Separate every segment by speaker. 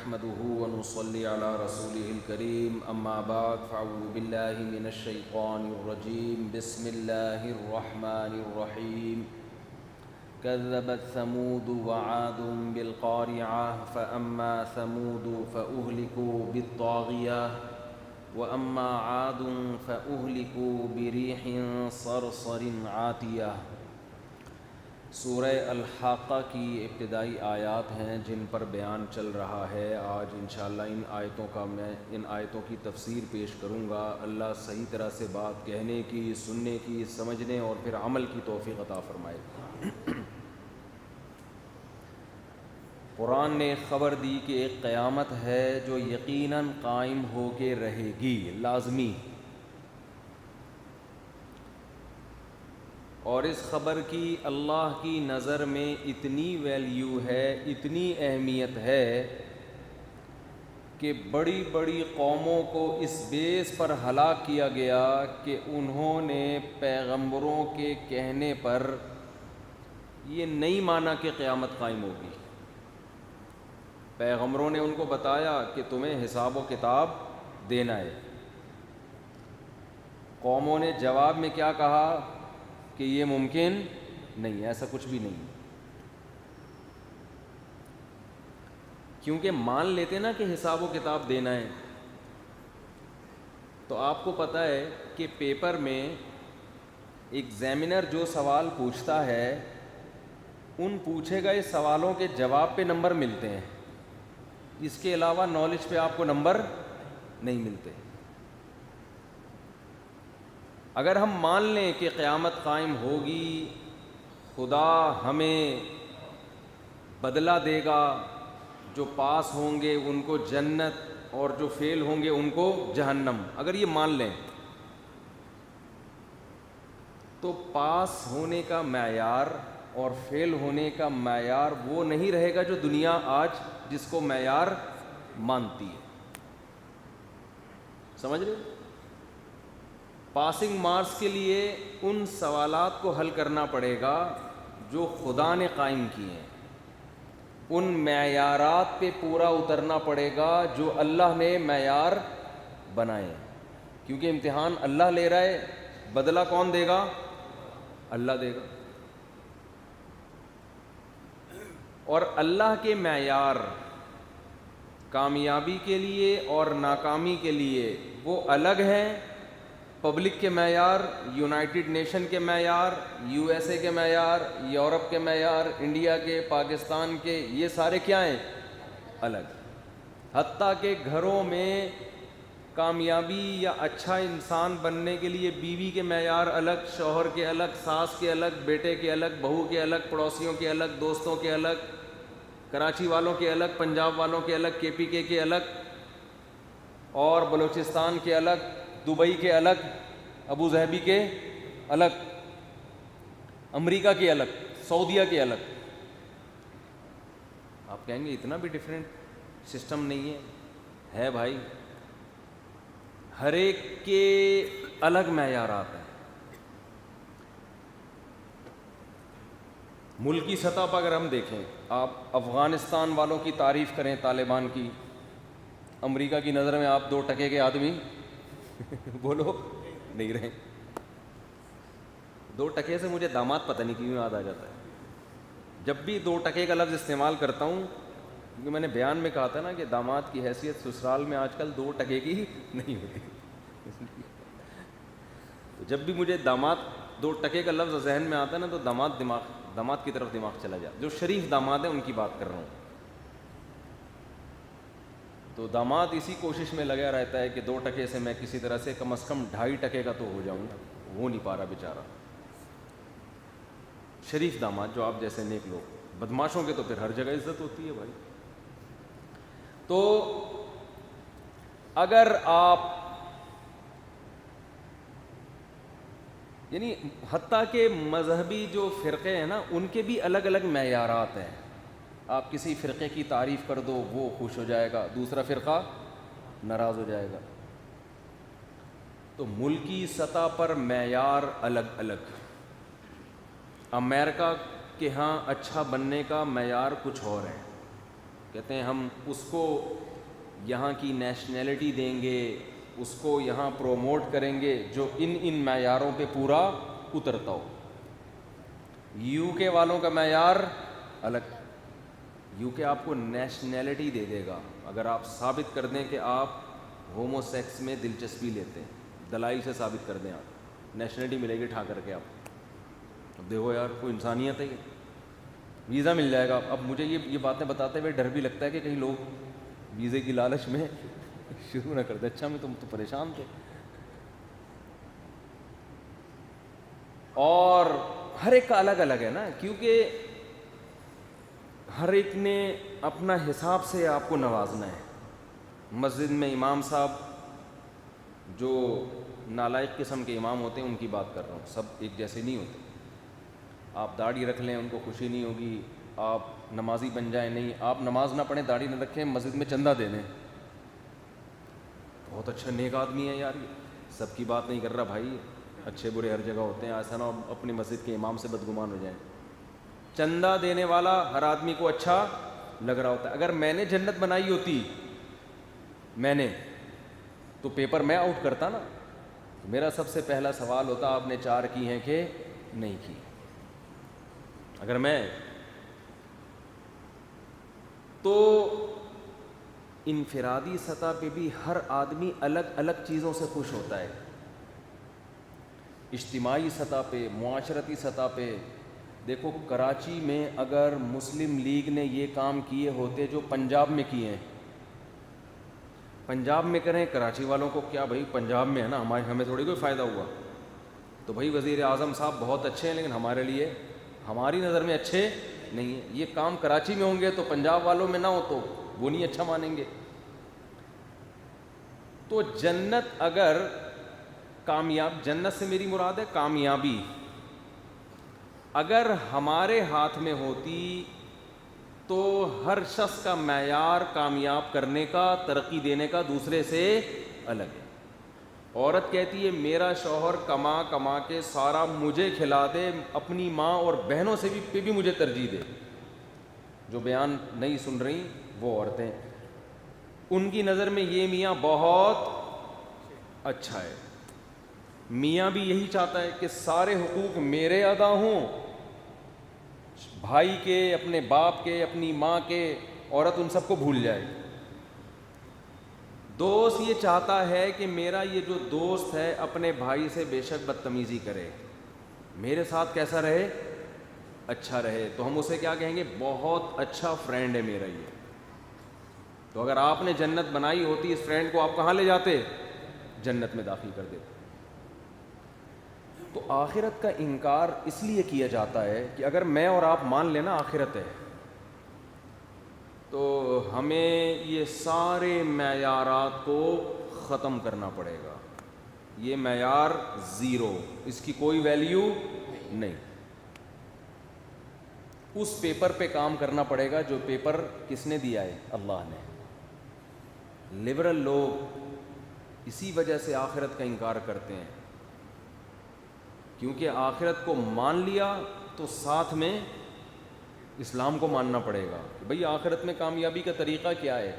Speaker 1: نحمده ونصلي على رسوله الكريم اما بعد فاعوذ بالله من الشيطان الرجيم بسم الله الرحمن الرحيم كذبت ثمود وعاد بالقارعة فأما ثمود فأهلكوا بالطاغية وأما عاد فأهلكوا بريح صرصر عاتية۔ سورہ الحاقہ کی ابتدائی آیات ہیں جن پر بیان چل رہا ہے۔ آج انشاءاللہ ان آیتوں کی تفسیر پیش کروں گا۔ اللہ صحیح طرح سے بات کہنے کی، سننے کی، سمجھنے اور پھر عمل کی توفیق عطا فرمائے۔ قرآن نے خبر دی کہ ایک قیامت ہے جو یقیناً قائم ہو کے رہے گی، لازمی، اور اس خبر کی اللہ کی نظر میں اتنی ویلیو ہے، اتنی اہمیت ہے کہ بڑی بڑی قوموں کو اس بیس پر ہلاک کیا گیا کہ انہوں نے پیغمبروں کے کہنے پر یہ نہیں مانا کہ قیامت قائم ہوگی۔ پیغمبروں نے ان کو بتایا کہ تمہیں حساب و کتاب دینا ہے، قوموں نے جواب میں کیا کہا کہ یہ ممکن نہیں، ایسا کچھ بھی نہیں، کیونکہ مان لیتے نا کہ حساب و کتاب دینا ہے۔ تو آپ کو پتہ ہے کہ پیپر میں ایگزامینر جو سوال پوچھتا ہے ان پوچھے گئے سوالوں کے جواب پہ نمبر ملتے ہیں، اس کے علاوہ نالج پہ آپ کو نمبر نہیں ملتے۔ اگر ہم مان لیں کہ قیامت قائم ہوگی، خدا ہمیں بدلہ دے گا، جو پاس ہوں گے ان کو جنت اور جو فیل ہوں گے ان کو جہنم، اگر یہ مان لیں تو پاس ہونے کا معیار اور فیل ہونے کا معیار وہ نہیں رہے گا جو دنیا آج جس کو معیار مانتی ہے۔ سمجھ رہے؟ پاسنگ مارکس کے لیے ان سوالات کو حل کرنا پڑے گا جو خدا نے قائم کیے ہیں، ان معیارات پہ پورا اترنا پڑے گا جو اللہ نے معیار بنائے، کیونکہ امتحان اللہ لے رہا ہے، بدلہ کون دے گا؟ اللہ دے گا۔ اور اللہ کے معیار کامیابی کے لیے اور ناکامی کے لیے وہ الگ ہیں۔ پبلک کے معیار، یونائٹڈ نیشن کے معیار، یو ایس اے کے معیار، یورپ کے معیار، انڈیا کے، پاکستان کے، یہ سارے کیا ہیں؟ الگ۔ حتیٰ کہ گھروں میں کامیابی یا اچھا انسان بننے کے لیے بیوی کے معیار الگ، شوہر کے الگ، ساس کے الگ، بیٹے کے الگ، بہو کے الگ، پڑوسیوں کے الگ، دوستوں کے الگ، کراچی والوں کے الگ، پنجاب والوں کے الگ، کے پی کے الگ، اور بلوچستان کے الگ، دبئی کے الگ، ابو ظہبی کے الگ، امریکہ کے الگ، سعودیہ کے الگ۔ آپ کہیں گے اتنا بھی ڈیفرنٹ سسٹم نہیں ہے بھائی، ہر ایک کے الگ معیارات ہیں۔ ملکی سطح پر اگر ہم دیکھیں، آپ افغانستان والوں کی تعریف کریں، طالبان کی، امریکہ کی نظر میں آپ 2% کے آدمی بولو نہیں رہے۔ 2% سے مجھے داماد پتہ نہیں کیوں یاد آ جاتا ہے جب بھی 2% کا لفظ استعمال کرتا ہوں، کیونکہ میں نے بیان میں کہا تھا نا کہ داماد کی حیثیت سسرال میں آج کل 2% کی نہیں ہوتی۔ تو جب بھی مجھے داماد 2% کا لفظ ذہن میں آتا ہے نا تو داماد کی طرف دماغ چلا جاتا ہے۔ جو شریف داماد ہیں ان کی بات کر رہا ہوں۔ تو داماد اسی کوشش میں لگا رہتا ہے کہ 2% سے میں کسی طرح سے کم از کم 2.5% کا تو ہو جاؤں، ہو نہیں پا رہا بیچارہ۔ شریف داماد جو آپ جیسے نیک لوگ، بدماشوں کے تو پھر ہر جگہ عزت ہوتی ہے بھائی۔ تو اگر آپ یعنی حتیٰ کہ مذہبی جو فرقے ہیں نا ان کے بھی الگ الگ معیارات ہیں۔ آپ کسی فرقے کی تعریف کر دو وہ خوش ہو جائے گا، دوسرا فرقہ ناراض ہو جائے گا۔ تو ملکی سطح پر معیار الگ الگ۔ امریکہ کہ ہاں اچھا بننے کا معیار کچھ اور ہے، کہتے ہیں ہم اس کو یہاں کی نیشنلٹی دیں گے, اس کو یہاں پروموٹ کریں گے جو ان معیاروں پہ پورا اترتا ہو. یو کے والوں کا معیار الگ, یو کے آپ کو نیشنلٹی دے دے گا اگر آپ ثابت کر دیں کہ آپ ہومو سیکس میں دلچسپی لیتے ہیں, دلائل سے ثابت کر دیں, آپ نیشنلٹی ملے گی ٹھا کر کے. آپ اب دیکھو یار کوئی انسانیت ہے, ویزا مل جائے گا. اب مجھے یہ باتیں بتاتے ہوئے ڈر بھی لگتا ہے کہ کہیں لوگ ویزے کی لالچ میں شروع نہ کر دیں. اچھا میں تم تو پریشان تھے. اور ہر ایک کا الگ الگ ہے نا, کیونکہ ہر ایک نے اپنا حساب سے آپ کو نوازنا ہے. مسجد میں امام صاحب جو نالائق قسم کے امام ہوتے ہیں ان کی بات کر رہا ہوں, سب ایک جیسے نہیں ہوتے. آپ داڑھی رکھ لیں ان کو خوشی نہیں ہوگی, آپ نمازی بن جائیں, نہیں آپ نماز نہ پڑھیں داڑھی نہ رکھیں مسجد میں چندہ دے دیں, بہت اچھا نیک آدمی ہے یار. یہ سب کی بات نہیں کر رہا بھائی, اچھے برے ہر جگہ ہوتے ہیں, ایسا نہ اپنی مسجد کے امام سے بدگمان ہو جائیں. چندہ دینے والا ہر آدمی کو اچھا لگ رہا ہوتا ہے. اگر میں نے جنت بنائی ہوتی تو پیپر میں آؤٹ کرتا نا. میرا سب سے پہلا سوال ہوتا آپ نے 4 کی ہیں کہ نہیں کی. اگر میں تو انفرادی سطح پہ بھی ہر آدمی الگ الگ چیزوں سے خوش ہوتا ہے. اجتماعی سطح پہ, معاشرتی سطح پہ دیکھو, کراچی میں اگر مسلم لیگ نے یہ کام کیے ہوتے جو پنجاب میں کیے ہیں, پنجاب میں کریں, کراچی والوں کو کیا بھائی پنجاب میں ہے نا, ہمیں تھوڑی کوئی فائدہ ہوا. تو بھائی وزیر اعظم صاحب بہت اچھے ہیں لیکن ہمارے لیے ہماری نظر میں اچھے نہیں ہیں. یہ کام کراچی میں ہوں گے تو پنجاب والوں میں نہ ہو تو وہ نہیں اچھا مانیں گے. تو جنت اگر جنت سے میری مراد ہے کامیابی, اگر ہمارے ہاتھ میں ہوتی تو ہر شخص کا معیار کامیاب کرنے کا, ترقی دینے کا دوسرے سے الگ ہے. عورت کہتی ہے میرا شوہر کما کما کے سارا مجھے کھلا دے, اپنی ماں اور بہنوں سے بھی مجھے ترجیح دے. جو بیان نہیں سن رہی وہ عورتیں, ان کی نظر میں یہ میاں بہت اچھا ہے. میاں بھی یہی چاہتا ہے کہ سارے حقوق میرے ادا ہوں, بھائی کے, اپنے باپ کے, اپنی ماں کے. عورت ان سب کو بھول جائے. دوست یہ چاہتا ہے کہ میرا یہ جو دوست ہے اپنے بھائی سے بے شک بدتمیزی کرے, میرے ساتھ کیسا رہے, اچھا رہے. تو ہم اسے کیا کہیں گے, بہت اچھا فرینڈ ہے میرا یہ. تو اگر آپ نے جنت بنائی ہوتی اس فرینڈ کو آپ کہاں لے جاتے, جنت میں داخل کر دیتے. تو آخرت کا انکار اس لیے کیا جاتا ہے کہ اگر میں اور آپ مان لینا آخرت ہے تو ہمیں یہ سارے معیارات کو ختم کرنا پڑے گا. یہ معیار 0, اس کی کوئی ویلیو نہیں. اس پیپر پہ کام کرنا پڑے گا جو پیپر کس نے دیا ہے, اللہ نے. لبرل لوگ اسی وجہ سے آخرت کا انکار کرتے ہیں, کیونکہ آخرت کو مان لیا تو ساتھ میں اسلام کو ماننا پڑے گا کہ بھئی آخرت میں کامیابی کا طریقہ کیا ہے.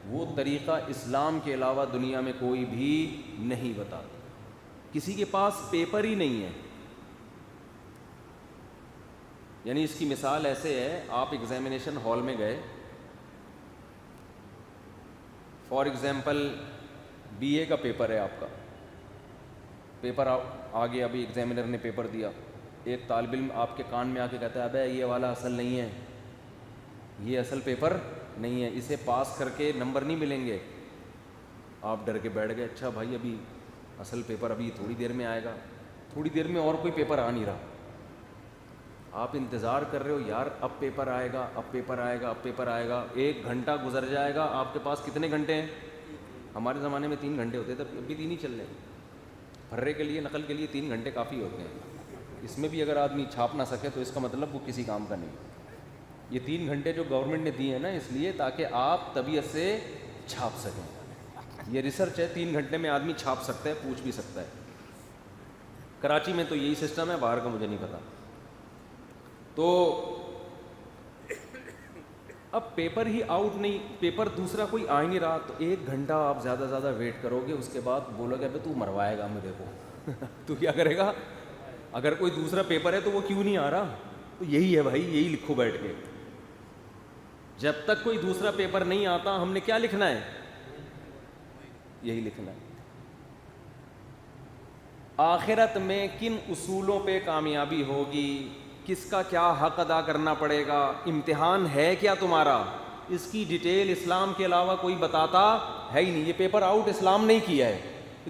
Speaker 1: وہ طریقہ اسلام کے علاوہ دنیا میں کوئی بھی نہیں بتاتا. کسی کے پاس پیپر ہی نہیں ہے. یعنی اس کی مثال ایسے ہے, آپ ایگزامینیشن ہال میں گئے, فار ایگزامپل BA کا پیپر ہے, آپ کا پیپر آ گیا, ابھی ایگزامینر نے پیپر دیا. ایک طالب علم آپ کے کان میں آ کے کہتا ہے ابے یہ والا اصل نہیں ہے, یہ اصل پیپر نہیں ہے, اسے پاس کر کے نمبر نہیں ملیں گے. آپ ڈر کے بیٹھ گئے, اچھا بھائی ابھی اصل پیپر ابھی تھوڑی دیر میں آئے گا. تھوڑی دیر میں اور کوئی پیپر آ نہیں رہا. آپ انتظار کر رہے ہو یار اب پیپر آئے گا, اب پیپر آئے گا, اب پیپر آئے گا. 1 گھنٹہ گزر جائے گا. آپ کے پاس کتنے گھنٹے ہیں؟ ہمارے زمانے میں 3 گھنٹے ہوتے تھے, اب بھی 3 ہی چل رہے ہیں. پھرے کے لیے, نقل کے لیے 3 گھنٹے کافی ہوتے ہیں. اس میں بھی اگر آدمی چھاپ نہ سکے تو اس کا مطلب وہ کسی کام کا نہیں. یہ 3 گھنٹے جو گورنمنٹ نے دیے ہیں نا اس لیے تاکہ آپ طبیعت سے چھاپ سکیں. یہ ریسرچ ہے, 3 گھنٹے میں آدمی چھاپ سکتا ہے, پوچھ بھی سکتا ہے. کراچی میں تو یہی سسٹم ہے, باہر کا مجھے نہیں پتا. تو اب پیپر ہی آؤٹ نہیں, پیپر دوسرا کوئی آ ہی نہیں رہا, تو 1 گھنٹہ آپ زیادہ سے زیادہ ویٹ کرو گے, اس کے بعد بولو گے ابے تو مروائے گا مجھے کو تو کیا کرے گا؟ اگر کوئی دوسرا پیپر ہے تو وہ کیوں نہیں آ رہا؟ تو یہی ہے بھائی, یہی لکھو بیٹھ کے. جب تک کوئی دوسرا پیپر نہیں آتا ہم نے کیا لکھنا ہے؟ یہی لکھنا ہے. آخرت میں کن اصولوں پہ کامیابی ہوگی, کس کا کیا حق ادا کرنا پڑے گا, امتحان ہے کیا تمہارا, اس کی ڈیٹیل اسلام کے علاوہ کوئی بتاتا ہے ہی نہیں. یہ پیپر آؤٹ اسلام نہیں کیا ہے,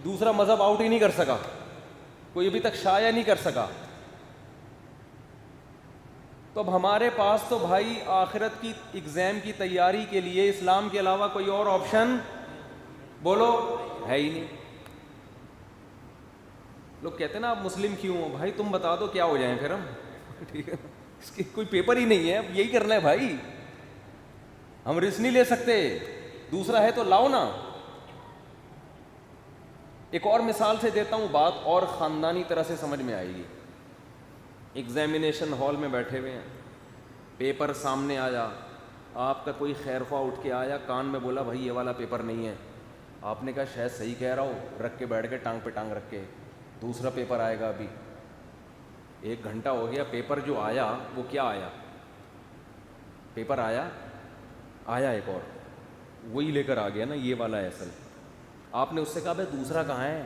Speaker 1: دوسرا مذہب آؤٹ ہی نہیں کر سکا, کوئی ابھی تک شائع نہیں کر سکا. تو اب ہمارے پاس تو بھائی آخرت کی ایگزام کی تیاری کے لیے اسلام کے علاوہ کوئی اور آپشن بولو ہے ہی نہیں. لوگ کہتے ہیں نا آپ مسلم کیوں ہو, بھائی تم بتا دو کیا ہو جائیں پھر ہم, ٹھیک ہے, اس کی کوئی پیپر ہی نہیں ہے, اب یہی کرنا ہے بھائی, ہم رسک نہیں لے سکتے, دوسرا ہے تو لاؤ نا. ایک اور مثال سے دیتا ہوں بات, اور خاندانی طرح سے سمجھ میں آئے گی. ایگزامینیشن ہال میں بیٹھے ہوئے ہیں, پیپر سامنے آیا, آپ کا کوئی خیر خواہ اٹھ کے آیا, کان میں بولا بھائی یہ والا پیپر نہیں ہے. آپ نے کہا شاید صحیح کہہ رہا ہو, رکھ کے بیٹھ کے ٹانگ پہ ٹانگ رکھ کے, دوسرا پیپر آئے گا ابھی. 1 گھنٹہ ہو گیا, پیپر جو آیا وہ کیا آیا؟ پیپر آیا ایک اور وہی لے کر آ گیا نا, یہ والا ہے اصل. آپ نے اس سے کہا بھائی دوسرا کہاں ہے؟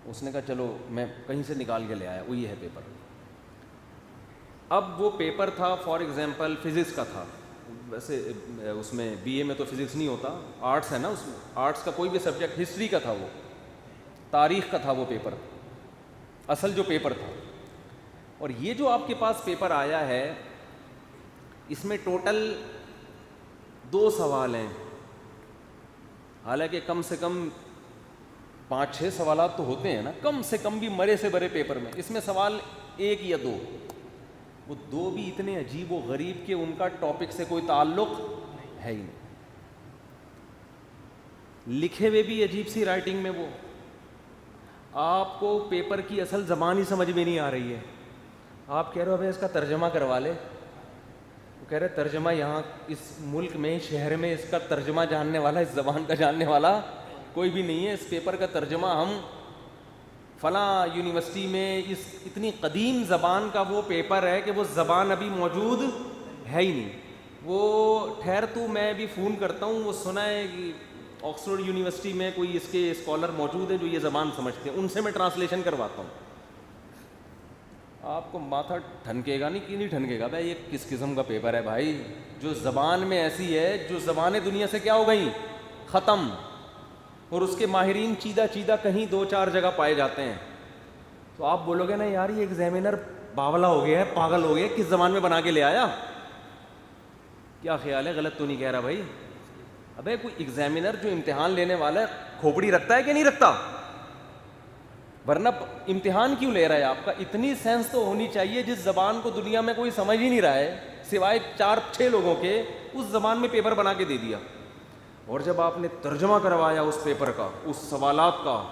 Speaker 1: اس نے کہا چلو میں کہیں سے نکال کے لے آیا, وہی ہے پیپر. اب وہ پیپر تھا فار ایگزامپل فزکس کا تھا, ویسے اس میں بی اے میں تو فزکس نہیں ہوتا, آرٹس ہے نا, اس میں آرٹس کا کوئی بھی سبجیکٹ, ہسٹری کا تھا, وہ تاریخ کا تھا وہ پیپر, اصل جو پیپر تھا. اور یہ جو آپ کے پاس پیپر آیا ہے اس میں ٹوٹل 2 سوال ہیں, حالانکہ کم سے کم 5-6 سوالات تو ہوتے ہیں نا, کم سے کم بھی مرے سے برے پیپر میں. اس میں سوال 1 یا 2, وہ 2 بھی اتنے عجیب و غریب کہ ان کا ٹاپک سے کوئی تعلق ہے ہی نہیں, لکھے ہوئے بھی عجیب سی رائٹنگ میں. وہ آپ کو پیپر کی اصل زبان ہی سمجھ میں نہیں آ رہی ہے, آپ کہہ رہے ہو ابھی اس کا ترجمہ کروا لے, وہ کہہ رہے ترجمہ یہاں اس ملک میں, شہر میں اس کا ترجمہ جاننے والا, اس زبان کا جاننے والا کوئی بھی نہیں ہے. اس پیپر کا ترجمہ ہم فلاں یونیورسٹی میں, اس اتنی قدیم زبان کا وہ پیپر ہے کہ وہ زبان ابھی موجود ہے ہی نہیں. وہ ٹھہر تو میں بھی فون کرتا ہوں, وہ سنا ہے کہ آکسفورڈ یونیورسٹی میں کوئی اس کے اسکالر موجود ہے جو یہ زبان سمجھتے ہیں, ان سے میں ٹرانسلیشن کرواتا ہوں. آپ کو ماتھا ٹھنکے گا نہیں کہ نہیں ٹھنکے گا, بھائی یہ کس قسم کا پیپر ہے بھائی, جو زبان میں ایسی ہے, جو زبانیں دنیا سے کیا ہو گئیں, ختم, اور اس کے ماہرین چیدہ کہیں 2-4 جگہ پائے جاتے ہیں. تو آپ بولو گے نا یار یہ ایگزامینر باولا ہو گیا ہے, پاگل ہو گیا, کس زبان میں بنا کے لے آیا, کیا خیال ہے, غلط تو نہیں کہہ رہا بھائی؟ ابے کوئی ایگزامینر جو امتحان لینے والا ہے کھوپڑی رکھتا ہے کہ نہیں رکھتا؟ ورنہ امتحان کیوں لے رہا ہے آپ کا؟ اتنی سینس تو ہونی چاہیے, جس زبان کو دنیا میں کوئی سمجھ ہی نہیں رہا ہے سوائے 4-6 لوگوں کے, اس زبان میں پیپر بنا کے دے دیا. اور جب آپ نے ترجمہ کروایا اس پیپر کا, اس سوالات کا,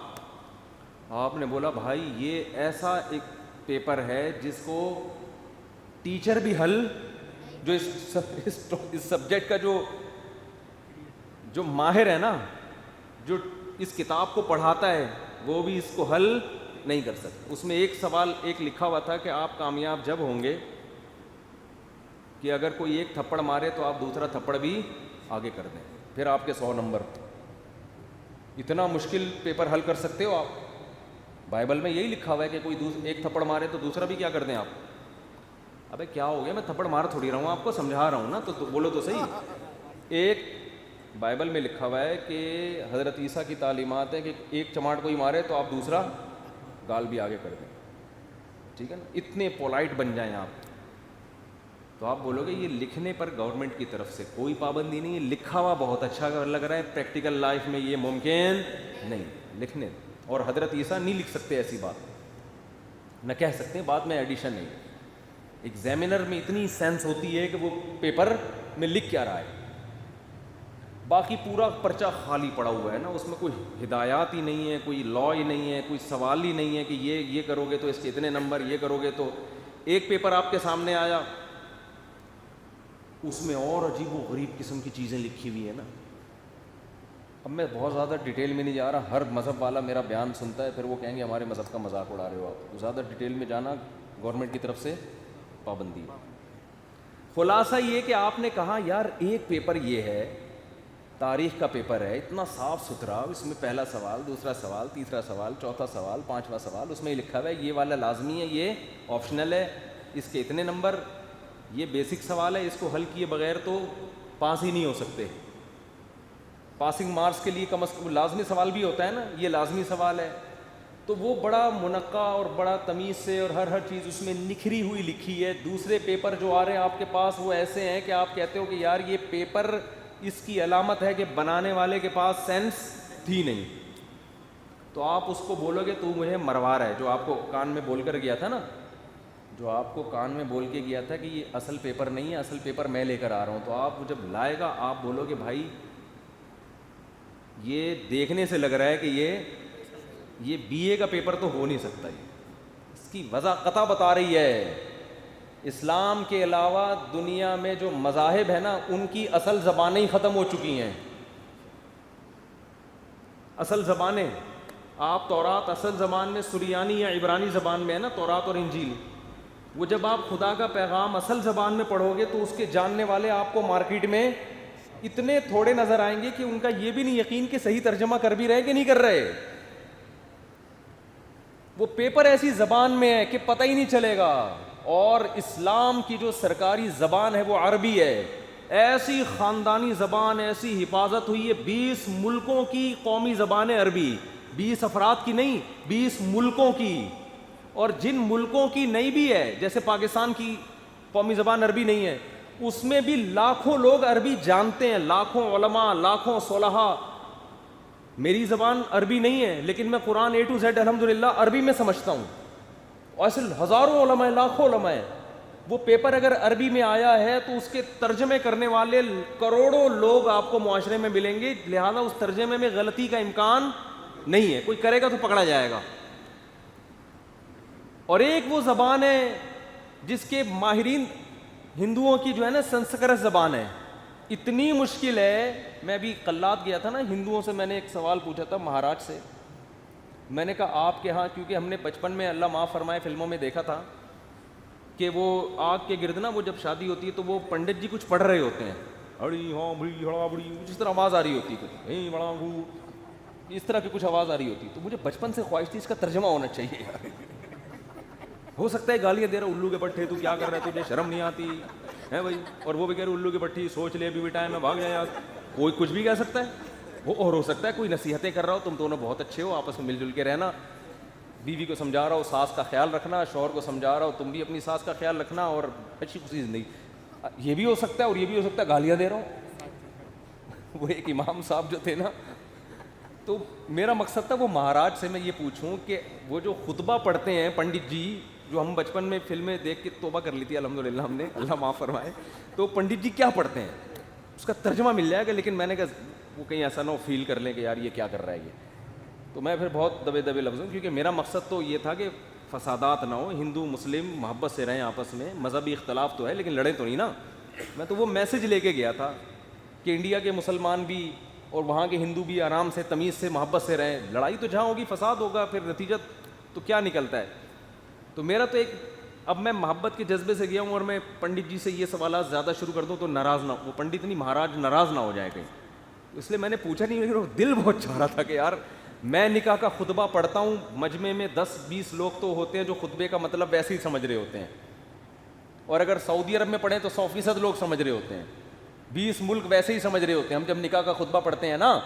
Speaker 1: آپ نے بولا بھائی یہ ایسا ایک پیپر ہے جس کو ٹیچر بھی حل, جو اس سبجیکٹ کا جو ماہر ہے نا, جو اس کتاب کو پڑھاتا ہے, وہ بھی اس کو حل نہیں کر سکتا. اس میں ایک سوال ایک لکھا ہوا تھا کہ آپ کامیاب جب ہوں گے کہ اگر کوئی ایک تھپڑ مارے تو آپ دوسرا تھپڑ بھی آگے کر دیں, پھر آپ کے 100 نمبر. اتنا مشکل پیپر حل کر سکتے ہو آپ؟ بائبل میں یہی لکھا ہوا ہے کہ کوئی ایک تھپڑ مارے تو دوسرا بھی کیا کر دیں آپ. ابے کیا ہو گیا, میں تھپڑ مار تھوڑی رہا ہوں, آپ کو سمجھا رہا ہوں نا, تو بولو تو صحیح. ایک بائبل میں لکھا ہوا ہے کہ حضرت عیسیٰ کی تعلیمات ہے کہ ایک چماٹ کوئی مارے تو آپ دوسرا گال بھی آگے کر دیں, ٹھیک ہے نا, اتنے پولائٹ بن جائیں آپ. تو آپ بولو گے یہ لکھنے پر گورنمنٹ کی طرف سے کوئی پابندی نہیں ہے, لکھا ہوا بہت اچھا لگ رہا ہے, پریکٹیکل لائف میں یہ ممکن نہیں لکھنے. اور حضرت عیسیٰ نہیں لکھ سکتے ایسی بات, نہ کہہ سکتے, بعد میں ایڈیشن نہیں. ایگزامینر میں اتنی سینس ہوتی ہے کہ وہ پیپر میں لکھ کیا رہا ہے, باقی پورا پرچہ خالی پڑا ہوا ہے نا, اس میں کوئی ہدایات ہی نہیں ہے, کوئی لا ہی نہیں ہے, کوئی سوال ہی نہیں ہے کہ یہ کرو گے تو اس کے اتنے نمبر, یہ کرو گے تو. ایک پیپر آپ کے سامنے آیا, اس میں اور عجیب و غریب قسم کی چیزیں لکھی ہوئی ہیں نا. اب میں بہت زیادہ ڈیٹیل میں نہیں جا رہا, ہر مذہب والا میرا بیان سنتا ہے, پھر وہ کہیں گے ہمارے مذہب کا مذاق اڑا رہے ہو آپ. زیادہ ڈیٹیل میں جانا گورنمنٹ کی طرف سے پابندی ہے. خلاصہ یہ کہ آپ نے کہا یار ایک پیپر یہ ہے, تاریخ کا پیپر ہے, اتنا صاف ستھرا, اس میں پہلا سوال, دوسرا سوال, تیسرا سوال, چوتھا سوال, پانچواں سوال, اس میں یہ لکھا ہوا ہے یہ والا لازمی ہے, یہ آپشنل ہے, اس کے اتنے نمبر, یہ بیسک سوال ہے, اس کو حل کیے بغیر تو پاس ہی نہیں ہو سکتے. پاسنگ مارکس کے لیے کم از کم لازمی سوال بھی ہوتا ہے نا, یہ لازمی سوال ہے. تو وہ بڑا منقع اور بڑا تمیز سے اور ہر چیز اس میں نکھری ہوئی لکھی ہے. دوسرے پیپر جو آ رہے ہیں آپ کے پاس وہ ایسے ہیں کہ آپ کہتے ہو کہ یار یہ پیپر اس کی علامت ہے کہ بنانے والے کے پاس سینس تھی نہیں. تو آپ اس کو بولو گے تو مجھے مروا رہا ہے, جو آپ کو کان میں بول کر گیا تھا نا, جو آپ کو کان میں بول کے گیا تھا کہ یہ اصل پیپر نہیں ہے, اصل پیپر میں لے کر آ رہا ہوں. تو آپ جب لائے گا آپ بولو گے بھائی یہ دیکھنے سے لگ رہا ہے کہ یہ بی اے کا پیپر تو ہو نہیں سکتا. یہ اس کی وضع قطع بتا رہی ہے. اسلام کے علاوہ دنیا میں جو مذاہب ہیں نا ان کی اصل زبانیں ہی ختم ہو چکی ہیں. اصل زبانیں, آپ تورات اصل زبان میں سریانی یا عبرانی زبان میں ہے نا تورات اور انجیل, وہ جب آپ خدا کا پیغام اصل زبان میں پڑھو گے تو اس کے جاننے والے آپ کو مارکیٹ میں اتنے تھوڑے نظر آئیں گے کہ ان کا یہ بھی نہیں یقین کہ صحیح ترجمہ کر بھی رہے کہ نہیں کر رہے. وہ پیپر ایسی زبان میں ہے کہ پتہ ہی نہیں چلے گا. اور اسلام کی جو سرکاری زبان ہے وہ عربی ہے, ایسی خاندانی زبان, ایسی حفاظت ہوئی ہے. 20 ملکوں کی قومی زبان ہے عربی, 20 افراد کی نہیں, 20 ملکوں کی. اور جن ملکوں کی نہیں بھی ہے, جیسے پاکستان کی قومی زبان عربی نہیں ہے, اس میں بھی لاکھوں لوگ عربی جانتے ہیں, لاکھوں علماء, لاکھوں صلحاء. میری زبان عربی نہیں ہے لیکن میں قرآن A to Z الحمدللہ عربی میں سمجھتا ہوں. ایسے ہزاروں علماء, لاکھوں علماء. وہ پیپر اگر عربی میں آیا ہے تو اس کے ترجمے کرنے والے کروڑوں لوگ آپ کو معاشرے میں ملیں گے, لہذا اس ترجمے میں غلطی کا امکان نہیں ہے. کوئی کرے گا تو پکڑا جائے گا. اور ایک وہ زبان ہے جس کے ماہرین ہندوؤں کی جو ہے نا سنسکرت زبان ہے, اتنی مشکل ہے. میں ابھی قلات گیا تھا نا, ہندوؤں سے میں نے ایک سوال پوچھا تھا مہاراج سے. میں نے کہا آپ کے ہاں, کیونکہ ہم نے بچپن میں اللہ معاف فرمائے فلموں میں دیکھا تھا کہ وہ آگ کے گرد نا وہ جب شادی ہوتی ہے تو وہ پنڈت جی کچھ پڑھ رہے ہوتے ہیں, ہڑی ہاں بڑی ہڑا بڑی, جس طرح آواز آ رہی ہوتی ہے, کچھ بڑا اس طرح کی کچھ آواز آ رہی ہوتی. تو مجھے بچپن سے خواہش تھی اس کا ترجمہ ہونا چاہیے. ہو سکتا ہے گالیاں دے رہا, الو کے پٹھے تو کیا کر رہے, تجھے شرم نہیں آتی ہے بھائی. اور وہ بھی کہہ رہے الو کی پٹھی, سوچ لے ابھی بھی ٹائم ہے, بھاگ جائے یار. کوئی کچھ بھی کہہ سکتا ہے. اور ہو سکتا ہے کوئی نصیحتیں کر رہا ہو, تم دونوں بہت اچھے ہو, آپس میں مل جل کے رہنا, بیوی کو سمجھا رہا ہو ساس کا خیال رکھنا, شوہر کو سمجھا رہا ہو تم بھی اپنی ساس کا خیال رکھنا, اور اچھی خوشی زندگی. یہ بھی ہو سکتا ہے اور یہ بھی ہو سکتا ہے گالیاں دے رہا ہوں. وہ ایک امام صاحب جو تھے نا, تو میرا مقصد تھا وہ مہاراج سے میں یہ پوچھوں کہ وہ جو خطبہ پڑھتے ہیں پنڈت جی, جو ہم بچپن میں فلمیں دیکھ کے توبہ کر لی تھی الحمدللہ ہم نے, اللہ معاف فرمائے, تو پنڈت جی کیا پڑھتے ہیں اس کا ترجمہ مل جائے گا. لیکن میں نے کہا وہ کہیں ایسا نہ ہو فیل کر لیں کہ یار یہ کیا کر رہا ہے یہ. تو میں پھر بہت دبے دبے لفظوں, کیونکہ میرا مقصد تو یہ تھا کہ فسادات نہ ہو, ہندو مسلم محبت سے رہیں آپس میں. مذہبی اختلاف تو ہے لیکن لڑیں تو نہیں نا. میں تو وہ میسج لے کے گیا تھا کہ انڈیا کے مسلمان بھی اور وہاں کے ہندو بھی آرام سے تمیز سے محبت سے رہیں. لڑائی تو جہاں ہوگی فساد ہوگا, پھر نتیجہ تو کیا نکلتا ہے. تو میرا تو ایک, اب میں محبت کے جذبے سے گیا ہوں اور میں پنڈت جی سے یہ سوالات زیادہ شروع کر دوں تو ناراض نہ, وہ پنڈت نہیں مہاراج ناراض نہ ہو جائے کہیں. اس لیے میں نے پوچھا نہیں, لیکن دل بہت چاہ رہا تھا کہ یار میں نکاح کا خطبہ پڑھتا ہوں, مجمع میں 10-20 لوگ تو ہوتے ہیں جو خطبے کا مطلب ویسے ہی سمجھ رہے ہوتے ہیں, اور اگر سعودی عرب میں پڑھیں تو 100% لوگ سمجھ رہے ہوتے ہیں, 20 ملک ویسے ہی سمجھ رہے ہوتے ہیں. ہم جب نکاح کا خطبہ پڑھتے ہیں نا,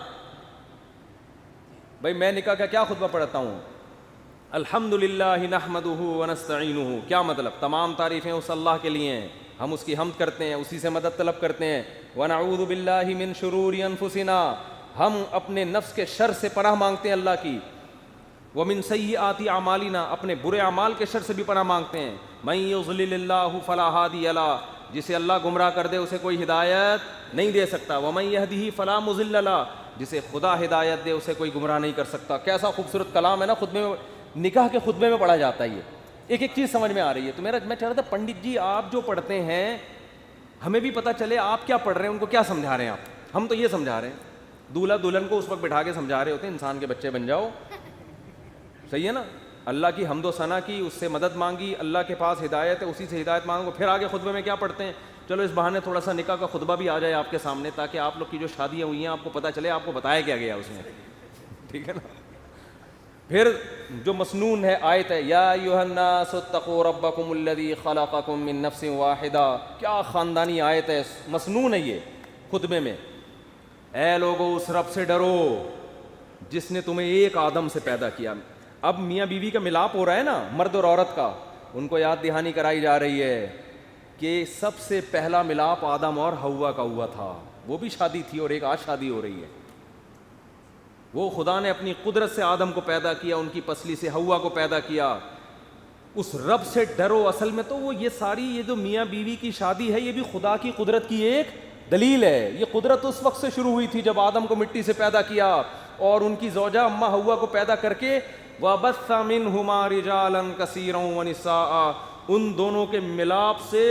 Speaker 1: بھائی میں نکاح کا کیا خطبہ پڑھتا ہوں, الحمدللہ نحمدہ ونستعینہ, کیا مطلب, تمام تعریفیں اس اللہ کے لیے ہیں, ہم اس کی حمد کرتے ہیں, اسی سے مدد طلب کرتے ہیں. ونعوذ باللہ من شرور انفسنا, ہم اپنے نفس کے شر سے پناہ مانگتے ہیں اللہ کی. ومن سیئات اعمالنا, اپنے برے اعمال کے شر سے بھی پناہ مانگتے ہیں. من یضلل اللہ فلا ہادی لہ, جسے اللہ گمراہ کر دے اسے کوئی ہدایت نہیں دے سکتا. ومن یہدہ فلا مضل لہ, جسے خدا ہدایت دے اسے کوئی گمراہ نہیں کر سکتا. کیسا خوبصورت کلام ہے نا, خطبے میں, نکاح کے خطبے میں پڑھا جاتا ہے. یہ ایک ایک چیز سمجھ میں آ رہی ہے. تو میں چاہ رہا تھا پنڈت جی آپ جو پڑھتے ہیں ہمیں بھی پتہ چلے آپ کیا پڑھ رہے ہیں, ان کو کیا سمجھا رہے ہیں آپ. ہم تو یہ سمجھا رہے ہیں, دولہا دلہن کو اس وقت بٹھا کے سمجھا رہے ہوتے ہیں انسان کے بچے بن جاؤ, صحیح ہے نا, اللہ کی حمد و ثنا کی, اس سے مدد مانگی, اللہ کے پاس ہدایت ہے, اسی سے ہدایت مانگو. پھر آگے خطبے میں کیا پڑھتے ہیں, چلو اس بہانے تھوڑا سا نکاح کا خطبہ بھی آ جائے آپ کے سامنے, تاکہ آپ لوگ کی جو شادیاں ہوئی ہیں آپ کو پتہ چلے آپ کو بتایا کیا گیا اس میں, ٹھیک ہے نا. پھر جو مسنون ہے آیت ہے, یا ایھا الناس اتقوا ربکم الذی خلقکم من نفس واحدہ, کیا خاندانی آیت ہے, مسنون ہے یہ خطبے میں. اے لوگو اس رب سے ڈرو جس نے تمہیں ایک آدم سے پیدا کیا. اب میاں بیوی کا ملاپ ہو رہا ہے نا, مرد اور عورت کا, ان کو یاد دہانی کرائی جا رہی ہے کہ سب سے پہلا ملاپ آدم اور حوا کا ہوا تھا. وہ بھی شادی تھی اور ایک آج شادی ہو رہی ہے. وہ خدا نے اپنی قدرت سے آدم کو پیدا کیا, ان کی پسلی سے حوا کو پیدا کیا. اس رب سے ڈرو. اصل میں تو وہ یہ ساری یہ جو میاں بیوی کی شادی ہے یہ بھی خدا کی قدرت کی ایک دلیل ہے. یہ قدرت اس وقت سے شروع ہوئی تھی جب آدم کو مٹی سے پیدا کیا اور ان کی زوجہ اماں حوا کو پیدا کر کے وَبَثَّ مِنْهُمَا رِجَالًا كَثِيرًا وَنِسَاءً, ان دونوں کے ملاپ سے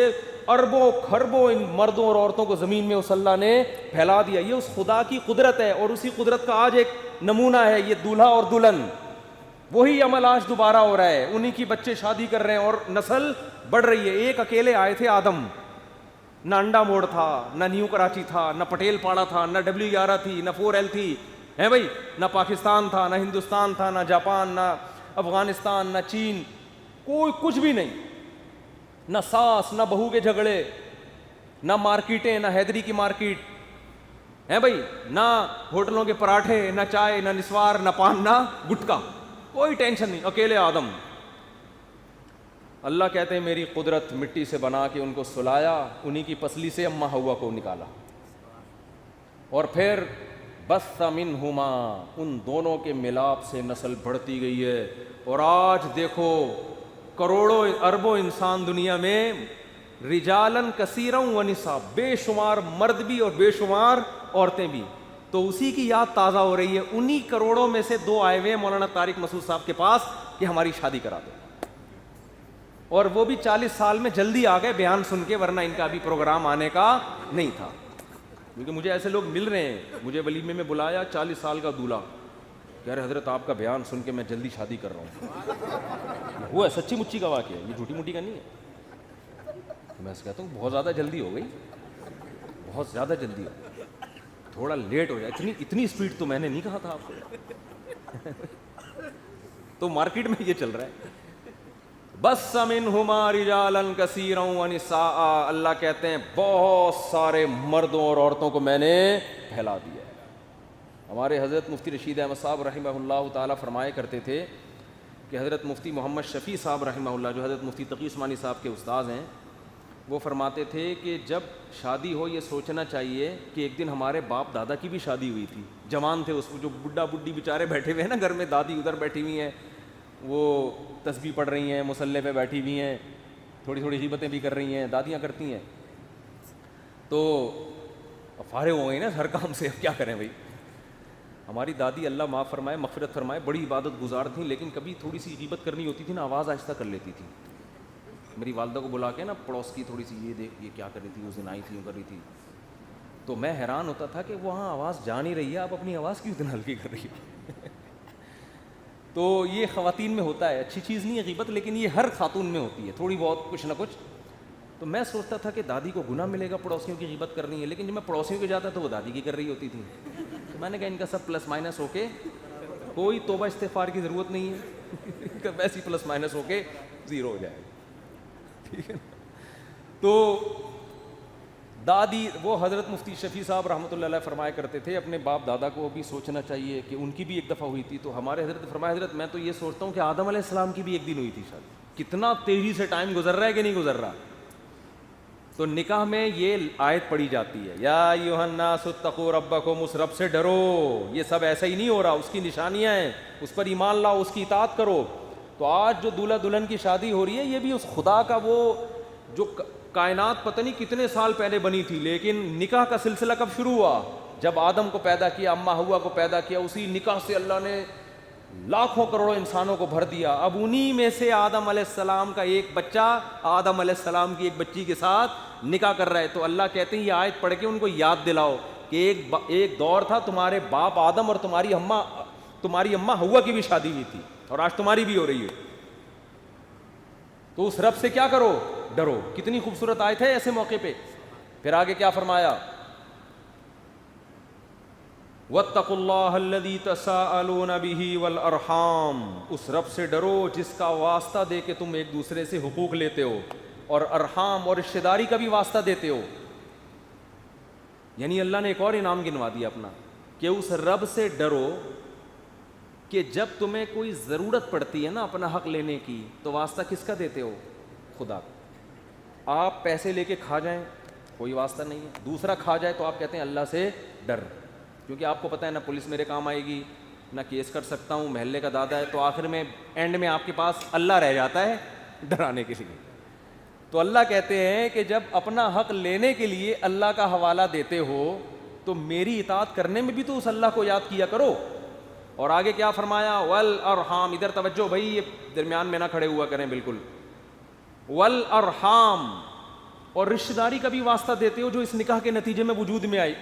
Speaker 1: اربوں کھربوں ان مردوں اور عورتوں کو زمین میں اس اللہ نے پھیلا دیا. یہ اس خدا کی قدرت ہے, اور اسی قدرت کا آج ایک نمونہ ہے یہ دولہا اور دلہن. وہی عمل آج دوبارہ ہو رہا ہے, انہی کی بچے شادی کر رہے ہیں اور نسل بڑھ رہی ہے. ایک اکیلے آئے تھے آدم, نہ انڈا موڑ تھا, نہ نیو کراچی تھا, نہ پٹیل پاڑا تھا, نہ WR تھی, نہ 4L تھی, ہے بھائی, نہ پاکستان تھا, نہ ہندوستان تھا, نہ جاپان, نہ افغانستان, نہ چین, کوئی کچھ بھی نہیں. نہ ساس نہ بہو کے جھگڑے, نہ مارکیٹیں, نہ حیدری کی مارکیٹ, ہے بھائی, نہ ہوٹلوں کے پراٹھے, نہ چائے, نہ نسوار, نہ پان, نہ گٹکا, کوئی ٹینشن نہیں. اکیلے آدم. اللہ کہتے ہیں میری قدرت مٹی سے بنا کے ان کو سلایا, انہی کی پسلی سے اماں حوا کو نکالا, اور پھر بث منہما, ان دونوں کے ملاپ سے نسل بڑھتی گئی ہے. اور آج دیکھو کروڑوں اربوں انسان دنیا میں, رجالن کثیرا ونساء, بے شمار مرد بھی اور بے شمار عورتیں بھی. تو اسی کی یاد تازہ ہو رہی ہے. انہی کروڑوں میں سے 2 آئے ہوئے مولانا طارق مسعود صاحب کے پاس کہ ہماری شادی کرا دو, اور وہ بھی 40 سال میں جلدی آ گئے بیان سن کے, ورنہ ان کا ابھی پروگرام آنے کا نہیں تھا. کیونکہ مجھے ایسے لوگ مل رہے ہیں, مجھے ولیمے میں بلایا 40 سال کا دولہا, کہہ رہے حضرت آپ کا بیان سن کے میں جلدی شادی کر رہا ہوں. وہ ہے سچی مچی کا واقعہ, یہ جھوٹی موٹی کا نہیں ہے. میں سے کہتا ہوں بہت زیادہ جلدی ہو گئی, بہت زیادہ جلدی ہو گئی, تھوڑا لیٹ ہو جائے. اتنی اسپیڈ تو میں نے نہیں کہا تھا آپ کو. تو مارکیٹ میں یہ چل رہا ہے. بس منہما رجالا کثیرا ونساء, اللہ کہتے ہیں بہت سارے مردوں اور عورتوں کو میں نے پھیلا دیا ہے. ہمارے حضرت مفتی رشید احمد صاحب رحمہ اللہ تعالیٰ فرمایا کرتے تھے کہ حضرت مفتی محمد شفیع صاحب رحمہ اللہ, جو حضرت مفتی تقی عثمانی صاحب کے استاذ ہیں, وہ فرماتے تھے کہ جب شادی ہو یہ سوچنا چاہیے کہ ایک دن ہمارے باپ دادا کی بھی شادی ہوئی تھی, جوان تھے, اس جو بڈھا بڈھی بیچارے بیٹھے ہوئے ہیں نا گھر میں, دادی ادھر بیٹھی ہوئی ہیں, وہ تسبیح پڑھ رہی ہیں, مصلی پہ بیٹھی ہوئی ہیں, تھوڑی تھوڑی غیبتیں بھی کر رہی ہیں, دادیاں کرتی ہیں, تو فارغ ہو گئی نا ہر کام سے, اب کیا کریں بھائی. ہماری دادی اللہ معاف فرمائے مغفرت فرمائے بڑی عبادت گزار تھیں, لیکن کبھی تھوڑی سی غیبت کرنی ہوتی تھی نا آواز آہستہ کر لیتی تھی. میری والدہ کو بلا کے نا پڑوس کی تھوڑی سی یہ دیکھ یہ کیا کر رہی تھی, اس دن آئی تھی, یوں کر رہی تھی. تو میں حیران ہوتا تھا کہ وہاں آواز جا نہیں رہی ہے, آپ اپنی آواز کیوں اتنا ہلکی کر رہی ہے. تو یہ خواتین میں ہوتا ہے, اچھی چیز نہیں ہے غیبت, لیکن یہ ہر خاتون میں ہوتی ہے تھوڑی بہت کچھ نہ کچھ. تو میں سوچتا تھا کہ دادی کو گناہ ملے گا پڑوسیوں کی غیبت کرنی ہے, لیکن جب میں پڑوسیوں کے جاتا تو وہ دادی کی کر رہی ہوتی تھی. تو میں نے کہا ان کا سب پلس مائنس ہو کے, کوئی توبہ استغفار کی ضرورت نہیں ہے, ان کا ویسے پلس مائنس ہو کے زیرو ہو جائے گا, ٹھیک ہے. تو دادی, وہ حضرت مفتی شفیع صاحب رحمۃ اللہ علیہ فرمایا کرتے تھے اپنے باپ دادا کو بھی سوچنا چاہیے کہ ان کی بھی ایک دفعہ ہوئی تھی. تو ہمارے حضرت فرمایا, حضرت میں تو یہ سوچتا ہوں کہ آدم علیہ السلام کی بھی ایک دن ہوئی تھی شاید. کتنا تیزی سے ٹائم گزر رہا ہے کہ نہیں گزر رہا. تو نکاح میں یہ آیت پڑھی جاتی ہے, یا ایھا الناس اتقوا ربکم, اس رب سے ڈرو. یہ سب ایسا ہی نہیں ہو رہا, اس کی نشانیاں ہیں, اس پر ایمان لاؤ, اس کی اطاعت کرو. تو آج جو دولہا دلہن کی شادی ہو رہی ہے یہ بھی اس خدا کا, وہ جو کائنات پتہ نہیں کتنے سال پہلے بنی تھی, لیکن نکاح کا سلسلہ کب شروع ہوا, جب آدم کو پیدا کیا, اماں حوا کو پیدا کیا, اسی نکاح سے اللہ نے لاکھوں کروڑوں انسانوں کو بھر دیا. اب انہی میں سے آدم علیہ السلام کا ایک بچہ آدم علیہ السلام کی ایک بچی کے ساتھ نکاح کر رہا ہے. تو اللہ کہتے ہیں یہ آیت پڑھ کے ان کو یاد دلاؤ کہ ایک دور تھا تمہارے باپ آدم اور تمہاری اماں ہوا کی بھی شادی ہوئی تھی اور آج تمہاری بھی ہو رہی ہے. تو اس رب سے کیا کرو؟ ڈرو. کتنی خوبصورت آیت ہے ایسے موقع پہ. پھر آگے کیا فرمایا؟ وَاتَّقُوا اللَّهَ الَّذِي تَسَاءَلُونَ بِهِ وَالْأَرْحَامَ. اس رب سے ڈرو جس کا واسطہ دے کے تم ایک دوسرے سے حقوق لیتے ہو اور ارحام اور رشتہ داری کا بھی واسطہ دیتے ہو. یعنی اللہ نے ایک اور انعام گنوا دیا اپنا کہ اس رب سے ڈرو کہ جب تمہیں کوئی ضرورت پڑتی ہے نا اپنا حق لینے کی تو واسطہ کس کا دیتے ہو؟ خدا. آپ پیسے لے کے کھا جائیں کوئی واسطہ نہیں ہے, دوسرا کھا جائے تو آپ کہتے ہیں اللہ سے ڈر, کیونکہ آپ کو پتہ ہے نہ پولیس میرے کام آئے گی نہ کیس کر سکتا ہوں, محلے کا دادا ہے, تو آخر میں اینڈ میں آپ کے پاس اللہ رہ جاتا ہے ڈرانے کے لیے. تو اللہ کہتے ہیں کہ جب اپنا حق لینے کے لیے اللہ کا حوالہ دیتے ہو تو میری اطاعت کرنے میں بھی تو اس اللہ کو یاد کیا کرو. اور آگے کیا فرمایا؟ والارحام. ادھر توجہ بھائی, یہ درمیان میں نہ کھڑے ہوا کریں بالکل. والارحام, اور رشتہ داری کا بھی واسطہ دیتے ہو جو اس نکاح کے نتیجے میں وجود میں آئی.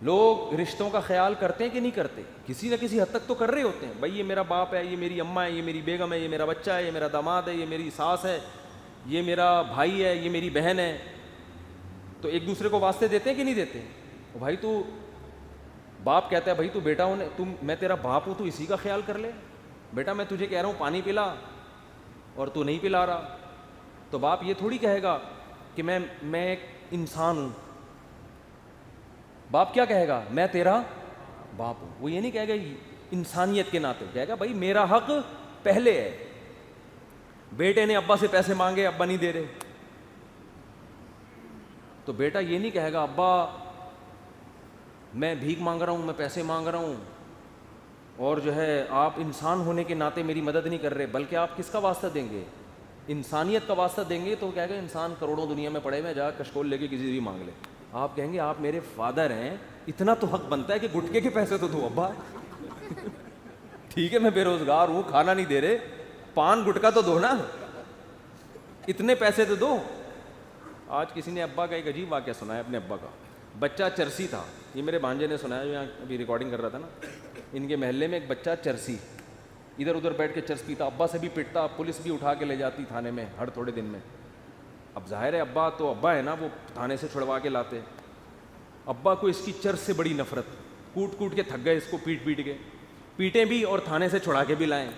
Speaker 1: لوگ رشتوں کا خیال کرتے ہیں کہ نہیں کرتے؟ کسی نہ کسی حد تک تو کر رہے ہوتے ہیں. بھائی یہ میرا باپ ہے, یہ میری اماں ہے, یہ میری بیگم ہے, یہ میرا بچہ ہے, یہ میرا داماد ہے, یہ میری ساس ہے, یہ میرا بھائی ہے, یہ میری بہن ہے. تو ایک دوسرے کو واسطے دیتے ہیں کہ نہیں دیتے؟ بھائی تو باپ کہتا ہے بھائی تو بیٹا ہوں, میں تیرا باپ ہوں, تو اسی کا خیال کر لے. بیٹا میں تجھے کہہ رہا ہوں پانی پلا اور تو نہیں پلا رہا, تو باپ یہ تھوڑی کہے گا کہ میں ایک انسان ہوں. باپ کیا کہے گا؟ میں تیرا باپ ہوں. وہ یہ نہیں کہے گا انسانیت کے ناطے, کہے گا بھائی میرا حق پہلے ہے. بیٹے نے ابا سے پیسے مانگے, ابا نہیں دے رہے, تو بیٹا یہ نہیں کہے گا ابا میں بھیک مانگ رہا ہوں, میں پیسے مانگ رہا ہوں, اور جو ہے آپ انسان ہونے کے ناطے میری مدد نہیں کر رہے. بلکہ آپ کس کا واسطہ دیں گے؟ انسانیت کا واسطہ دیں گے. تو کہے گا انسان کروڑوں دنیا میں پڑے ہوئے, جا کشکول لے کے کسی سے بھی مانگ لے. آپ کہیں گے آپ میرے فادر ہیں, اتنا تو حق بنتا ہے کہ گٹکے کے پیسے تو دو ابا. ٹھیک ہے میں بے روزگار ہوں, کھانا نہیں دے رہے, پان گٹکا تو دو نا, اتنے پیسے تو دو. آج کسی نے ابا کا ایک عجیب واقعہ سنایا. اپنے ابا کا بچہ چرسی تھا, یہ میرے بھانجے نے سنایا, جو یہاں ابھی ریکارڈنگ کر رہا تھا نا. ان کے محلے میں ایک بچہ چرسی, ادھر ادھر بیٹھ کے چرس پیتا, ابا سے بھی پٹتا, پولیس بھی اٹھا کے لے جاتی تھانے میں ہر تھوڑے دن میں. اب ظاہر ہے ابا تو ابا ہے نا, وہ تھانے سے چھڑوا کے لاتے. ابا کو اس کی چرس سے بڑی نفرت, کوٹ کوٹ کے تھک گئے اس کو, پیٹ پیٹ کے پیٹیں بھی اور تھانے سے چھڑا کے بھی لائیں.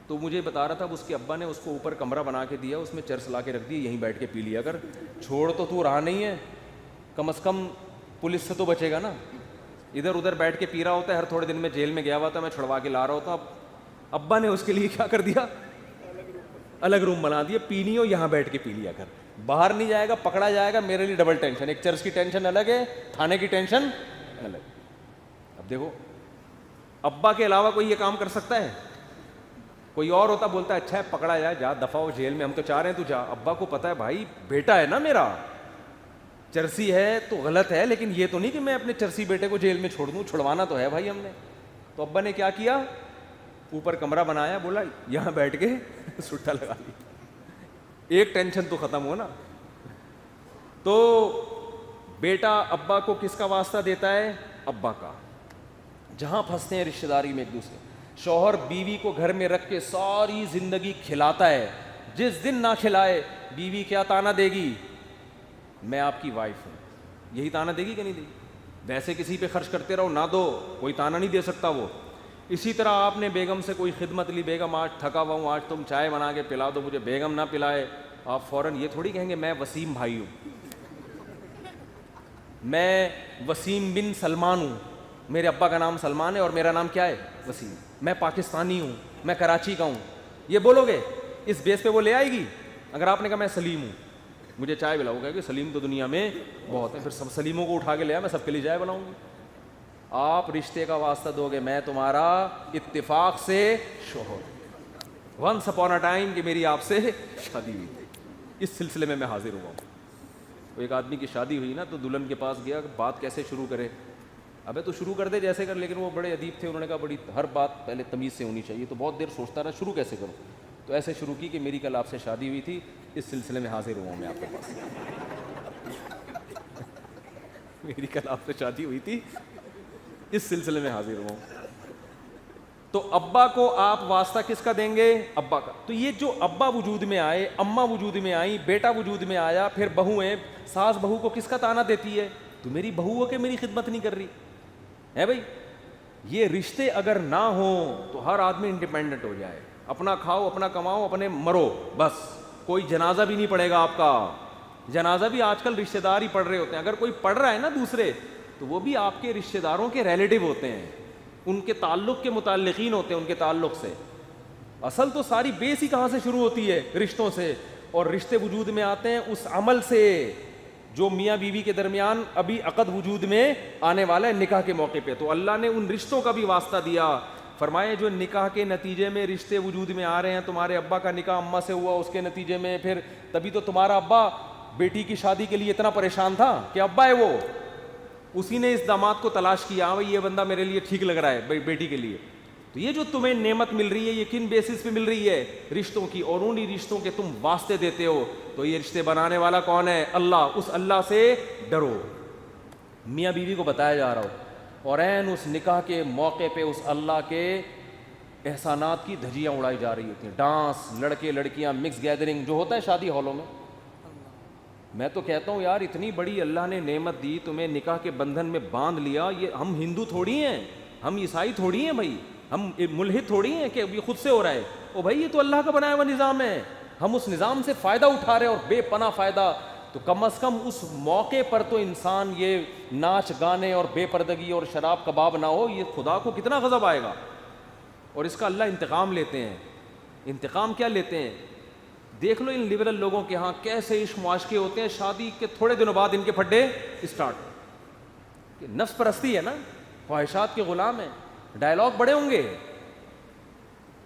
Speaker 1: تو مجھے بتا رہا تھا اس کے ابا نے اس کو اوپر کمرہ بنا کے دیا, اس میں چرس لا کے رکھ دی, یہیں بیٹھ کے پی لیا کر, چھوڑ تو رہا نہیں ہے, کم از کم پولیس سے تو بچے گا نا. ادھر ادھر بیٹھ کے پی رہا ہوتا ہے, ہر تھوڑے دن میں جیل میں گیا ہوا تھا, میں چھڑوا کے لا رہا ہوتا. اب ابا نے اس کے لیے کیا کر دیا, الگ روم بنا دیا, پینی ہو یہاں بیٹھ کے پی لیا کر, باہر نہیں جائے گا, پکڑا جائے گا. میرے لیے ڈبل ٹینشن, ایک چرس کی ٹینشن الگ ہے, تھانے کی ٹینشن الگ. اب دیکھو ابا کے علاوہ کوئی یہ کام کر سکتا ہے؟ کوئی اور ہوتا بولتا ہے اچھا ہے پکڑا جائے, جا دفعہ ہو جیل میں, ہم تو چاہ رہے ہیں تو جا. ابا کو پتا ہے بھائی بیٹا ہے نا میرا, چرسی ہے تو غلط ہے, لیکن یہ تو نہیں کہ میں اپنے چرسی بیٹے کو جیل میں چھوڑ دوں, چھڑوانا تو ہے بھائی ہم نے. تو ابا نے کیا کیا, اوپر کمرہ بنایا, بولا یہاں بیٹھ کے سٹا لگا لی, ایک ٹینشن تو ختم ہو نا. تو بیٹا ابا کو کس کا واسطہ دیتا ہے؟ ابا کا. جہاں پھنستے ہیں رشتہ داری میں ایک دوسرے, شوہر بیوی کو گھر میں رکھ کے ساری زندگی کھلاتا ہے, جس دن نہ کھلائے بیوی کیا تانا دے گی؟ میں آپ کی وائف ہوں. یہی تانا دے گی کہ نہیں دے گی؟ ویسے کسی پہ خرچ کرتے رہو, نہ دو, کوئی تانا نہیں دے سکتا وہ. اسی طرح آپ نے بیگم سے کوئی خدمت لی, بیگم آج تھکا ہوا ہوں, آج تم چائے بنا کے پلا دو مجھے, بیگم نہ پلائے, آپ فوراً یہ تھوڑی کہیں گے میں وسیم بھائی ہوں, میں وسیم بن سلمان ہوں, میرے ابا کا نام سلمان ہے اور میرا نام کیا ہے؟ وسیم, میں پاکستانی ہوں, میں کراچی کا ہوں. یہ بولو گے اس بیس پہ وہ لے آئے گی. اگر آپ نے کہا میں سلیم ہوں, مجھے چائے پلاؤ, گے کہ سلیم تو دنیا میں بہت ہیں, پھر سب سلیموں کو اٹھا کے لے آیا, میں سب کے لیے چائے بناؤں گی. آپ رشتے کا واسطہ دو گے, میں تمہارا اتفاق سے شوہر, ونس اپون اے ٹائم کہ میری آپ سے شادی ہوئی, اس سلسلے میں حاضر ہوا ہوں. تو ایک آدمی کی شادی ہوئی نا, تو دلہن کے پاس گیا, بات کیسے شروع کرے. ابے تو شروع کر دے جیسے کر. لیکن وہ بڑے ادیب تھے, انہوں نے کہا بڑی ہر بات پہلے تمیز سے ہونی چاہیے. تو بہت دیر سوچتا رہا شروع کیسے کروں. تو ایسے شروع کی کہ میری کل آپ سے شادی ہوئی تھی, اس سلسلے میں حاضر ہوا ہوں میں آپ کے پاس. میری کل آپ سے شادی ہوئی تھی, اس سلسلے میں حاضر ہوا ہوں. تو ابا کو آپ واسطہ کس کا دیں گے؟ ابا کا. تو یہ جو ابا وجود میں آئے, اماں وجود میں آئی, بیٹا وجود میں آیا, پھر بہویں, ساس بہو کو کس کا تانا دیتی ہے؟ تو میری بہو ہو کے میری خدمت نہیں کر رہی ہے بھائی. یہ رشتے اگر نہ ہوں تو ہر آدمی انڈیپینڈنٹ ہو جائے, اپنا کھاؤ, اپنا کماؤ, اپنے مرو, بس. کوئی جنازہ بھی نہیں پڑے گا آپ کا. جنازہ بھی آج کل رشتے دار ہی پڑھ رہے ہوتے ہیں. اگر کوئی پڑھ رہا ہے نا دوسرے, تو وہ بھی آپ کے رشتے داروں کے ریلیٹیو ہوتے ہیں, ان کے تعلق کے متعلقین ہوتے ہیں, ان کے تعلق سے. اصل تو ساری بیس ہی کہاں سے شروع ہوتی ہے؟ رشتوں سے. اور رشتے وجود میں آتے ہیں اس عمل سے جو میاں بیوی کے درمیان ابھی عقد وجود میں آنے والا ہے نکاح کے موقع پہ. تو اللہ نے ان رشتوں کا بھی واسطہ دیا. فرمائے جو نکاح کے نتیجے میں رشتے وجود میں آ رہے ہیں, تمہارے ابا کا نکاح اماں سے ہوا, اس کے نتیجے میں پھر تبھی تو تمہارا ابا بیٹی کی شادی کے لیے اتنا پریشان تھا کہ ابا ہے وہ, اسی نے اس داماد کو تلاش کیا, ہاں بھائی یہ بندہ میرے لیے ٹھیک لگ رہا ہے بیٹی کے لیے. تو یہ جو تمہیں نعمت مل رہی ہے یہ کن بیسس پہ مل رہی ہے؟ رشتوں کی. اور انہی رشتوں کے تم واسطے دیتے ہو. تو یہ رشتے بنانے والا کون ہے؟ اللہ. اس اللہ سے ڈرو. میاں بیوی کو بتایا جا رہا ہو, اور عین اس نکاح کے موقع پہ اس اللہ کے احسانات کی دھجیاں اڑائی جا رہی ہوتی ہیں. ڈانس, لڑکے لڑکیاں, مکس گیدرنگ جو ہوتا ہے شادی ہالوں میں. میں تو کہتا ہوں یار اتنی بڑی اللہ نے نعمت دی, تمہیں نکاح کے بندھن میں باندھ لیا. یہ ہم ہندو تھوڑی ہیں, ہم عیسائی تھوڑی ہیں بھائی, ہم ملحد تھوڑی ہیں کہ یہ خود سے ہو رہا ہے. او بھائی یہ تو اللہ کا بنایا ہوا نظام ہے, ہم اس نظام سے فائدہ اٹھا رہے ہیں, اور بے پناہ فائدہ. تو کم از کم اس موقع پر تو انسان یہ ناچ گانے اور بے پردگی اور شراب کباب نہ ہو. یہ خدا کو کتنا غضب آئے گا. اور اس کا اللہ انتقام لیتے ہیں. انتقام کیا لیتے ہیں؟ دیکھ لو ان لبرل لوگوں کے ہاں کیسے عشق معاشقے ہوتے ہیں, شادی کے تھوڑے دنوں بعد ان کے پھڈے اسٹارٹ. نفس پرستی ہے نا, خواہشات کے غلام ہیں. ڈائلاگ بڑے ہوں گے,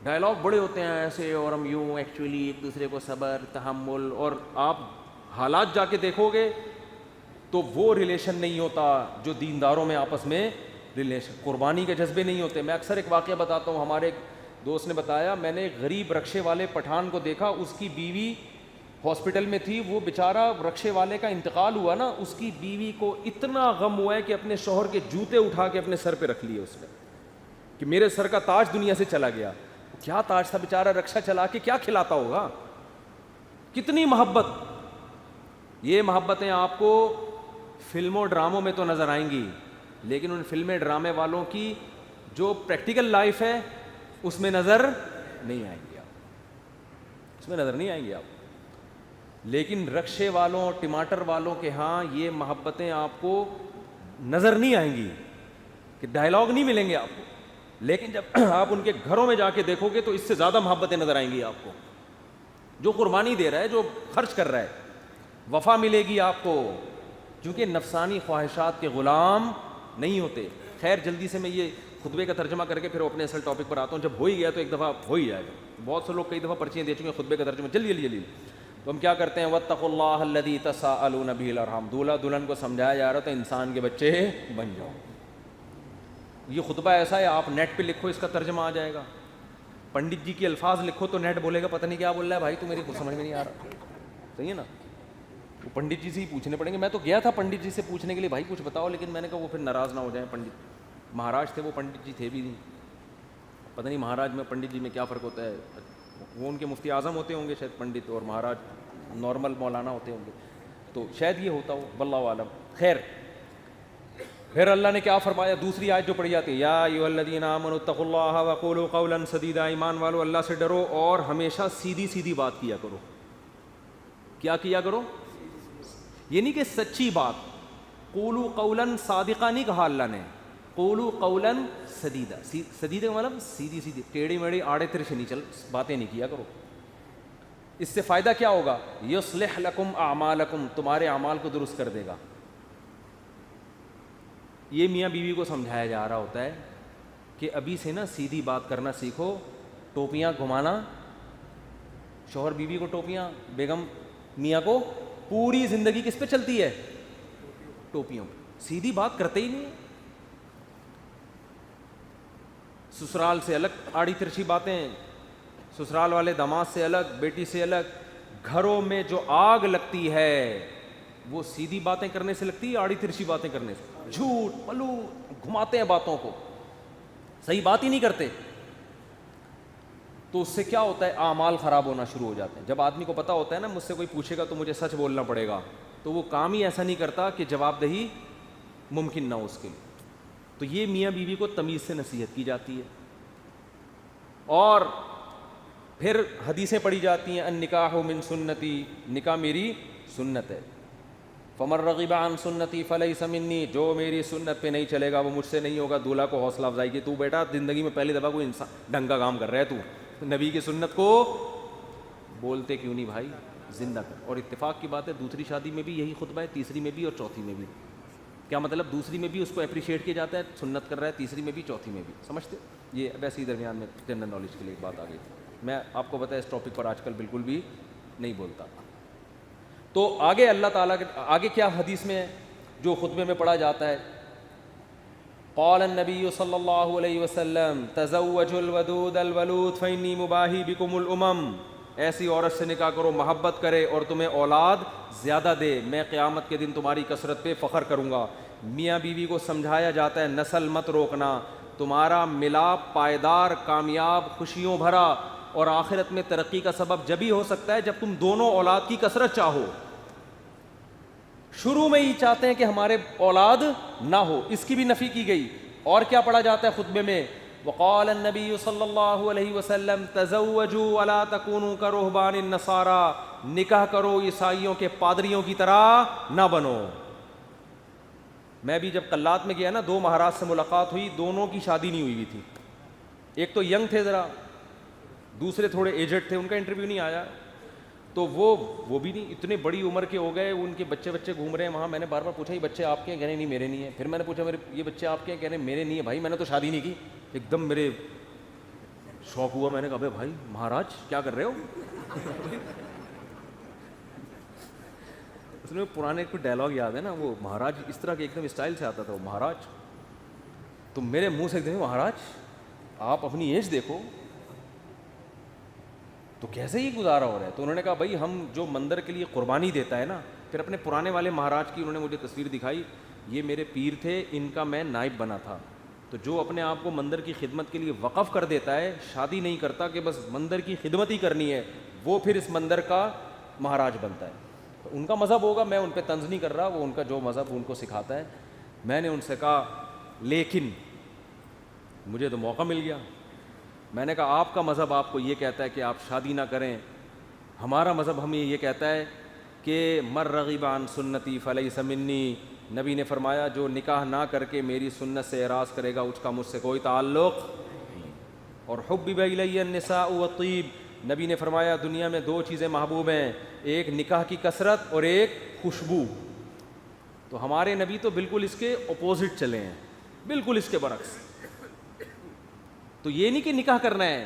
Speaker 1: ڈائلاگ بڑے ہوتے ہیں ایسے, اور ہم یوں ایکچولی ایک دوسرے کو صبر تحمل. اور آپ حالات جا کے دیکھو گے تو وہ ریلیشن نہیں ہوتا جو دینداروں میں آپس میں ریلیشن, قربانی کے جذبے نہیں ہوتے. میں اکثر ایک واقعہ بتاتا ہوں, ہمارے دوست نے بتایا, میں نے ایک غریب رکشے والے پٹھان کو دیکھا, اس کی بیوی ہاسپٹل میں تھی. وہ بیچارہ رکشے والے کا انتقال ہوا نا, اس کی بیوی کو اتنا غم ہوا ہے کہ اپنے شوہر کے جوتے اٹھا کے اپنے سر پہ رکھ لیے اس نے, کہ میرے سر کا تاج دنیا سے چلا گیا. کیا تاج تھا بیچارہ, رکشہ چلا کے کیا کھلاتا ہوگا. کتنی محبت. یہ محبتیں آپ کو فلموں ڈراموں میں تو نظر آئیں گی, لیکن ان فلمیں ڈرامے والوں کی جو پریکٹیکل لائف ہے اس میں نظر نہیں آئیں گی آپ, اس میں نظر نہیں آئیں گی آپ. لیکن رکشے والوں, ٹماٹر والوں کے ہاں یہ محبتیں آپ کو نظر نہیں آئیں گی, کہ ڈائلاگ نہیں ملیں گے آپ کو. لیکن جب آپ ان کے گھروں میں جا کے دیکھو گے تو اس سے زیادہ محبتیں نظر آئیں گی آپ کو. جو قربانی دے رہا ہے, جو خرچ کر رہا ہے, وفا ملے گی آپ کو, کیونکہ نفسانی خواہشات کے غلام نہیں ہوتے. خیر جلدی سے میں یہ خطبے کا ترجمہ کر کے پھر اپنے اصل ٹاپک پر آتا ہوں. جب ہو ہی گیا تو ایک دفعہ ہو ہی جائے گا. بہت سے لوگ کئی دفعہ پرچیاں دے چکے ہیں خطبے کا ترجمہ, جلدی جلدی. تو ہم کیا کرتے ہیں, واتقوا اللہ الذی تساءلون بہ الارحام. دولہا دلہن کو سمجھایا جا رہا تو انسان کے بچے بن جاؤ. یہ خطبہ ایسا ہے, آپ نیٹ پہ لکھو اس کا ترجمہ آ جائے گا. پنڈت جی کی الفاظ لکھو تو نیٹ بولے گا پتہ نہیں کیا بول رہا ہے بھائی, تو میری کچھ سمجھ میں نہیں آ رہا. صحیح ہے نا, وہ پنڈت جی سے ہی پوچھنے پڑیں گے. میں تو گیا تھا پنڈت جی سے پوچھنے کے لیے, بھائی کچھ بتاؤ, لیکن میں نے کہا وہ پھر ناراض نہ ہو جائیں. پنڈت مہاراج تھے وہ, پنڈت جی تھے بھی نہیں. پتہ نہیں مہاراج میں پنڈت جی میں کیا فرق ہوتا ہے. وہ ان کے مفتی اعظم ہوتے ہوں گے شاید پنڈت, اور مہاراج نارمل مولانا ہوتے ہوں گے, تو شاید یہ ہوتا ہو, واللہ عالم. خیر پھر اللہ نے کیا فرمایا, دوسری آیت جو پڑھی جاتی ہے, یا ایھا الذین آمنوا اتقوا اللہ وقولوا قولا سدیدا. ایمان والو اللہ سے ڈرو اور ہمیشہ سیدھی سیدھی بات کیا کرو. کیا کیا کرو؟ یہ نہیں کہ سچی بات. قولوا قولا صادقا نہیں کہا اللہ نے, قولوا قولا سدیدا. سدیدا کا مطلب سیدھی سیدھی, ٹیڑھی میڑھی آڑے ترچھے نہیں چل باتیں نہیں کیا کرو. اس سے فائدہ کیا ہوگا, یصلح لکم اعمالکم, تمہارے اعمال کو درست کر دے گا. یہ میاں بیوی کو سمجھایا جا رہا ہوتا ہے کہ ابھی سے نا سیدھی بات کرنا سیکھو. ٹوپیاں گھمانا, شوہر بیوی کو ٹوپیاں, بیگم میاں کو, پوری زندگی کس پہ چلتی ہے؟ ٹوپیوں پہ. سیدھی بات کرتے ہی نہیں. سسرال سے الگ آڑی ترچھی باتیں، سسرال والے داماد سے الگ، بیٹی سے الگ. گھروں میں جو آگ لگتی ہے وہ سیدھی باتیں کرنے سے لگتی ہے، آڑی ترچھی باتیں کرنے سے. جھوٹ پلوٹ گھماتے ہیں باتوں کو، صحیح بات ہی نہیں کرتے. تو اس سے کیا ہوتا ہے، اعمال خراب ہونا شروع ہو جاتے ہیں. جب آدمی کو پتہ ہوتا ہے نا مجھ سے کوئی پوچھے گا تو مجھے سچ بولنا پڑے گا، تو وہ کام ہی ایسا نہیں کرتا کہ جواب دہی ممکن نہ ہو اس کے لیے. تو یہ میاں بیوی کو تمیز سے نصیحت کی جاتی ہے. اور پھر حدیثیں پڑھی جاتی ہیں، النکاح من سنتی، نکاح میری سنت ہے. فمن رغب عن سنتی فلیس منی، جو میری سنت پہ نہیں چلے گا وہ مجھ سے نہیں ہوگا. دولہا کو حوصلہ افزائی کی، تو بیٹا زندگی میں پہلی دفعہ کوئی انسان ڈھنگ کا کام کر رہا ہے، تو نبی کی سنت کو بولتے کیوں نہیں بھائی، زندہ کر. اور اتفاق کی بات ہے دوسری شادی میں بھی یہی خطبہ ہے، تیسری میں بھی اور چوتھی میں بھی. کیا مطلب، دوسری میں بھی اس کو اپریشیٹ کیا جاتا ہے، سنت کر رہا ہے، تیسری میں بھی چوتھی میں بھی. سمجھتے؟ یہ ویسے ہی درمیان میں جنرل نالج کے لیے ایک بات آ گئی. میں آپ کو پتہ ہے اس ٹاپک پر آج کل بالکل بھی نہیں بولتا. تو آگے اللہ تعالیٰ کے آگے کیا حدیث میں ہے جو خطبے میں پڑھا جاتا ہے، قال النبی صلی اللہ علیہ وسلم تزوجوا الودود الولود فإنی مباہی بکم الامم. ایسی عورت سے نکاح کرو محبت کرے اور تمہیں اولاد زیادہ دے، میں قیامت کے دن تمہاری کثرت پہ فخر کروں گا. میاں بیوی کو سمجھایا جاتا ہے نسل مت روکنا، تمہارا ملاپ پائیدار، کامیاب، خوشیوں بھرا اور آخرت میں ترقی کا سبب جبھی ہو سکتا ہے جب تم دونوں اولاد کی کثرت چاہو. شروع میں ہی چاہتے ہیں کہ ہمارے اولاد نہ ہو، اس کی بھی نفی کی گئی. اور کیا پڑھا جاتا ہے خطبے میں، وقال النبی صلی اللہ علیہ وسلم تزوجوا ولا تکونوا کرہبان النصارى، نکاح کرو عیسائیوں کے پادریوں کی طرح نہ بنو. میں بھی جب قلات میں گیا نا، دو مہاراج سے ملاقات ہوئی، دونوں کی شادی نہیں ہوئی تھی. ایک تو ینگ تھے ذرا، دوسرے تھوڑے ایجڈ تھے، ان کا انٹرویو نہیں آیا. تو وہ بھی نہیں، اتنے بڑی عمر کے ہو گئے، ان کے بچے گھوم رہے ہیں وہاں. میں نے بار بار پوچھا یہ بچے آپ کے ہیں؟ کہنے نہیں میرے نہیں ہیں. پھر میں نے پوچھا یہ بچے آپ کے ہیں؟ کہنے میرے نہیں ہیں. بھائی میں نے تو شادی نہیں کی. ایک دم میرے شوق ہوا. میں نے کہا بھائی مہاراج کیا کر رہے ہو؟ اس میں پرانے کوئی ڈائلاگ یاد ہے نا، وہ مہاراج اس طرح کے ایک دم اسٹائل سے آتا تھا، وہ مہاراج. تو میرے منہ سے ایک دم مہاراج آپ اپنی ایج دیکھو تو کیسے ہی گزارا ہو رہا ہے. تو انہوں نے کہا بھائی ہم جو مندر کے لیے قربانی دیتا ہے نا، پھر اپنے پرانے والے مہاراج کی انہوں نے مجھے تصویر دکھائی، یہ میرے پیر تھے، ان کا میں نائب بنا تھا. تو جو اپنے آپ کو مندر کی خدمت کے لیے وقف کر دیتا ہے، شادی نہیں کرتا کہ بس مندر کی خدمت ہی کرنی ہے، وہ پھر اس مندر کا مہاراج بنتا ہے. تو ان کا مذہب ہوگا، میں ان پہ طنز نہیں کر رہا، وہ ان کا جو مذہب ان کو سکھاتا ہے. میں نے ان سے کہا لیکن مجھے تو موقع مل گیا. میں نے کہا آپ کا مذہب آپ کو یہ کہتا ہے کہ آپ شادی نہ کریں، ہمارا مذہب ہمیں یہ کہتا ہے کہ من رغب عن سنتی فلیس منی. نبی نے فرمایا جو نکاح نہ کر کے میری سنت سے اعراض کرے گا اس کا مجھ سے کوئی تعلق نہیں. اور حبب الی النساء والطیب، نبی نے فرمایا دنیا میں دو چیزیں محبوب ہیں، ایک نکاح کی کثرت اور ایک خوشبو. تو ہمارے نبی تو بالکل اس کے اپوزٹ چلے ہیں، بالکل اس کے برعکس. تو یہ نہیں کہ نکاح کرنا ہے،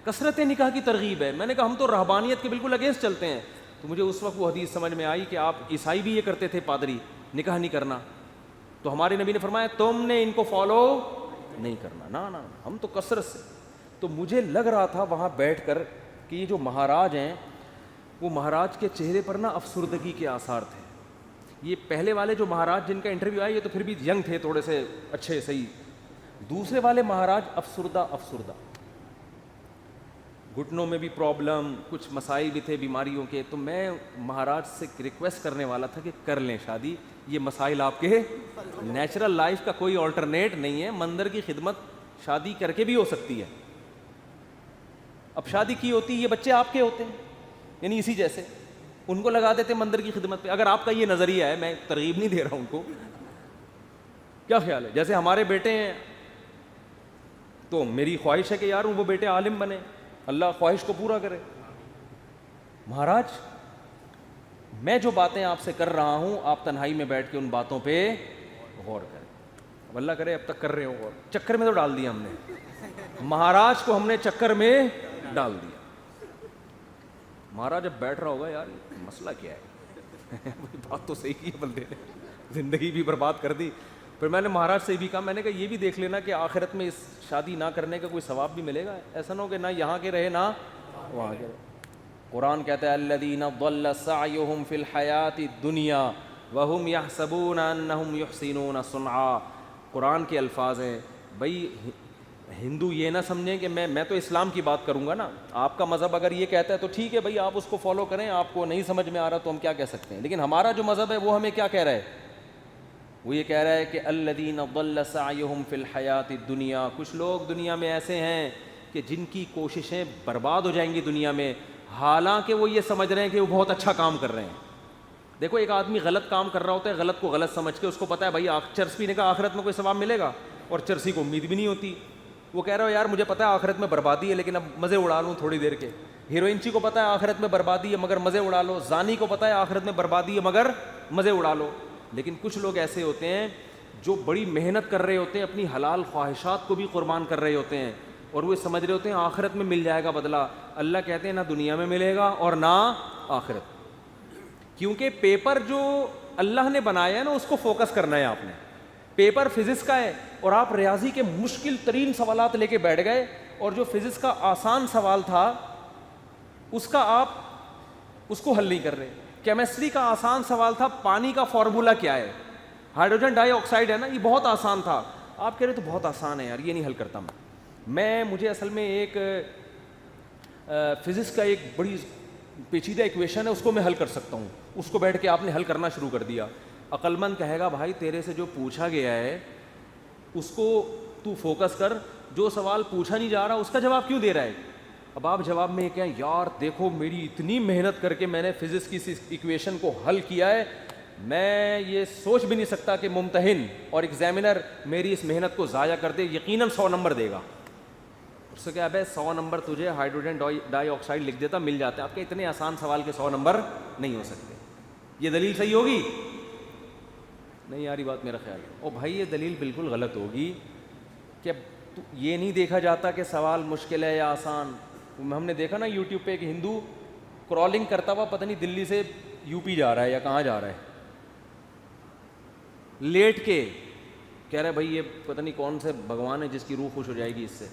Speaker 1: کثرت نکاح کی ترغیب ہے. میں نے کہا ہم تو رہبانیت کے بالکل اگینسٹ چلتے ہیں. تو مجھے اس وقت وہ حدیث سمجھ میں آئی کہ آپ عیسائی بھی یہ کرتے تھے، پادری نکاح نہیں کرنا. تو ہمارے نبی نے فرمایا تم نے ان کو فالو نہیں کرنا، نہ ہم تو کثرت سے. تو مجھے لگ رہا تھا وہاں بیٹھ کر کہ یہ جو مہاراج ہیں، وہ مہاراج کے چہرے پر نا افسردگی کے آثار تھے. یہ پہلے والے جو مہاراج جن کا انٹرویو آیا یہ تو پھر بھی ینگ تھے، تھوڑے سے اچھے صحیح. دوسرے والے مہاراج افسردہ، گھٹنوں میں بھی پرابلم، کچھ مسائل بھی تھے بیماریوں کے. تو میں مہاراج سے ریکویسٹ کرنے والا تھا کہ کر لیں شادی، یہ مسائل آپ کے نیچرل لائف کا کوئی آلٹرنیٹ نہیں ہے. مندر کی خدمت شادی کر کے بھی ہو سکتی ہے. اب شادی کی ہوتی یہ بچے آپ کے ہوتے ہیں، یعنی اسی جیسے ان کو لگا دیتے مندر کی خدمت پہ. اگر آپ کا یہ نظریہ ہے، میں ترغیب نہیں دے رہا ہوں ان کو، کیا خیال ہے؟ جیسے ہمارے بیٹے ہیں تو میری خواہش ہے کہ یار وہ بیٹے عالم بنے، اللہ خواہش کو پورا کرے. مہاراج میں جو باتیں آپ سے کر رہا ہوں آپ تنہائی میں بیٹھ کے ان باتوں پہ غور کریں. اب اللہ کرے اب تک کر رہے ہو غور. چکر میں تو ڈال دیا ہم نے، مہاراج کو ہم نے چکر میں ڈال دیا. مہاراج اب بیٹھ رہا ہوگا یار مسئلہ کیا ہے. بات تو صحیح کی ہے بندے نے، زندگی بھی برباد کر دی. پھر میں نے مہاراج سے بھی کہا، میں نے کہا یہ بھی دیکھ لینا کہ آخرت میں اس شادی نہ کرنے کا کوئی ثواب بھی ملے گا، ایسا نہ ہو کہ نہ یہاں کے رہے نہ وہاں کے رہے۔ قرآن کہتا ہے الذین ضل سعیہم فی الحیاۃ الدنیا وہم یحسبون انہم یحسنون صنعا۔ قرآن کے الفاظ ہیں بھائی، ہندو یہ نہ سمجھیں کہ میں تو اسلام کی بات کروں گا نا، آپ کا مذہب اگر یہ کہتا ہے تو ٹھیک ہے بھائی، آپ اس کو فالو کریں، آپ کو نہیں سمجھ میں آ رہا تو ہم کیا کہہ سکتے ہیں، لیکن ہمارا جو مذہب ہے وہ ہمیں کیا کہہ رہا ہے؟ وہ یہ کہہ رہا ہے کہ الذین ضل سعیہم فی الحیاۃ الدنیا، کچھ لوگ دنیا میں ایسے ہیں کہ جن کی کوششیں برباد ہو جائیں گی دنیا میں، حالانکہ وہ یہ سمجھ رہے ہیں کہ وہ بہت اچھا کام کر رہے ہیں۔ دیکھو ایک آدمی غلط کام کر رہا ہوتا ہے، غلط کو غلط سمجھ کے، اس کو پتہ ہے بھائی چرس پینے کا آخرت میں کوئی ثواب ملے گا، اور چرسی کو امید بھی نہیں ہوتی، وہ کہہ رہا ہو یار مجھے پتہ ہے آخرت میں بربادی ہے لیکن اب مزے اڑا لوں تھوڑی دیر کے۔ ہیروئنچی کو پتہ ہے آخرت میں بربادی ہے مگر مزے اڑا لو، زانی کو پتہ ہے آخرت میں بربادی ہے مگر مزے اڑا لو۔ لیکن کچھ لوگ ایسے ہوتے ہیں جو بڑی محنت کر رہے ہوتے ہیں، اپنی حلال خواہشات کو بھی قربان کر رہے ہوتے ہیں، اور وہ سمجھ رہے ہوتے ہیں آخرت میں مل جائے گا بدلہ۔ اللہ کہتے ہیں نہ دنیا میں ملے گا اور نہ آخرت، کیونکہ پیپر جو اللہ نے بنایا ہے نا اس کو فوکس کرنا ہے آپ نے۔ پیپر فزکس کا ہے اور آپ ریاضی کے مشکل ترین سوالات لے کے بیٹھ گئے، اور جو فزکس کا آسان سوال تھا اس کا آپ اس کو حل نہیں کر رہے۔ کیمسٹری کا آسان سوال تھا پانی کا فارمولا کیا ہے، ہائیڈروجن ڈائی آکسائڈ ہے نا، یہ بہت آسان تھا، آپ کہہ رہے تو بہت آسان ہے یار، یہ نہیں حل کرتا مجھے اصل میں ایک فزکس کا ایک بڑی پیچیدہ ایکویشن ہے، اس کو میں حل کر سکتا ہوں، اس کو بیٹھ کے آپ نے حل کرنا شروع کر دیا۔ عقل مند کہے گا بھائی تیرے سے جو پوچھا گیا ہے اس کو تو فوکس کر، جو سوال پوچھا نہیں جا رہا اس کا جواب کیوں دے رہا ہے؟ اب آپ جواب میں یہ کہیں یار دیکھو میری اتنی محنت کر کے میں نے فزکس کی اس ایکویشن کو حل کیا ہے، میں یہ سوچ بھی نہیں سکتا کہ ممتحن اور ایگزامینر میری اس محنت کو ضائع کر دے، یقیناً 100 نمبر دے گا۔ اس سے کیا ہے 100 نمبر تجھے ہائیڈروجن ڈائی آکسائڈ لکھ دیتا مل جاتا ہے، آپ کے اتنے آسان سوال کے 100 نمبر نہیں ہو سکتے۔ یہ دلیل صحیح ہوگی؟ نہیں یاری بات میرا خیال ہے، او بھائی یہ دلیل بالکل غلط ہوگی کہ یہ نہیں دیکھا جاتا کہ سوال مشکل ہے یا آسان۔ ہم نے دیکھا نا یوٹیوب پہ ایک ہندو کرالنگ کرتا ہوا پتہ نہیں دلی سے یو پی جا رہا ہے یا کہاں جا رہا ہے، لیٹ کے کہہ رہے بھائی یہ پتہ نہیں کون سے بھگوان ہے جس کی روح خوش ہو جائے گی اس سے۔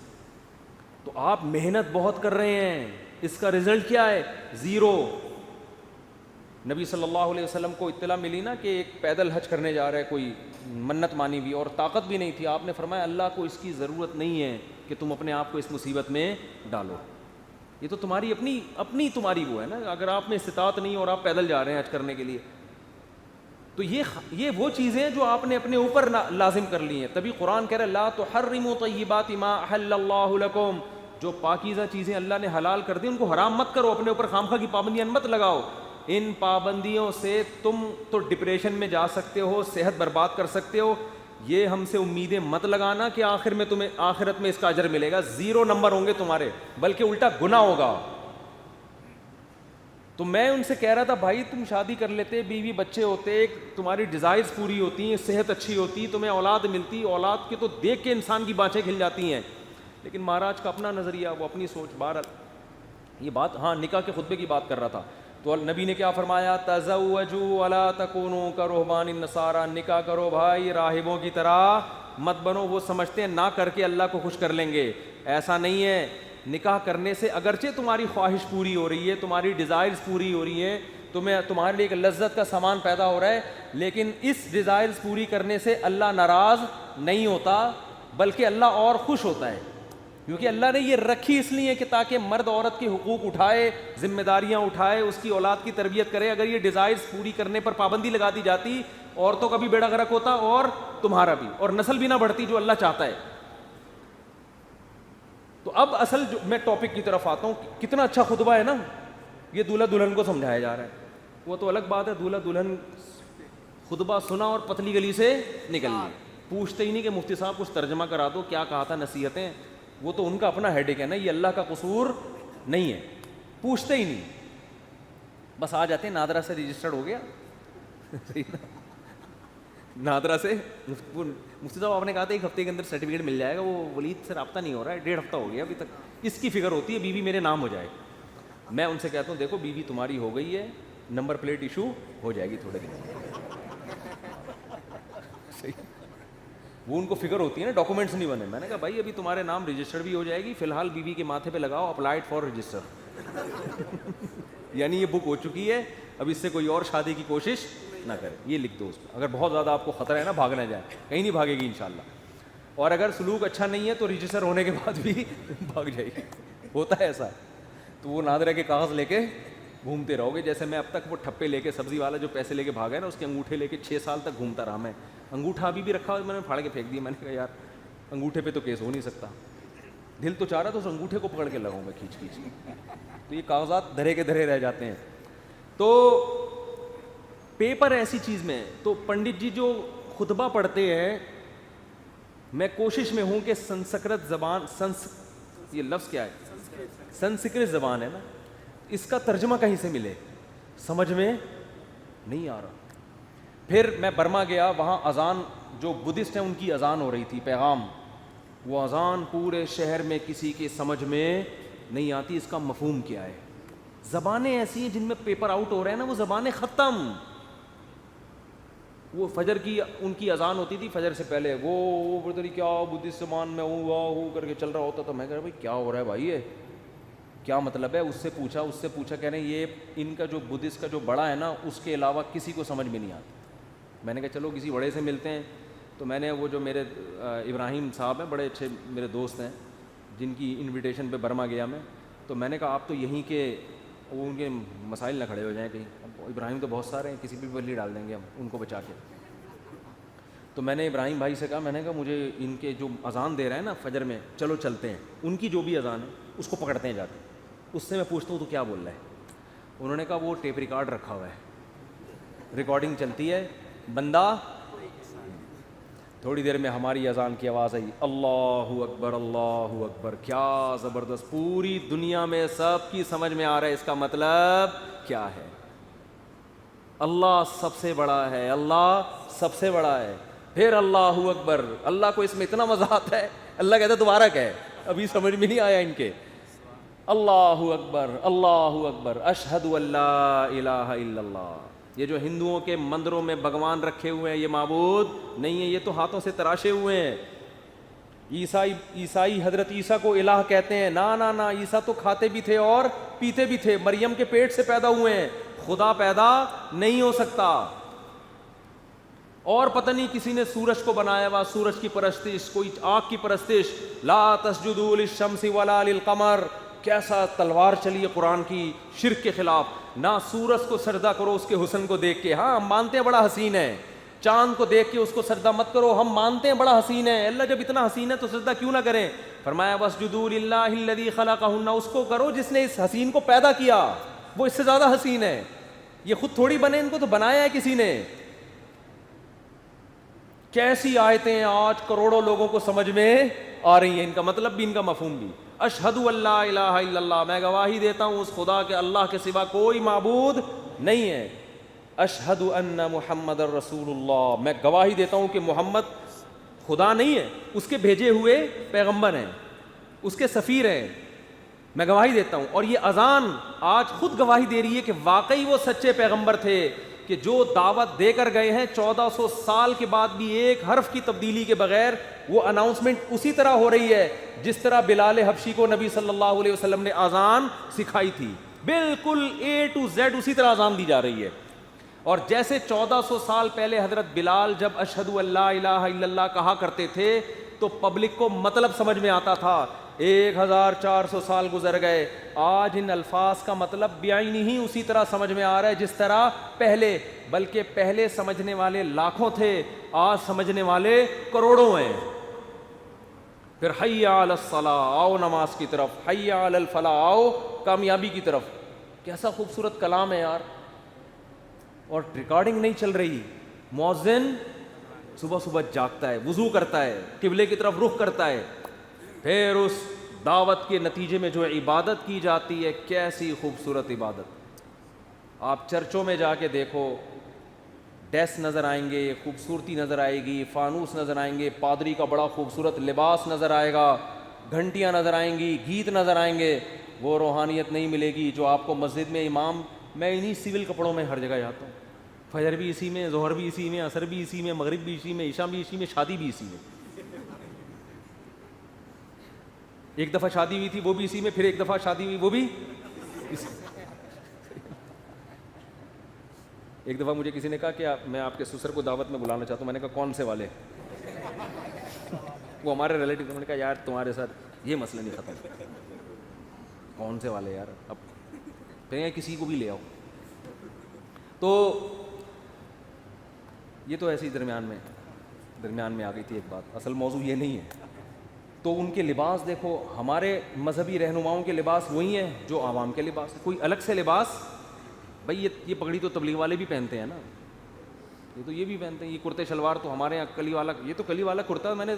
Speaker 1: تو آپ محنت بہت کر رہے ہیں، اس کا رزلٹ کیا ہے؟ زیرو۔ نبی صلی اللہ علیہ وسلم کو اطلاع ملی نا کہ ایک پیدل حج کرنے جا رہا ہے کوئی، منت مانی ہوئی اور طاقت بھی نہیں تھی، آپ نے فرمایا اللہ کو اس کی ضرورت نہیں ہے کہ تم اپنے آپ کو اس مصیبت میں ڈالو، یہ تو تمہاری اپنی تمہاری وہ ہے نا، اگر آپ میں استطاعت نہیں اور آپ پیدل جا رہے ہیں حج کرنے کے لیے، تو یہ وہ چیزیں جو آپ نے اپنے اوپر لازم کر لی ہیں۔ تبھی قرآن کہہ رہا ہے لا تحرموا طیبات ما احل اللہ لکم، جو پاکیزہ چیزیں اللہ نے حلال کر دی ان کو حرام مت کرو، اپنے اوپر خامخواہ کی پابندیاں مت لگاؤ۔ ان پابندیوں سے تم تو ڈپریشن میں جا سکتے ہو، صحت برباد کر سکتے ہو، یہ ہم سے امیدیں مت لگانا کہ آخر میں تمہیں آخرت میں اس کا اجر ملے گا، 0 نمبر ہوں گے تمہارے، بلکہ الٹا گناہ ہوگا۔ تو میں ان سے کہہ رہا تھا بھائی تم شادی کر لیتے، بیوی بچے ہوتے، تمہاری ڈیزائرز پوری ہوتی ہیں، صحت اچھی ہوتی، تمہیں اولاد ملتی، اولاد کے تو دیکھ کے انسان کی بانچیں کھل جاتی ہیں، لیکن مہاراج کا اپنا نظریہ، وہ اپنی سوچ۔ بہرحال یہ بات، ہاں نکاح کے خطبے کی بات کر رہا تھا، تو نبی نے کیا فرمایا؟ تزوجوا ولا تکونوا کرہبان النصارى، نکاح کرو بھائی راہبوں کی طرح مت بنو، وہ سمجھتے ہیں نہ کر کے اللہ کو خوش کر لیں گے، ایسا نہیں ہے۔ نکاح کرنے سے اگرچہ تمہاری خواہش پوری ہو رہی ہے، تمہاری ڈیزائرز پوری ہو رہی ہیں، تمہارے لیے ایک لذت کا سامان پیدا ہو رہا ہے، لیکن اس ڈیزائرز پوری کرنے سے اللہ ناراض نہیں ہوتا، بلکہ اللہ اور خوش ہوتا ہے، کیونکہ اللہ نے یہ رکھی اس لیے کہ تاکہ مرد عورت کے حقوق اٹھائے، ذمہ داریاں اٹھائے، اس کی اولاد کی تربیت کرے۔ اگر یہ ڈیزائرز پوری کرنے پر پابندی لگا دی جاتی، عورتوں کا بھی بیڑا غرق ہوتا اور تمہارا بھی، اور نسل بھی نہ بڑھتی جو اللہ چاہتا ہے۔ تو اب اصل جو میں ٹاپک کی طرف آتا ہوں، کتنا اچھا خطبہ ہے نا، یہ دولہا دلہن کو سمجھایا جا رہا ہے۔ وہ تو الگ بات ہے دولہا دلہن خطبہ سنا اور پتلی گلی سے نکل لی، پوچھتے ہی نہیں کہ مفتی صاحب کچھ ترجمہ کرا دو کیا کہا تھا، نصیحتیں، وہ تو ان کا اپنا ہیڈک ہے نا، یہ اللہ کا قصور نہیں ہے، پوچھتے ہی نہیں، بس آ جاتے ہیں نادرا سے رجسٹرڈ ہو گیا نادرا سے مفتی صاحب آپ نے کہا تھا 1 ہفتے کے اندر سرٹیفکیٹ مل جائے گا، وہ ولید سے رابطہ نہیں ہو رہا ہے، 1.5 ہفتہ ہو گیا ابھی تک، اس کی فکر ہوتی ہے بیوی میرے نام ہو جائے۔ میں ان سے کہتا ہوں دیکھو بیوی تمہاری ہو گئی ہے، نمبر پلیٹ ایشو ہو جائے گی تھوڑے دن وہ ان کو فکر ہوتی ہے نا ڈاکومنٹس نہیں بنے. میں نے کہا بھائی ابھی تمہارے نام رجسٹر بھی ہو جائے گی, فی الحال بیوی کے ماتھے پہ لگاؤ اپلائڈ فار رجسٹر. یعنی یہ بک ہو چکی ہے, اب اس سے کوئی اور شادی کی کوشش نہ کرے, یہ لکھ دو اس پہ. اگر بہت زیادہ آپ کو خطرہ ہے نا بھاگ نہ جائے, کہیں نہیں بھاگے گی انشاءاللہ. اور اگر سلوک اچھا نہیں ہے تو رجسٹر ہونے کے بعد بھی بھاگ جائے گی, ہوتا ہے ایسا. تو وہ نادرہ کے کاغذ لے کے گھومتے رہو گے. جیسے میں اب تک وہ ٹھپے لے کے سبزی والا جو پیسے لے کے بھاگا ہے نا, اس کے انگوٹھے لے کے 6 سال تک گھومتا رہا میں. انگوٹھا ابھی بھی رکھا, میں نے پھاڑ کے پھینک دیا. میں نے کہا یار انگوٹھے پہ تو کیس ہو نہیں سکتا, دل تو چاہ رہا تو اس انگوٹھے کو پکڑ کے لگاؤں میں کھینچ کھینچ کے. تو یہ کاغذات دھرے کے دھرے رہ جاتے ہیں. تو پیپر ایسی چیز میں, تو پنڈت جی جو خطبہ پڑھتے ہیں, میں کوشش میں ہوں کہ سنسکرت زبان, یہ لفظ کیا ہے, سنسکرت زبان ہے نا, اس کا ترجمہ کہیں سے ملے, سمجھ میں نہیں آ رہا. پھر میں برما گیا, وہاں اذان, جو بدھسٹ ہیں ان کی اذان ہو رہی تھی, پیغام. وہ اذان پورے شہر میں کسی کے سمجھ میں نہیں آتی, اس کا مفہوم کیا ہے. زبانیں ایسی ہیں جن میں پیپر آؤٹ ہو رہے ہیں نا, وہ زبانیں ختم. وہ فجر کی ان کی اذان ہوتی تھی, فجر سے پہلے وہ پتہ نہیں کیا بدھسٹ زبان میں ہوں کر کے چل رہا ہوتا تھا. میں کہہ رہا بھائی کیا ہو رہا ہے بھائی, یہ کیا مطلب ہے. اس سے پوچھا کہہ رہے ہیں یہ ان کا جو بدھسٹ کا جو بڑا ہے نا, اس کے علاوہ کسی کو سمجھ میں نہیں آتا. میں نے کہا چلو کسی بڑے سے ملتے ہیں. تو میں نے وہ جو میرے ابراہیم صاحب ہیں, بڑے اچھے میرے دوست ہیں, جن کی انویٹیشن پہ برما گیا میں. تو میں نے کہا آپ تو یہیں کے, وہ ان کے مسائل نہ کھڑے ہو جائیں کہیں. ابراہیم تو بہت سارے ہیں, کسی بھی بلی ڈال دیں گے ہم ان کو بچا کے. تو میں نے ابراہیم بھائی سے کہا, میں نے کہا مجھے ان کے جو اذان دے رہے ہیں نا فجر میں, چلو چلتے ہیں, ان کی جو بھی اذان ہے اس کو پکڑتے ہیں جاتے, اس سے میں پوچھتا ہوں تو کیا بول رہا ہے. انہوں نے کہا وہ ٹیپ ریکارڈ رکھا ہوا ہے, ریکارڈنگ چلتی ہے. بندہ تھوڑی دیر میں ہماری اذان کی آواز آئی, اللہ اکبر اللہ اکبر, کیا زبردست, پوری دنیا میں سب کی سمجھ میں آ رہا ہے اس کا مطلب کیا ہے. اللہ سب سے بڑا ہے, اللہ سب سے بڑا ہے. پھر اللہ اکبر, اللہ کو اس میں اتنا مزہ آتا ہے, اللہ کہتا ہے دوبارہ کہے, ابھی سمجھ میں نہیں آیا ان کے. اللہ اکبر اللہ اکبر, اشہد ان لا الہ الا اللہ. یہ جو ہندوؤں کے مندروں میں بھگوان رکھے ہوئے ہیں یہ معبود نہیں ہے, یہ تو ہاتھوں سے تراشے ہوئے ہیں. عیسائی حضرت عیسیٰ کو الہ کہتے ہیں, نا عیسیٰ تو کھاتے بھی تھے اور پیتے بھی تھے, مریم کے پیٹ سے پیدا ہوئے ہیں, خدا پیدا نہیں ہو سکتا. اور پتہ نہیں کسی نے سورج کو بنایا ہوا, سورج کی پرستش, کوئی آنکھ کی پرستش, لا تسجدوا للشمس ولا للقمر. کیسا تلوار چلی ہے قرآن کی شرک کے خلاف. نہ سورج کو سجدہ کرو اس کے حسن کو دیکھ کے, ہاں ہم مانتے ہیں بڑا حسین ہے, چاند کو دیکھ کے اس کو سجدہ مت کرو, ہم مانتے ہیں بڑا حسین ہے. اللہ جب اتنا حسین ہے تو سجدہ کیوں نہ کریں. فرمایا واسجدوا للہ الذی خلقہن, اس کو کرو جس نے اس حسین کو پیدا کیا, وہ اس سے زیادہ حسین ہے. یہ خود تھوڑی بنے, ان کو تو بنایا ہے کسی نے. کیسی آیتیں آج کروڑوں لوگوں کو سمجھ میں آ رہی ہیں, ان کا مطلب بھی ان کا مفہوم بھی. اشہد ان لا الہ الا اللہ, میں گواہی دیتا ہوں اس خدا کے, اللہ کے سوا کوئی معبود نہیں ہے. اشہد ان محمد الرسول اللہ, میں گواہی دیتا ہوں کہ محمد خدا نہیں ہے, اس کے بھیجے ہوئے پیغمبر ہیں, اس کے سفیر ہیں, میں گواہی دیتا ہوں. اور یہ اذان آج خود گواہی دے رہی ہے کہ واقعی وہ سچے پیغمبر تھے, کہ جو دعوت دے کر گئے ہیں 1400 سال کے بعد بھی ایک حرف کی تبدیلی کے بغیر وہ اناؤنسمنٹ اسی طرح ہو رہی ہے جس طرح بلال حبشی کو نبی صلی اللہ علیہ وسلم نے اذان سکھائی تھی. بالکل A to Z اسی طرح اذان دی جا رہی ہے. اور جیسے 1400 سال پہلے حضرت بلال جب اشہد ان لا الہ الا اللہ کہا کرتے تھے تو پبلک کو مطلب سمجھ میں آتا تھا. 1400 سال گزر گئے, آج ان الفاظ کا مطلب بعینی ہی اسی طرح سمجھ میں آ رہا ہے جس طرح پہلے, بلکہ پہلے سمجھنے والے لاکھوں تھے, آج سمجھنے والے کروڑوں ہیں. پھر حی علی الصلاۃ, آؤ نماز کی طرف, حی علی الفلاح, آؤ کامیابی کی طرف. کیسا خوبصورت کلام ہے یار. اور ریکارڈنگ نہیں چل رہی, مؤذن صبح صبح جاگتا ہے, وضو کرتا ہے, قبلے کی طرف رخ کرتا ہے, پھر اس دعوت کے نتیجے میں جو عبادت کی جاتی ہے, کیسی خوبصورت عبادت. آپ چرچوں میں جا کے دیکھو, ڈیسک نظر آئیں گے, خوبصورتی نظر آئے گی, فانوس نظر آئیں گے, پادری کا بڑا خوبصورت لباس نظر آئے گا, گھنٹیاں نظر آئیں گی, گیت نظر آئیں گے. وہ روحانیت نہیں ملے گی جو آپ کو مسجد میں امام, میں انہی سول کپڑوں میں ہر جگہ جاتا ہوں,
Speaker 2: فجر بھی اسی میں، ظہر بھی اسی میں، عصر بھی اسی میں، مغرب بھی اسی میں، عشاء بھی اسی میں، شادی بھی اسی میں. ایک دفعہ شادی ہوئی تھی وہ بھی اسی میں، پھر ایک دفعہ شادی ہوئی وہ بھی ایک دفعہ مجھے کسی نے کہا کہ میں آپ کے سسر کو دعوت میں بلانا چاہتا ہوں. میں نے کہا کون سے والے؟ وہ ہمارے ریلیٹیو. میں نے کہا یار تمہارے ساتھ یہ مسئلہ نہیں ختم. کون سے والے یار؟ اب پھر کسی کو بھی لے آؤ. تو یہ تو ایسے ہی درمیان میں آ گئی تھی ایک بات. اصل موضوع یہ نہیں ہے. تو ان کے لباس دیکھو، ہمارے مذہبی رہنماؤں کے لباس وہی ہیں جو عوام کے لباس. کوئی الگ سے لباس بھائی یہ پگڑی تو تبلیغ والے بھی پہنتے ہیں نا، یہ بھی پہنتے ہیں. یہ کرتے شلوار تو ہمارے یہاں کلی والا، یہ تو کلی والا کرتا میں نے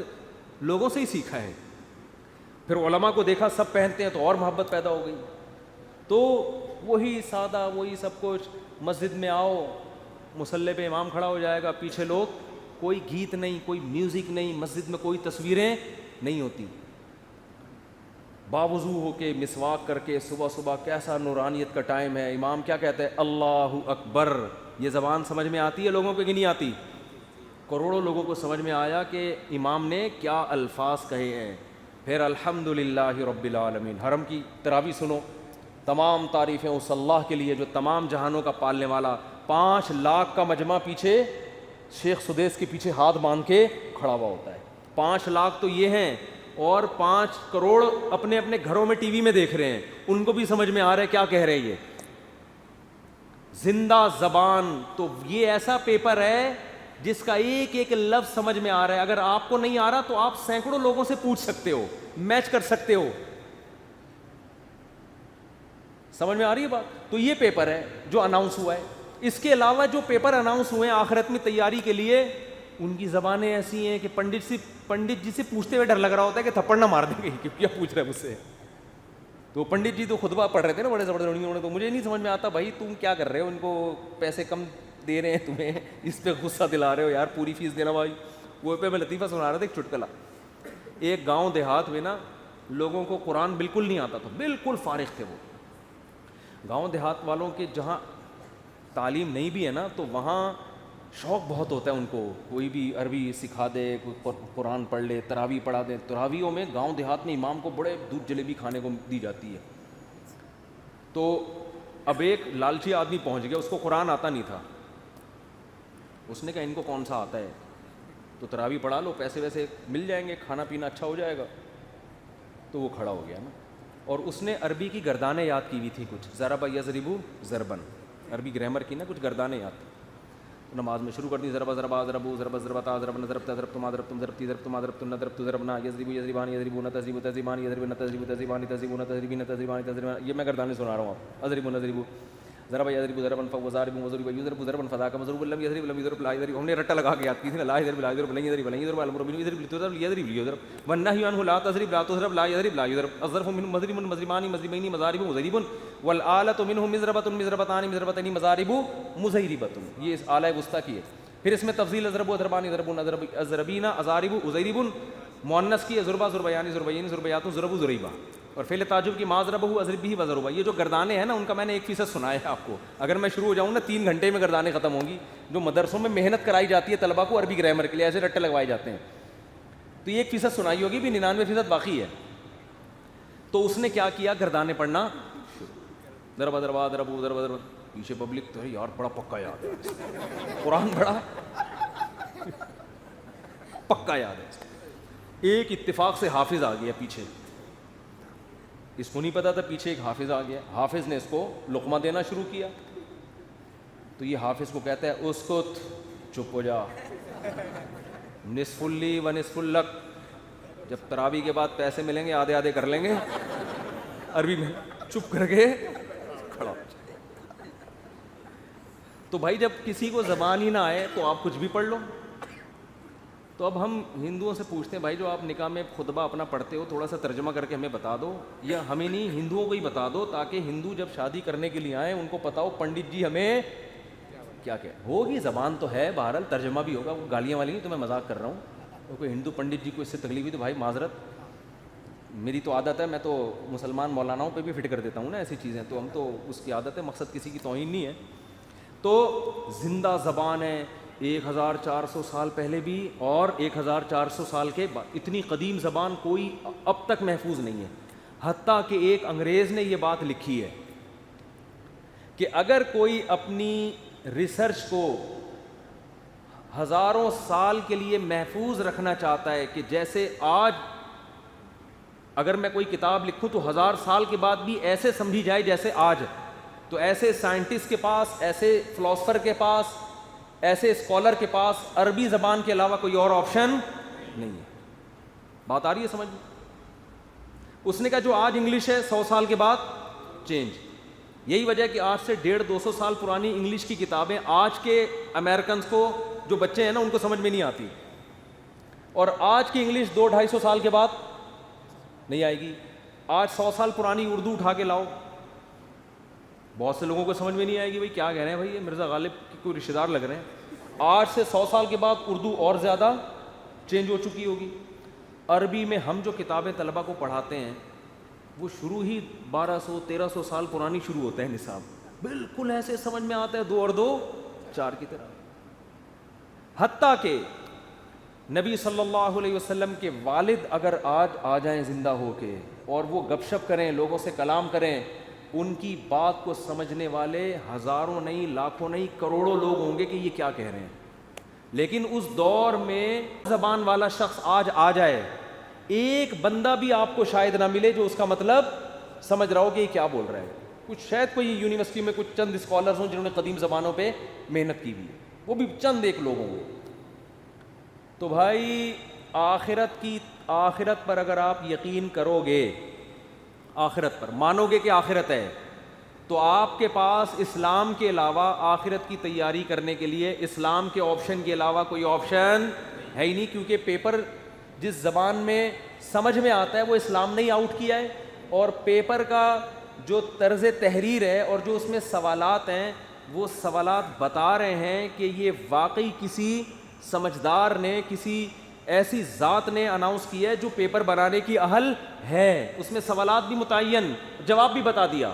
Speaker 2: لوگوں سے ہی سیکھا ہے. پھر علماء کو دیکھا سب پہنتے ہیں تو اور محبت پیدا ہو گئی. تو وہی سادہ، وہی سب کچھ. مسجد میں آؤ، مصلی پہ امام کھڑا ہو جائے گا، پیچھے لوگ، کوئی گیت نہیں، کوئی میوزک نہیں، مسجد میں کوئی تصویریں نہیں ہوتی. باوضو ہو کے مسواک کر کے صبح صبح، کیسا نورانیت کا ٹائم ہے. امام کیا کہتا ہے؟ اللہ اکبر. یہ زبان سمجھ میں آتی ہے لوگوں پہ کہ نہیں آتی؟ کروڑوں لوگوں کو سمجھ میں آیا کہ امام نے کیا الفاظ کہے ہیں. پھر الحمدللہ رب العالمین. حرم کی تراویح سنو، تمام تعریفیں اس اللہ کے لیے جو تمام جہانوں کا پالنے والا. 5 لاکھ کا مجمع پیچھے شیخ سدیس کے پیچھے ہاتھ باندھ کے کھڑا ہوا ہوتا ہے. 5 لاکھ تو یہ ہیں، اور 5 کروڑ اپنے اپنے گھروں میں ٹی وی میں دیکھ رہے ہیں. ان کو بھی سمجھ میں آ رہا ہے کیا کہہ رہے ہیں یہ. زندہ زبان. تو یہ ایسا پیپر ہے جس کا ایک ایک لفظ سمجھ میں آ رہا ہے. اگر آپ کو نہیں آ رہا تو آپ سینکڑوں لوگوں سے پوچھ سکتے ہو، میچ کر سکتے ہو. سمجھ میں آ رہی ہے بات؟ تو یہ پیپر ہے جو اناؤنس ہوا ہے. اس کے علاوہ جو پیپر اناؤنس ہوئے ہیں آخرت میں تیاری کے لیے، ان کی زبانیں ایسی ہیں کہ پنڈت جی سے پوچھتے ہوئے ڈر لگ رہا ہوتا ہے کہ تھپڑ نہ مار دیں گے کہ کیا پوچھ رہے ہیں مجھ سے. تو پنڈت جی تو خطبہ پڑھ رہے تھے نا بڑے زبردست. تو مجھے نہیں سمجھ میں آتا بھائی تم کیا کر رہے ہو، ان کو پیسے کم دے رہے ہیں تمہیں، اس پہ غصہ دلا رہے ہو یار، پوری فیس دینا بھائی. وہ پہ میں لطیفہ سنا رہا تھا ایک چٹکلا. ایک گاؤں دیہات میں نا لوگوں کو قرآن بالکل نہیں آتا تھا، بالکل فارغ تھے وہ. گاؤں دیہات والوں کے جہاں تعلیم نہیں بھی ہے نا تو وہاں شوق بہت ہوتا ہے ان کو، کوئی بھی عربی سکھا دے، کوئی قرآن پڑھ لے، تراویح پڑھا دے. تراویحوں میں گاؤں دیہات میں امام کو بڑے دودھ جلیبی کھانے کو دی جاتی ہے. تو اب ایک لالچی آدمی پہنچ گیا، اس کو قرآن آتا نہیں تھا. اس نے کہا ان کو کون سا آتا ہے، تو تراویح پڑھا لو، پیسے ویسے مل جائیں گے، کھانا پینا اچھا ہو جائے گا. تو وہ کھڑا ہو گیا نا، اور اس نے عربی کی گردانیں یاد کی ہوئی تھی کچھ. ضرب یضرب ضربن، عربی گرامر کی نا کچھ گردانیں یاد تھیں. نماز میں شروع کر دی، ضرب ضرب ضرب ضرب ضربتا ضربنا ضربتا ضربتما ضربتم ضربتی ضربتما ضربتن ضربت ضربنا یضرب یضربان یضربون تضرب تضربان یضربن تضرب تضربان تضربون تضربین تضربان تضربان. یہ میں گردانیں سنا رہا ہوں آپ. اضرب نضرب ضرب یضرب ضربا فوضارب وضرب یضرب ضربا فذاك مضروب لم یضرب لم یضرب لا یضرب. ہم نے رٹا لگا کے یاد کی تھی نا، لا یضرب لا یضرب لن یضرب لن یضرب الامر بالمعروف یضرب لتضرب یضرب لیضرب والنهي عنه لا تضرب لا تضرب لا یضرب لا یضرب. الظرف من مضرب مضربان مضربین مضارب مضرب والآلة منه مضربة مضربتان مضربتين مضارب مضربة. یہ آلہ وسطی کی ہے. پھر اس میں تفضیل اضرب و اضربان اضربون اضربین اضارب اضرب مؤنث کی ضربہ ضربیان ضربین ضربیات ضرب ضریبہ. اور فعل تعجب کی ما ضربہ اضرب بھی وضربہ. یہ جو گردانیں ہیں نا ان کا میں نے 1% سنا ہے آپ کو. اگر میں شروع ہو جاؤں نا 3 گھنٹے میں گردانیں ختم ہوں گی. جو مدرسوں میں محنت کرائی جاتی ہے طلبہ کو عربی گرامر کے لیے، ایسے رٹے لگوائے جاتے ہیں. تو یہ 1% سنائی ہوگی، بھی 99% باقی ہے. تو اس نے کیا کیا، گردانیں پڑھنا ضرب ضربا ضرب ضرب ضرب. پیچھے پبلک تو ہے یار بڑا پکا یاد ہے، قرآن بڑا پکا یاد ہے. ایک اتفاق سے حافظ آ گیا پیچھے، اس کو نہیں پتا تھا پیچھے ایک حافظ آ گیا. حافظ نے اس کو لقمہ دینا شروع کیا. تو یہ حافظ کو کہتا ہے اسکت، چپ ہو جا، نصف لی و نصف لک. جب تراویح کے بعد پیسے ملیں گے آدھے آدھے کر لیں گے. عربی میں چپ کر کے کھڑا. تو بھائی جب کسی کو زبان ہی نہ آئے تو آپ کچھ بھی پڑھ لو. تو اب ہم ہندوؤں سے پوچھتے ہیں بھائی جو آپ نکاح میں خطبہ اپنا پڑھتے ہو تھوڑا سا ترجمہ کر کے ہمیں بتا دو، یا ہمیں نہیں ہندوؤں کو ہی بتا دو، تاکہ ہندو جب شادی کرنے کے لیے آئیں ان کو پتا ہو پنڈت جی ہمیں کیا کیا ہوگی. زبان تو ہے بہرحال، ترجمہ بھی ہوگا. وہ گالیاں والی نہیں، تو میں مذاق کر رہا ہوں. کوئی ہندو پنڈت جی کو اس سے تکلیف ہوئی تو بھائی معذرت، میری تو عادت ہے، میں تو مسلمان مولاناؤں پہ بھی فٹ کر دیتا ہوں نا ایسی چیزیں. تو ہم تو اس کی عادت ہے، مقصد کسی کی توہین نہیں ہے. تو زندہ زبان ہے 1400 سال پہلے بھی اور 1400 سال کے بعد. اتنی قدیم زبان کوئی اب تک محفوظ نہیں ہے. حتیٰ کہ ایک انگریز نے یہ بات لکھی ہے کہ اگر کوئی اپنی ریسرچ کو ہزاروں سال کے لیے محفوظ رکھنا چاہتا ہے کہ جیسے آج اگر میں کوئی کتاب لکھوں تو 1000 سال کے بعد بھی ایسے سمجھی جائے جیسے آج, تو ایسے سائنٹسٹ کے پاس, ایسے فلاسفر کے پاس, ایسے اسکالر کے پاس عربی زبان کے علاوہ کوئی اور آپشن نہیں ہے. بات آ رہی ہے سمجھ میں؟ اس نے کہا جو آج انگلش ہے 100 سال کے بعد چینج. یہی وجہ ہے کہ آج سے 150-200 سال پرانی انگلش کی کتابیں آج کے امریکنز کو, جو بچے ہیں نا, ان کو سمجھ میں نہیں آتی, اور آج کی انگلش 200-250 سال کے بعد نہیں آئے گی. آج 100 سال پرانی اردو اٹھا کے لاؤ, بہت سے لوگوں کو سمجھ میں نہیں آئے گی بھائی کیا کہہ رہے ہیں, بھائی یہ مرزا غالب کے کوئی رشتہ دار لگ رہے ہیں. آج سے 100 سال کے بعد اردو اور زیادہ چینج ہو چکی ہوگی. عربی میں ہم جو کتابیں طلبہ کو پڑھاتے ہیں وہ شروع ہی 1200-1300 سال پرانی شروع ہوتا ہے نصاب, بالکل ایسے سمجھ میں آتا ہے 2 اور 2 4 کی طرح. حتیٰ کہ نبی صلی اللہ علیہ وسلم کے والد اگر آج آ جائیں زندہ ہو کے اور وہ گپ شپ کریں, لوگوں سے کلام کریں, ان کی بات کو سمجھنے والے ہزاروں نہیں, لاکھوں نہیں, کروڑوں لوگ ہوں گے کہ یہ کیا کہہ رہے ہیں. لیکن اس دور میں زبان والا شخص آج آ جائے, ایک بندہ بھی آپ کو شاید نہ ملے جو اس کا مطلب سمجھ رہا ہو کہ یہ کیا بول رہا ہے. کچھ شاید کوئی یونیورسٹی میں کچھ چند اسکالرز ہوں جنہوں نے قدیم زبانوں پہ محنت کی ہوئی ہے, وہ بھی چند ایک لوگ ہوں گے. تو بھائی آخرت پر اگر آپ یقین کرو گے, آخرت پر مانو گے کہ آخرت ہے, تو آپ کے پاس اسلام کے علاوہ آخرت کی تیاری کرنے کے لیے اسلام کے آپشن کے علاوہ کوئی آپشن ہے ہی نہیں. کیونکہ پیپر جس زبان میں سمجھ میں آتا ہے وہ اسلام نے ہی آؤٹ کیا ہے, اور پیپر کا جو طرز تحریر ہے اور جو اس میں سوالات ہیں وہ سوالات بتا رہے ہیں کہ یہ واقعی کسی سمجھدار نے, کسی ایسی ذات نے اناؤنس کیا ہے جو پیپر بنانے کی اہل ہے. اس میں سوالات بھی متعین, جواب بھی بتا دیا,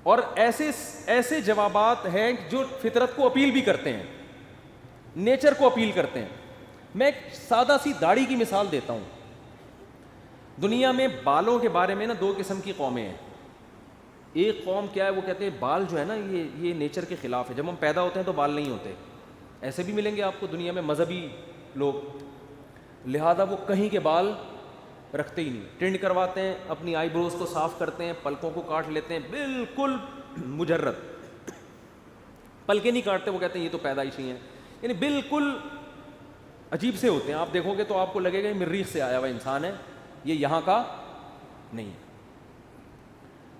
Speaker 2: اور ایسے جوابات ہیں جو فطرت کو اپیل بھی کرتے ہیں, نیچر کو اپیل کرتے ہیں. میں ایک سادہ سی داڑھی کی مثال دیتا ہوں. دنیا میں بالوں کے بارے میں نا 2 قسم کی قومیں ہیں. ایک قوم کیا ہے, وہ کہتے ہیں بال جو ہے نا یہ نیچر کے خلاف ہے, جب ہم پیدا ہوتے ہیں تو بال نہیں ہوتے. ایسے بھی ملیں گے آپ کو دنیا میں مذہبی لوگ, لہذا وہ کہیں کے بال رکھتے ہی نہیں, ٹرنڈ کرواتے ہیں, اپنی آئی بروز کو صاف کرتے ہیں, پلکوں کو کاٹ لیتے ہیں, بالکل مجرد, پلکیں نہیں کاٹتے. وہ کہتے ہیں یہ تو پیدائشی ہیں, یعنی بالکل عجیب سے ہوتے ہیں. آپ دیکھو گے تو آپ کو لگے گا یہ مریخ سے آیا ہوا انسان ہے, یہ یہاں کا نہیں.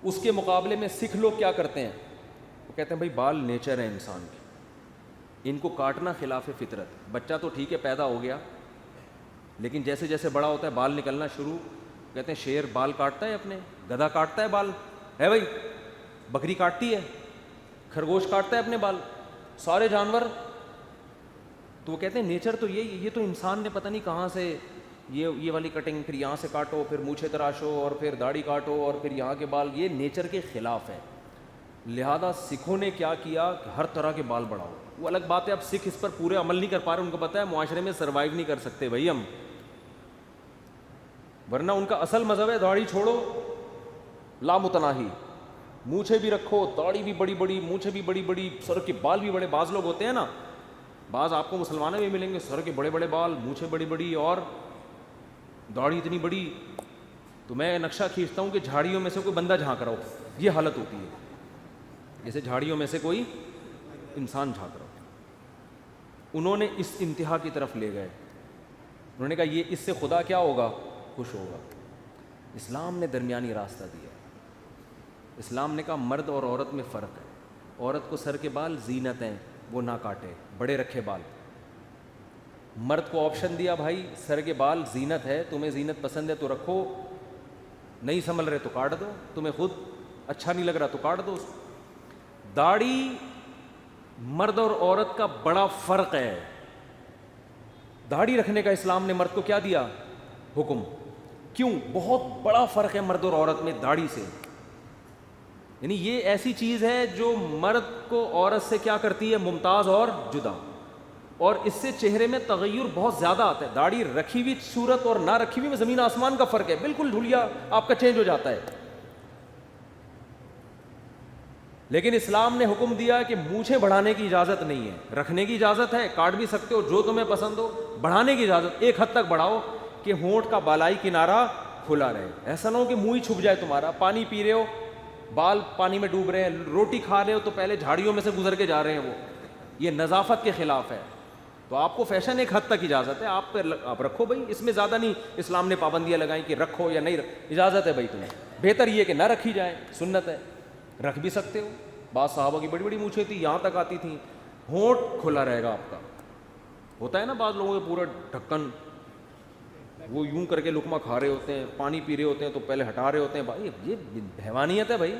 Speaker 2: اس کے مقابلے میں سکھ لوگ کیا کرتے ہیں, وہ کہتے ہیں بھائی بال نیچر ہے انسان کی, ان کو کاٹنا خلاف فطرت. بچہ تو ٹھیک ہے پیدا ہو گیا, لیکن جیسے جیسے بڑا ہوتا ہے بال نکلنا شروع. کہتے ہیں شیر بال کاٹتا ہے اپنے, گدھا کاٹتا ہے بال, ہے بھائی, بکری کاٹتی ہے, خرگوش کاٹتا ہے اپنے بال, سارے جانور. تو وہ کہتے ہیں نیچر تو یہ تو انسان نے پتہ نہیں کہاں سے یہ والی کٹنگ, پھر یہاں سے کاٹو, پھر مونچھیں تراشو, اور پھر داڑھی کاٹو, اور پھر یہاں کے بال, یہ نیچر کے خلاف ہے. لہذا سکھوں نے کیا کیا کہ ہر طرح کے بال بڑھاؤ. وہ الگ بات ہے, اب سکھ اس پر پورے عمل نہیں کر پا رہے, ان کو پتہ ہے معاشرے میں سروائیو نہیں کر سکتے بھائی ہم, ورنہ ان کا اصل مذہب ہے داڑھی چھوڑو لامتناہی, مونچھیں بھی رکھو, داڑھی بھی بڑی بڑی, مونچھیں بھی بڑی بڑی, سر کے بال بھی بڑے. بعض لوگ ہوتے ہیں نا, بعض آپ کو مسلمانوں میں ملیں گے, سر کے بڑے بڑے بال, مونچھیں بڑی بڑی اور داڑھی اتنی بڑی. تو میں نقشہ کھینچتا ہوں کہ جھاڑیوں میں سے کوئی بندہ جھانک رہا ہو, یہ حالت ہوتی ہے, جیسے جھاڑیوں میں سے کوئی انسان جھانک رہا ہو. انہوں نے اس انتہا کی طرف لے گئے, انہوں نے کہا یہ اس سے خدا کیا ہوگا, خوش ہوگا. اسلام نے درمیانی راستہ دیا. اسلام نے کہا مرد اور عورت میں فرق ہے, عورت کو سر کے بال زینت ہیں, وہ نہ کاٹے, بڑے رکھے بال. مرد کو آپشن دیا بھائی سر کے بال زینت ہے, تمہیں زینت پسند ہے تو رکھو, نہیں سنبھل رہے تو کاٹ دو, تمہیں خود اچھا نہیں لگ رہا تو کاٹ دو. داڑھی مرد اور عورت کا بڑا فرق ہے. داڑھی رکھنے کا اسلام نے مرد کو کیا دیا, حکم. کیوں؟ بہت بڑا فرق ہے مرد اور عورت میں داڑھی سے. یعنی یہ ایسی چیز ہے جو مرد کو عورت سے کیا کرتی ہے؟ ممتاز اور جدا. اور اس سے چہرے میں تغیر بہت زیادہ آتا ہے. داڑھی رکھی ہوئی صورت اور نہ رکھی ہوئی میں زمین آسمان کا فرق ہے. بالکل ڈھولیا آپ کا چینج ہو جاتا ہے. لیکن اسلام نے حکم دیا کہ مونچھیں بڑھانے کی اجازت نہیں ہے. رکھنے کی اجازت ہے, کاٹ بھی سکتے ہو جو تمہیں پسند ہو. بڑھانے کی اجازت ایک حد تک بڑھاؤ کہ ہونٹ کا بالائی کنارہ کھلا رہے. ایسا نہ ہو کہ منہ ہی چھپ جائے تمہارا. پانی پی رہے ہو, بال پانی میں ڈوب رہے ہیں. روٹی کھا رہے ہو تو پہلے جھاڑیوں میں سے گزر کے جا رہے ہیں. وہ یہ نظافت کے خلاف ہے. تو آپ کو فیشن ایک حد تک اجازت ہے, آپ رکھو بھائی. اس میں زیادہ نہیں اسلام نے پابندیاں لگائیں کہ رکھو یا نہیں اجازت ہے بھائی تمہیں. بہتر یہ کہ نہ رکھی جائے, سنت ہے. رکھ بھی سکتے ہو. بعض صحابہ کی بڑی بڑی مونچھیں تھی, یہاں تک آتی تھیں. ہونٹ کھلا رہے گا آپ کا. ہوتا ہے نا بعض لوگوں کے پورا ڈھکن, وہ یوں کر کے لقمہ کھا رہے ہوتے ہیں, پانی پی رہے ہوتے ہیں تو پہلے ہٹا رہے ہوتے ہیں. بھائی یہ حیوانیت ہے بھائی.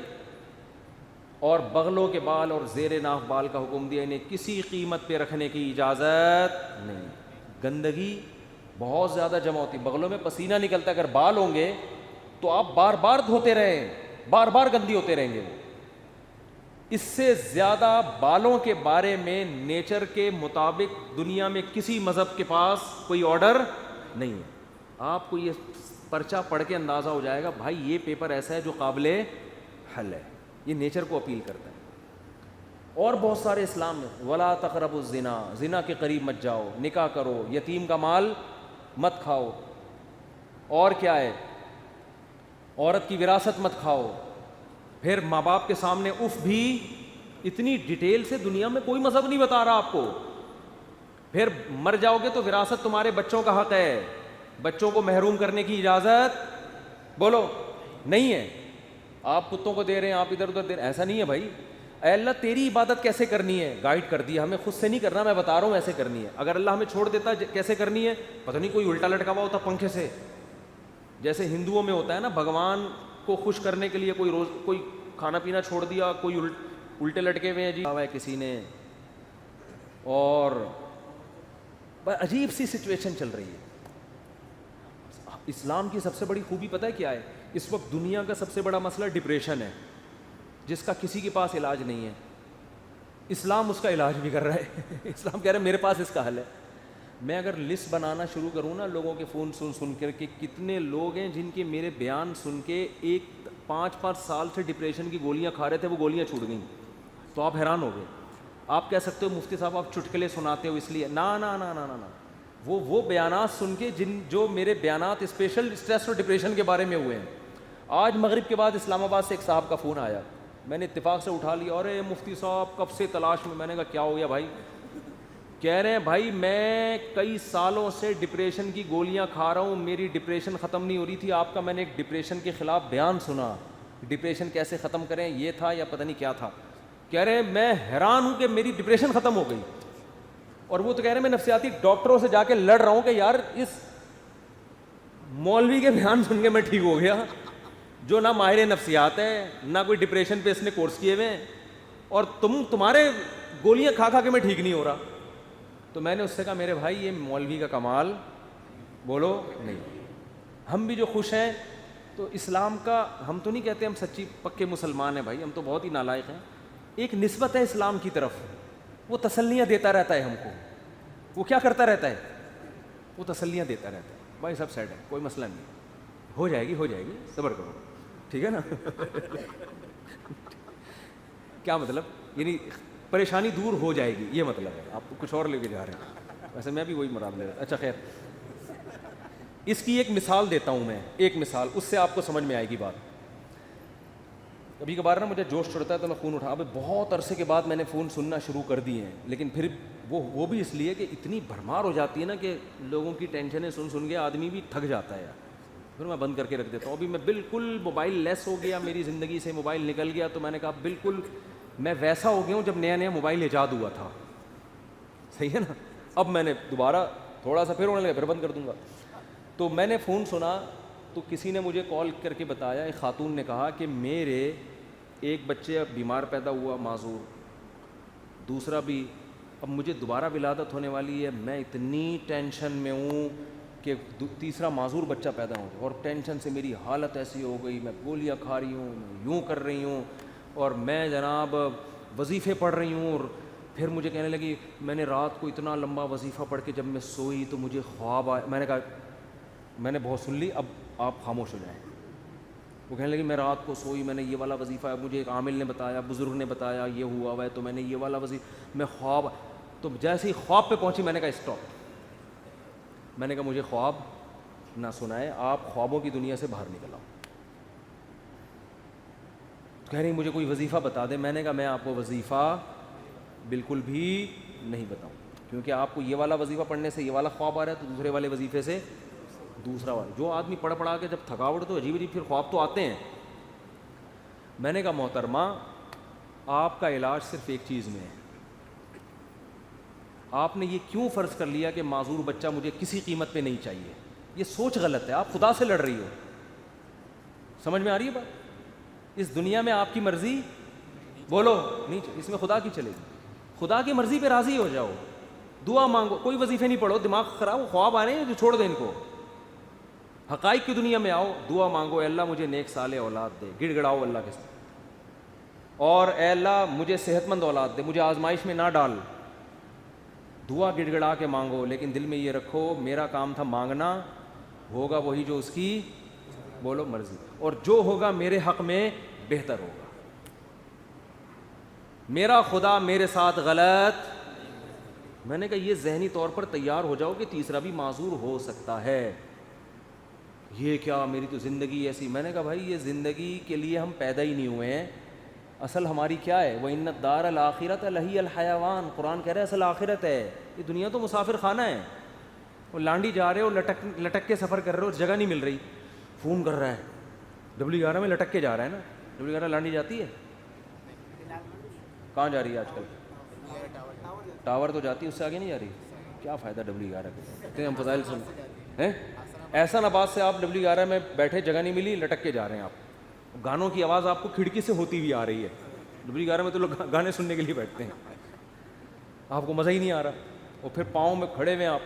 Speaker 2: اور بغلوں کے بال اور زیر ناف بال کا حکم دیا, انہیں کسی قیمت پہ رکھنے کی اجازت نہیں. گندگی بہت زیادہ جمع ہوتی, بغلوں میں پسینہ نکلتا ہے. اگر بال ہوں گے تو آپ بار بار دھوتے رہیں, بار بار گندی ہوتے رہیں گے. اس سے زیادہ بالوں کے بارے میں نیچر کے مطابق دنیا میں کسی مذہب کے پاس کوئی آرڈر نہیں ہے. آپ کو یہ پرچہ پڑھ کے اندازہ ہو جائے گا بھائی یہ پیپر ایسا ہے جو قابل حل ہے. یہ نیچر کو اپیل کرتا ہے. اور بہت سارے اسلام میں ولا تقربوا الزنا, زنا کے قریب مت جاؤ, نکاح کرو, یتیم کا مال مت کھاؤ. اور کیا ہے, عورت کی وراثت مت کھاؤ. پھر ماں باپ کے سامنے اف بھی اتنی ڈیٹیل سے دنیا میں کوئی مذہب نہیں بتا رہا آپ کو. پھر مر جاؤ گے تو وراثت تمہارے بچوں کا حق ہے. بچوں کو محروم کرنے کی اجازت بولو نہیں ہے. آپ کتوں کو دے رہے ہیں, آپ ادھر ادھر دے رہے ہیں, ایسا نہیں ہے بھائی. اے اللہ تیری عبادت کیسے کرنی ہے گائیڈ کر دیا ہمیں, خود سے نہیں کرنا, میں بتا رہا ہوں ایسے کرنی ہے. اگر اللہ ہمیں چھوڑ دیتا کیسے کرنی ہے پتہ نہیں, کوئی الٹا لٹکا ہوا ہوتا پنکھے سے. جیسے ہندوؤں میں ہوتا ہے نا, بھگوان کو خوش کرنے کے لیے کوئی روز کوئی کھانا پینا چھوڑ دیا, کوئی الٹے لٹکے ہوئے ہیں جی کسی نے. اور عجیب سی سچویشن چل رہی ہے. اسلام کی سب سے بڑی خوبی پتہ ہے کیا ہے؟ اس وقت دنیا کا سب سے بڑا مسئلہ ڈپریشن ہے, جس کا کسی کے پاس علاج نہیں ہے. اسلام اس کا علاج بھی کر رہا ہے. اسلام کہہ رہا ہے میرے پاس اس کا حل ہے. میں اگر لسٹ بنانا شروع کروں نا لوگوں کے فون سن کر کہ کتنے لوگ ہیں جن کے میرے بیان سن کے 5 سال سے ڈپریشن کی گولیاں کھا رہے تھے, وہ گولیاں چھوٹ گئیں, تو آپ حیران ہو گئے. آپ کہہ سکتے ہو مفتی صاحب آپ چٹکلے سناتے ہو اس لیے. نا نا نا نا نا وہ بیانات سن کے جو میرے بیانات اسپیشل اسٹریس اور ڈپریشن کے بارے میں ہوئے ہیں. آج مغرب کے بعد اسلام آباد سے ایک صاحب کا فون آیا, میں نے اتفاق سے اٹھا لیا. ارے مفتی صاحب کب سے تلاش میں. میں نے کہا کیا ہو گیا بھائی؟ کہہ رہے ہیں بھائی میں کئی سالوں سے ڈپریشن کی گولیاں کھا رہا ہوں, میری ڈپریشن ختم نہیں ہو رہی تھی. آپ کا میں نے ایک ڈپریشن کے خلاف بیان سنا, ڈپریشن کیسے ختم کریں, یہ تھا یا پتہ نہیں کیا تھا. کہہ رہے ہیں میں حیران ہوں کہ میری ڈپریشن ختم ہو گئی. اور وہ تو کہہ رہے ہیں میں نفسیاتی ڈاکٹروں سے جا کے لڑ رہا ہوں کہ یار اس مولوی کے بیان سن کے میں ٹھیک ہو گیا, جو نہ ماہر نفسیات ہے نہ کوئی ڈپریشن پہ اس نے کورس کیے ہوئے ہیں, اور تمہارے گولیاں کھا کھا کے میں ٹھیک نہیں ہو رہا. تو میں نے اس سے کہا میرے بھائی یہ مولوی کا کمال بولو نہیں. ہم بھی جو خوش ہیں تو اسلام کا, ہم تو نہیں کہتے ہم سچی پکے مسلمان ہیں بھائی, ہم تو بہت ہی نالائق ہیں. ایک نسبت ہے اسلام کی طرف, وہ تسلیاں دیتا رہتا ہے ہم کو. وہ کیا کرتا رہتا ہے؟ وہ تسلیاں دیتا رہتا ہے. بھائی سب سیٹ ہے, کوئی مسئلہ نہیں, ہو جائے گی صبر کرو, ٹھیک ہے نا. کیا مطلب؟ یعنی پریشانی دور ہو جائے گی, یہ مطلب ہے. آپ کچھ اور لے کے جا رہے ہیں, ویسے میں بھی وہی مراد لے رہا تھا. اچھا خیر, اس کی ایک مثال دیتا ہوں میں, ایک مثال, اس سے آپ کو سمجھ میں آئے گی بات. کبھی کبھار نا مجھے جوش چڑھتا ہے تو میں فون اٹھا. اب بہت عرصے کے بعد میں نے فون سننا شروع کر دیے ہیں, لیکن پھر وہ بھی اس لیے کہ اتنی بھرمار ہو جاتی ہے نا کہ لوگوں کی ٹینشنیں سن کے آدمی بھی تھک جاتا ہے. پھر میں بند کر کے رکھ دیتا ہوں. ابھی میں بالکل موبائل لیس ہو گیا, میری زندگی سے موبائل نکل گیا. تو میں نے کہا بالکل میں ویسا ہو گیا ہوں جب نیا موبائل ایجاد ہوا تھا. صحیح ہے نا. اب میں نے دوبارہ تھوڑا سا پھر ہونے لگا, پھر بند کر دوں گا. تو میں نے فون سنا تو کسی نے مجھے کال کر کے بتایا, ایک خاتون نے کہا کہ میرے ایک بچے بیمار پیدا ہوا معذور, دوسرا بھی اب مجھے دوبارہ ولادت ہونے والی ہے, میں اتنی ٹینشن میں ہوں کہ تیسرا معذور بچہ پیدا ہو, اور ٹینشن سے میری حالت ایسی ہو گئی, میں گولیاں کھا رہی ہوں, میں یوں کر رہی ہوں, اور میں جناب وظیفے پڑھ رہی ہوں، اور پھر مجھے کہنے لگی میں نے رات کو اتنا لمبا وظیفہ پڑھ کے جب میں سوئی تو مجھے خواب آیا. میں نے کہا میں نے بہت سن لی، اب آپ خاموش ہو جائیں. وہ کہنے لگی میں رات کو سوئی، میں نے یہ والا وظیفہ ہے، مجھے ایک عامل نے بتایا، بزرگ نے بتایا یہ ہوا ہوا ہے، تو میں نے یہ والا وظیفہ، میں خواب، تو جیسے ہی خواب پہ پہنچی میں نے کہا اسٹاپ. میں نے کہا مجھے خواب نہ سنائے، آپ خوابوں کی دنیا سے باہر نکل آؤ. کہہ رہی مجھے کوئی وظیفہ بتا دے. میں نے کہا میں آپ کو وظیفہ بالکل بھی نہیں بتاؤں، کیونکہ آپ کو یہ والا وظیفہ پڑھنے سے یہ والا خواب آ رہا ہے، تو دوسرے والے وظیفے سے دوسرا والا. جو آدمی پڑھ پڑھا کے جب تھکاوٹ تو عجیب عجیب پھر خواب تو آتے ہیں. میں نے کہا محترمہ آپ کا علاج صرف ایک چیز میں ہے. آپ نے یہ کیوں فرض کر لیا کہ معذور بچہ مجھے کسی قیمت پہ نہیں چاہیے؟ یہ سوچ غلط ہے. آپ خدا سے لڑ رہی ہو. سمجھ میں آ رہی ہے بات؟ اس دنیا میں آپ کی مرضی بولو نہیں، اس میں خدا کی چلے گی. خدا کی مرضی پہ راضی ہو جاؤ، دعا مانگو، کوئی وظیفے نہیں پڑھو، دماغ خراب، خواب آ رہے ہیں جو چھوڑ دیں ان کو. حقائق کی دنیا میں آؤ، دعا مانگو اے اللہ مجھے نیک صالح اولاد دے، گڑ گڑاؤ اللہ کے ساتھ، اور اے اللہ مجھے صحت مند اولاد دے، مجھے آزمائش میں نہ ڈال. دعا گڑ گڑا کے مانگو، لیکن دل میں یہ رکھو میرا کام تھا مانگنا، ہوگا وہی جو اس کی بولو مرضی، اور جو ہوگا میرے حق میں بہتر ہوگا. میرا خدا میرے ساتھ غلط. میں نے کہا یہ ذہنی طور پر تیار ہو جاؤ کہ تیسرا بھی معذور ہو سکتا ہے. یہ کیا میری تو زندگی ایسی. میں نے کہا بھائی یہ زندگی کے لیے ہم پیدا ہی نہیں ہوئے ہیں. اصل ہماری کیا ہے؟ وَإِنَّ الدَّارَ الْآخِرَةَ لَهِيَ الْحَيَوَانُ. قرآن کہہ رہا ہے اصل آخرت ہے. یہ دنیا تو مسافر خانہ ہے. وہ لانڈی جا رہے ہو، لٹک کے سفر کر رہے ہو، جگہ نہیں مل رہی، فون کر رہا ہے W11 میں لٹک کے جا رہا ہے نا. W11 لانڈی جاتی ہے؟ کہاں جا رہی ہے آج کل؟ ٹاور تو جاتی ہے، اس سے آگے نہیں جا رہی. کیا فائدہ W11 کے؟ ہم فضائل سن ہیں. احسن آباد سے آپ W11 میں بیٹھے، جگہ نہیں ملی، لٹک کے جا رہے ہیں آپ. گانوں کی آواز آپ کو کھڑکی سے ہوتی ہوئی آ رہی ہے. W11 میں تو لوگ گانے سننے کے لیے بیٹھتے ہیں، آپ کو مزہ ہی نہیں آ رہا. اور پھر پاؤں میں کھڑے ہوئے آپ،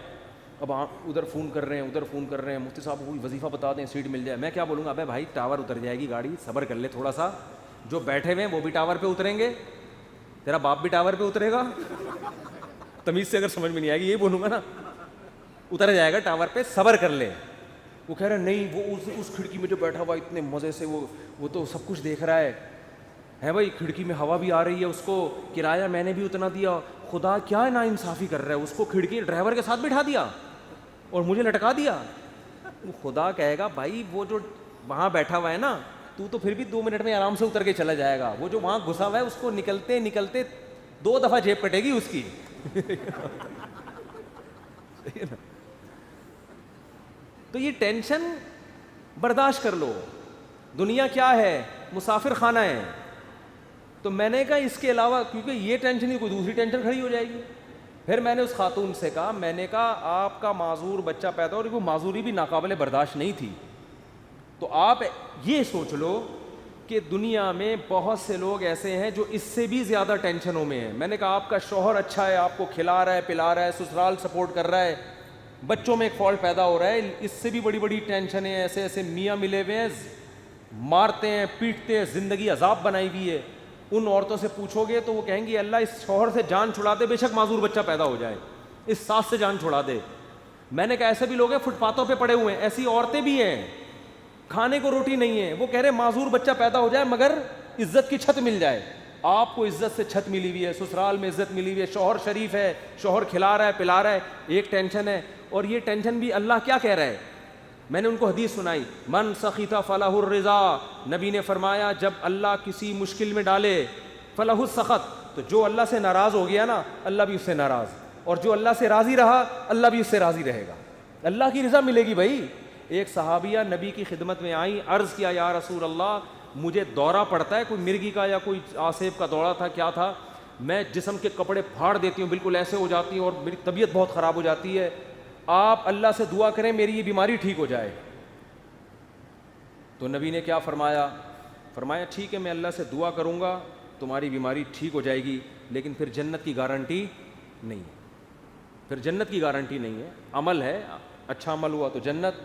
Speaker 2: اب آپ ادھر فون کر رہے ہیں ادھر فون کر رہے ہیں. مفتی صاحب کوئی وظیفہ بتا دیں سیٹ مل جائے. میں کیا بولوں گا؟ ابے بھائی ٹاور اتر جائے گی گاڑی، صبر کر لے تھوڑا سا. جو بیٹھے ہوئے ہیں وہ بھی ٹاور پہ اتریں گے، تیرا باپ بھی ٹاور پہ اترے گا. تمیز سے اگر سمجھ میں نہیں آئے گی یہ بولوں گا نا، اتر جائے گا ٹاور پہ، صبر کر لے. وہ کہہ رہے نہیں وہ اس کھڑکی میں جو بیٹھا ہوا اتنے مزے سے وہ تو سب کچھ دیکھ رہا ہے بھائی، کھڑکی میں ہوا بھی آ رہی ہے، اس کو کرایہ میں نے بھی اتنا دیا. خدا کیا نا انصافی کر رہا ہے، اس کو کھڑکی ڈرائیور کے ساتھ بٹھا دیا اور مجھے لٹکا دیا. وہ خدا کہے گا بھائی وہ جو وہاں بیٹھا ہوا ہے نا، تو پھر بھی 2 منٹ میں آرام سے اتر کے چلا جائے گا. وہ جو وہاں گھسا ہوا ہے اس کو نکلتے نکلتے 2 دفعہ جیب کٹے گی اس کی. تو یہ ٹینشن برداشت کر لو. دنیا کیا ہے؟ مسافر خانہ ہے. تو میں نے کہا اس کے علاوہ، کیونکہ یہ ٹینشن ہی کوئی دوسری ٹینشن کھڑی ہو جائے گی. پھر میں نے اس خاتون سے کہا، میں نے کہا آپ کا معذور بچہ پیدا ہو، اور وہ معذوری بھی ناقابل برداشت نہیں تھی. تو آپ یہ سوچ لو کہ دنیا میں بہت سے لوگ ایسے ہیں جو اس سے بھی زیادہ ٹینشنوں میں ہیں. میں نے کہا آپ کا شوہر اچھا ہے، آپ کو کھلا رہا ہے پلا رہا ہے، سسرال سپورٹ کر رہا ہے، بچوں میں ایک فالٹ پیدا ہو رہا ہے، اس سے بھی بڑی بڑی ٹینشنیں. ایسے ایسے میاں ملے ہوئے ہیں، مارتے ہیں پیٹتے ہیں، زندگی عذاب بنائی ہوئی ہے. ان عورتوں سے پوچھو گے تو وہ کہیں گی اللہ اس شوہر سے جان چھڑا دے، بے شک معذور بچہ پیدا ہو جائے، اس ساس سے جان چھڑا دے. میں نے کہا ایسے بھی لوگ ہیں فٹ پاتھوں پہ پڑے ہوئے ہیں، ایسی عورتیں بھی ہیں، کھانے کو روٹی نہیں ہے. وہ کہہ رہے معذور بچہ پیدا ہو جائے مگر عزت کی چھت مل جائے. آپ کو عزت سے چھت ملی ہوئی ہے، سسرال میں عزت ملی ہوئی ہے، شوہر شریف ہے، شوہر کھلا رہا ہے پلا رہا ہے، ایک ٹینشن ہے. اور یہ ٹینشن بھی اللہ کیا کہہ رہا ہے؟ میں نے ان کو حدیث سنائی، من سخط فلہ الرضا. نبی نے فرمایا جب اللہ کسی مشکل میں ڈالے فلہ السخط، تو جو اللہ سے ناراض ہو گیا نا اللہ بھی اس سے ناراض، اور جو اللہ سے راضی رہا اللہ بھی اس سے راضی رہے گا. اللہ کی رضا ملے گی بھائی. ایک صحابیہ نبی کی خدمت میں آئی، عرض کیا یا رسول اللہ مجھے دورہ پڑتا ہے، کوئی مرگی کا یا کوئی آسیب کا دورہ تھا، کیا تھا، میں جسم کے کپڑے پھاڑ دیتی ہوں، بالکل ایسے ہو جاتی ہوں اور میری طبیعت بہت خراب ہو جاتی ہے، آپ اللہ سے دعا کریں میری یہ بیماری ٹھیک ہو جائے. تو نبی نے کیا فرمایا؟ فرمایا ٹھیک ہے میں اللہ سے دعا کروں گا تمہاری بیماری ٹھیک ہو جائے گی، لیکن پھر جنت کی گارنٹی نہیں ہے. پھر جنت کی گارنٹی نہیں ہے. عمل ہے، اچھا عمل ہوا تو جنت،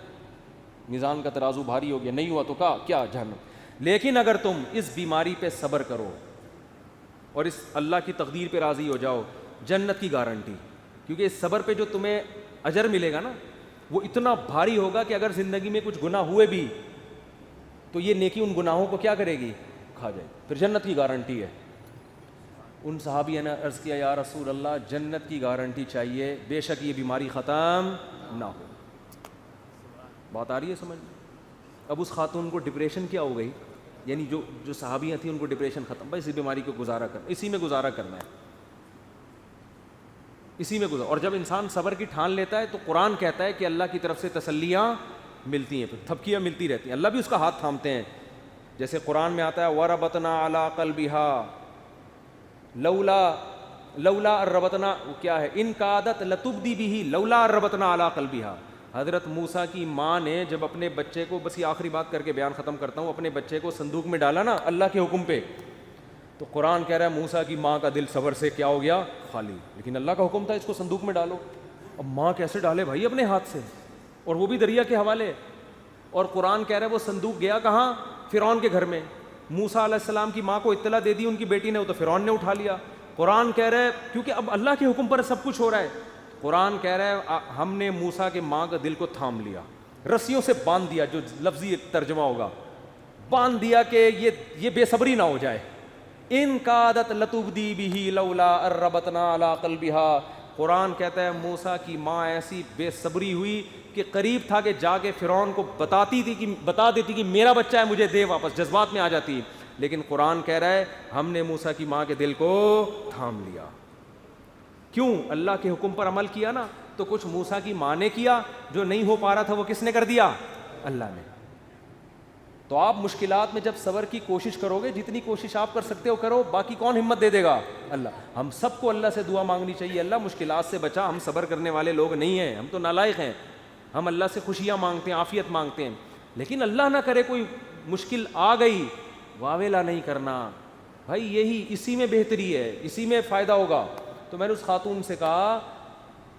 Speaker 2: میزان کا ترازو بھاری ہو گیا، نہیں ہوا تو کیا جہنم. لیکن اگر تم اس بیماری پہ صبر کرو اور اس اللہ کی تقدیر پہ راضی ہو جاؤ، جنت کی گارنٹی. کیونکہ اس صبر پہ جو تمہیں اجر ملے گا نا وہ اتنا بھاری ہوگا کہ اگر زندگی میں کچھ گناہ ہوئے بھی تو یہ نیکی ان گناہوں کو کیا کرے گی؟ کھا جائے. پھر جنت کی گارنٹی ہے. ان صحابیوں نے عرض کیا یا رسول اللہ جنت کی گارنٹی چاہیے، بے شک یہ بیماری ختم نہ ہو. بات آ رہی ہے سمجھ؟ اب اس خاتون کو ڈپریشن کیا ہو گئی، یعنی جو صحابیاں تھیں ان کو ڈپریشن ختم، بھائی اسی بیماری کو گزارا کرنا، اسی میں گزارا کرنا ہے، اسی میں گزارا. اور جب انسان صبر کی ٹھان لیتا ہے تو قرآن کہتا ہے کہ اللہ کی طرف سے تسلیاں ملتی ہیں، پھر تھپکیاں ملتی رہتی ہیں، اللہ بھی اس کا ہاتھ تھامتے ہیں. جیسے قرآن میں آتا ہے وَرَبَطْنَا عَلَىٰ قَلْبِهَا لولا الربطنا، کیا ہے، ان کادت لتبدی بھی لولا الربطنا علی قلبها. حضرت موسیٰ کی ماں نے جب اپنے بچے کو، بس یہ آخری بات کر کے بیان ختم کرتا ہوں، اپنے بچے کو صندوق میں ڈالا نا اللہ کے حکم پہ، تو قرآن کہہ رہا ہے موسیٰ کی ماں کا دل صبر سے کیا ہو گیا؟ خالی. لیکن اللہ کا حکم تھا اس کو صندوق میں ڈالو. اب ماں کیسے ڈالے بھائی اپنے ہاتھ سے، اور وہ بھی دریا کے حوالے. اور قرآن کہہ رہا ہے وہ صندوق گیا کہاں؟ فرعون کے گھر میں. موسیٰ علیہ السلام کی ماں کو اطلاع دے دی ان کی بیٹی نے، وہ تو فرعون نے اٹھا لیا. قرآن کہہ رہا ہے کیونکہ اب اللہ کے حکم پر سب کچھ ہو رہا ہے. قرآن کہہ رہا ہے ہم نے موسیٰ کے ماں کا دل کو تھام لیا، رسیوں سے باندھ دیا، جو لفظی ترجمہ ہوگا باندھ دیا کہ یہ بے صبری نہ ہو جائے. ان کادت لتبدی بھی لولا الربطنا علی قلبها. قرآن کہتا ہے موسیٰ کی ماں ایسی بے صبری ہوئی کہ قریب تھا کہ جا کے فرعون کو بتا دیتی کہ میرا بچہ ہے مجھے دے واپس، جذبات میں آ جاتی. لیکن قرآن کہہ رہا ہے ہم نے موسیٰ کی ماں کے دل کو تھام لیا. کیوں؟ اللہ کے حکم پر عمل کیا نا. تو کچھ موسیٰ کی ماں نے کیا، جو نہیں ہو پا رہا تھا وہ کس نے کر دیا؟ اللہ نے. تو آپ مشکلات میں جب صبر کی کوشش کرو گے، جتنی کوشش آپ کر سکتے ہو کرو، باقی کون ہمت دے دے گا؟ اللہ. ہم سب کو اللہ سے دعا مانگنی چاہیے، اللہ مشکلات سے بچا. ہم صبر کرنے والے لوگ نہیں ہیں، ہم تو نالائق ہیں. ہم اللہ سے خوشیاں مانگتے ہیں، عافیت مانگتے ہیں. لیکن اللہ نہ کرے کوئی مشکل آ گئی، واویلا نہیں کرنا بھائی، یہی اسی میں بہتری ہے، اسی میں فائدہ ہوگا. تو میں نے اس خاتون سے کہا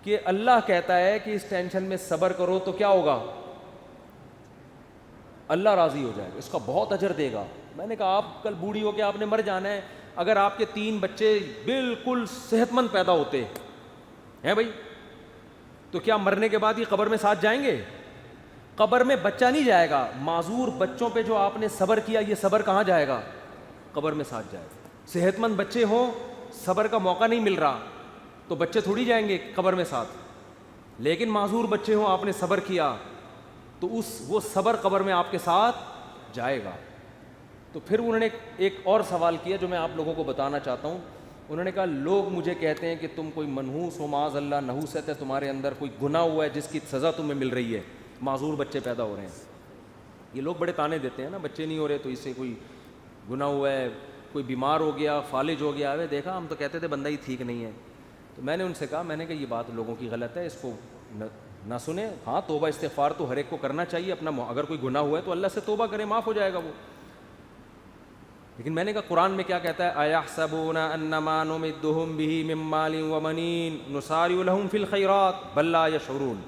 Speaker 2: کہ اللہ کہتا ہے کہ اس ٹینشن میں صبر کرو تو کیا ہوگا؟ اللہ راضی ہو جائے گا، اس کا بہت اجر دے گا. میں نے کہا آپ کل بوڑھی ہو کے آپ نے مر جانا ہے، اگر آپ کے 3 بچے بالکل صحت مند پیدا ہوتے ہیں بھائی، تو کیا مرنے کے بعد یہ قبر میں ساتھ جائیں گے؟ قبر میں بچہ نہیں جائے گا. معذور بچوں پہ جو آپ نے صبر کیا، یہ صبر کہاں جائے گا؟ قبر میں ساتھ جائے گا. صحت مند بچے ہوں، صبر کا موقع نہیں مل رہا تو بچے تھوڑی جائیں گے قبر میں ساتھ. لیکن معذور بچے ہوں، آپ نے صبر کیا تو وہ صبر قبر میں آپ کے ساتھ جائے گا. تو پھر انہوں نے ایک اور سوال کیا جو میں آپ لوگوں کو بتانا چاہتا ہوں. انہوں نے کہا لوگ مجھے کہتے ہیں کہ تم کوئی منحوس ہو، معاذ اللہ نحوست ہے تمہارے اندر، کوئی گناہ ہوا ہے جس کی سزا تمہیں مل رہی ہے، معذور بچے پیدا ہو رہے ہیں. یہ لوگ بڑے تانے دیتے ہیں نا، بچے نہیں ہو رہے تو اس سے کوئی گناہ ہوا ہے، کوئی بیمار ہو گیا، فالج ہو گیا. دیکھا ہم تو کہتے تھے بندہ ہی ٹھیک نہیں ہے. تو میں نے ان سے کہا، میں نے کہا یہ بات لوگوں کی غلط ہے، اس کو نہ سنیں. ہاں توبہ استغفار تو ہر ایک کو کرنا چاہیے، اپنا اگر کوئی گناہ ہوا ہے تو اللہ سے توبہ کرے، معاف ہو جائے گا وہ. لیکن میں نے کہا قرآن میں کیا کہتا ہے؟ اَيَحْسَبُونَ أَنَّمَا نُمِدُّهُم بِهِ مِن مَّالٍ وَبَنِينَ نُسَارِعُ لَهُمْ فِي الْخَيْرَاتِ بَل لَّا يَشْعُرُونَ.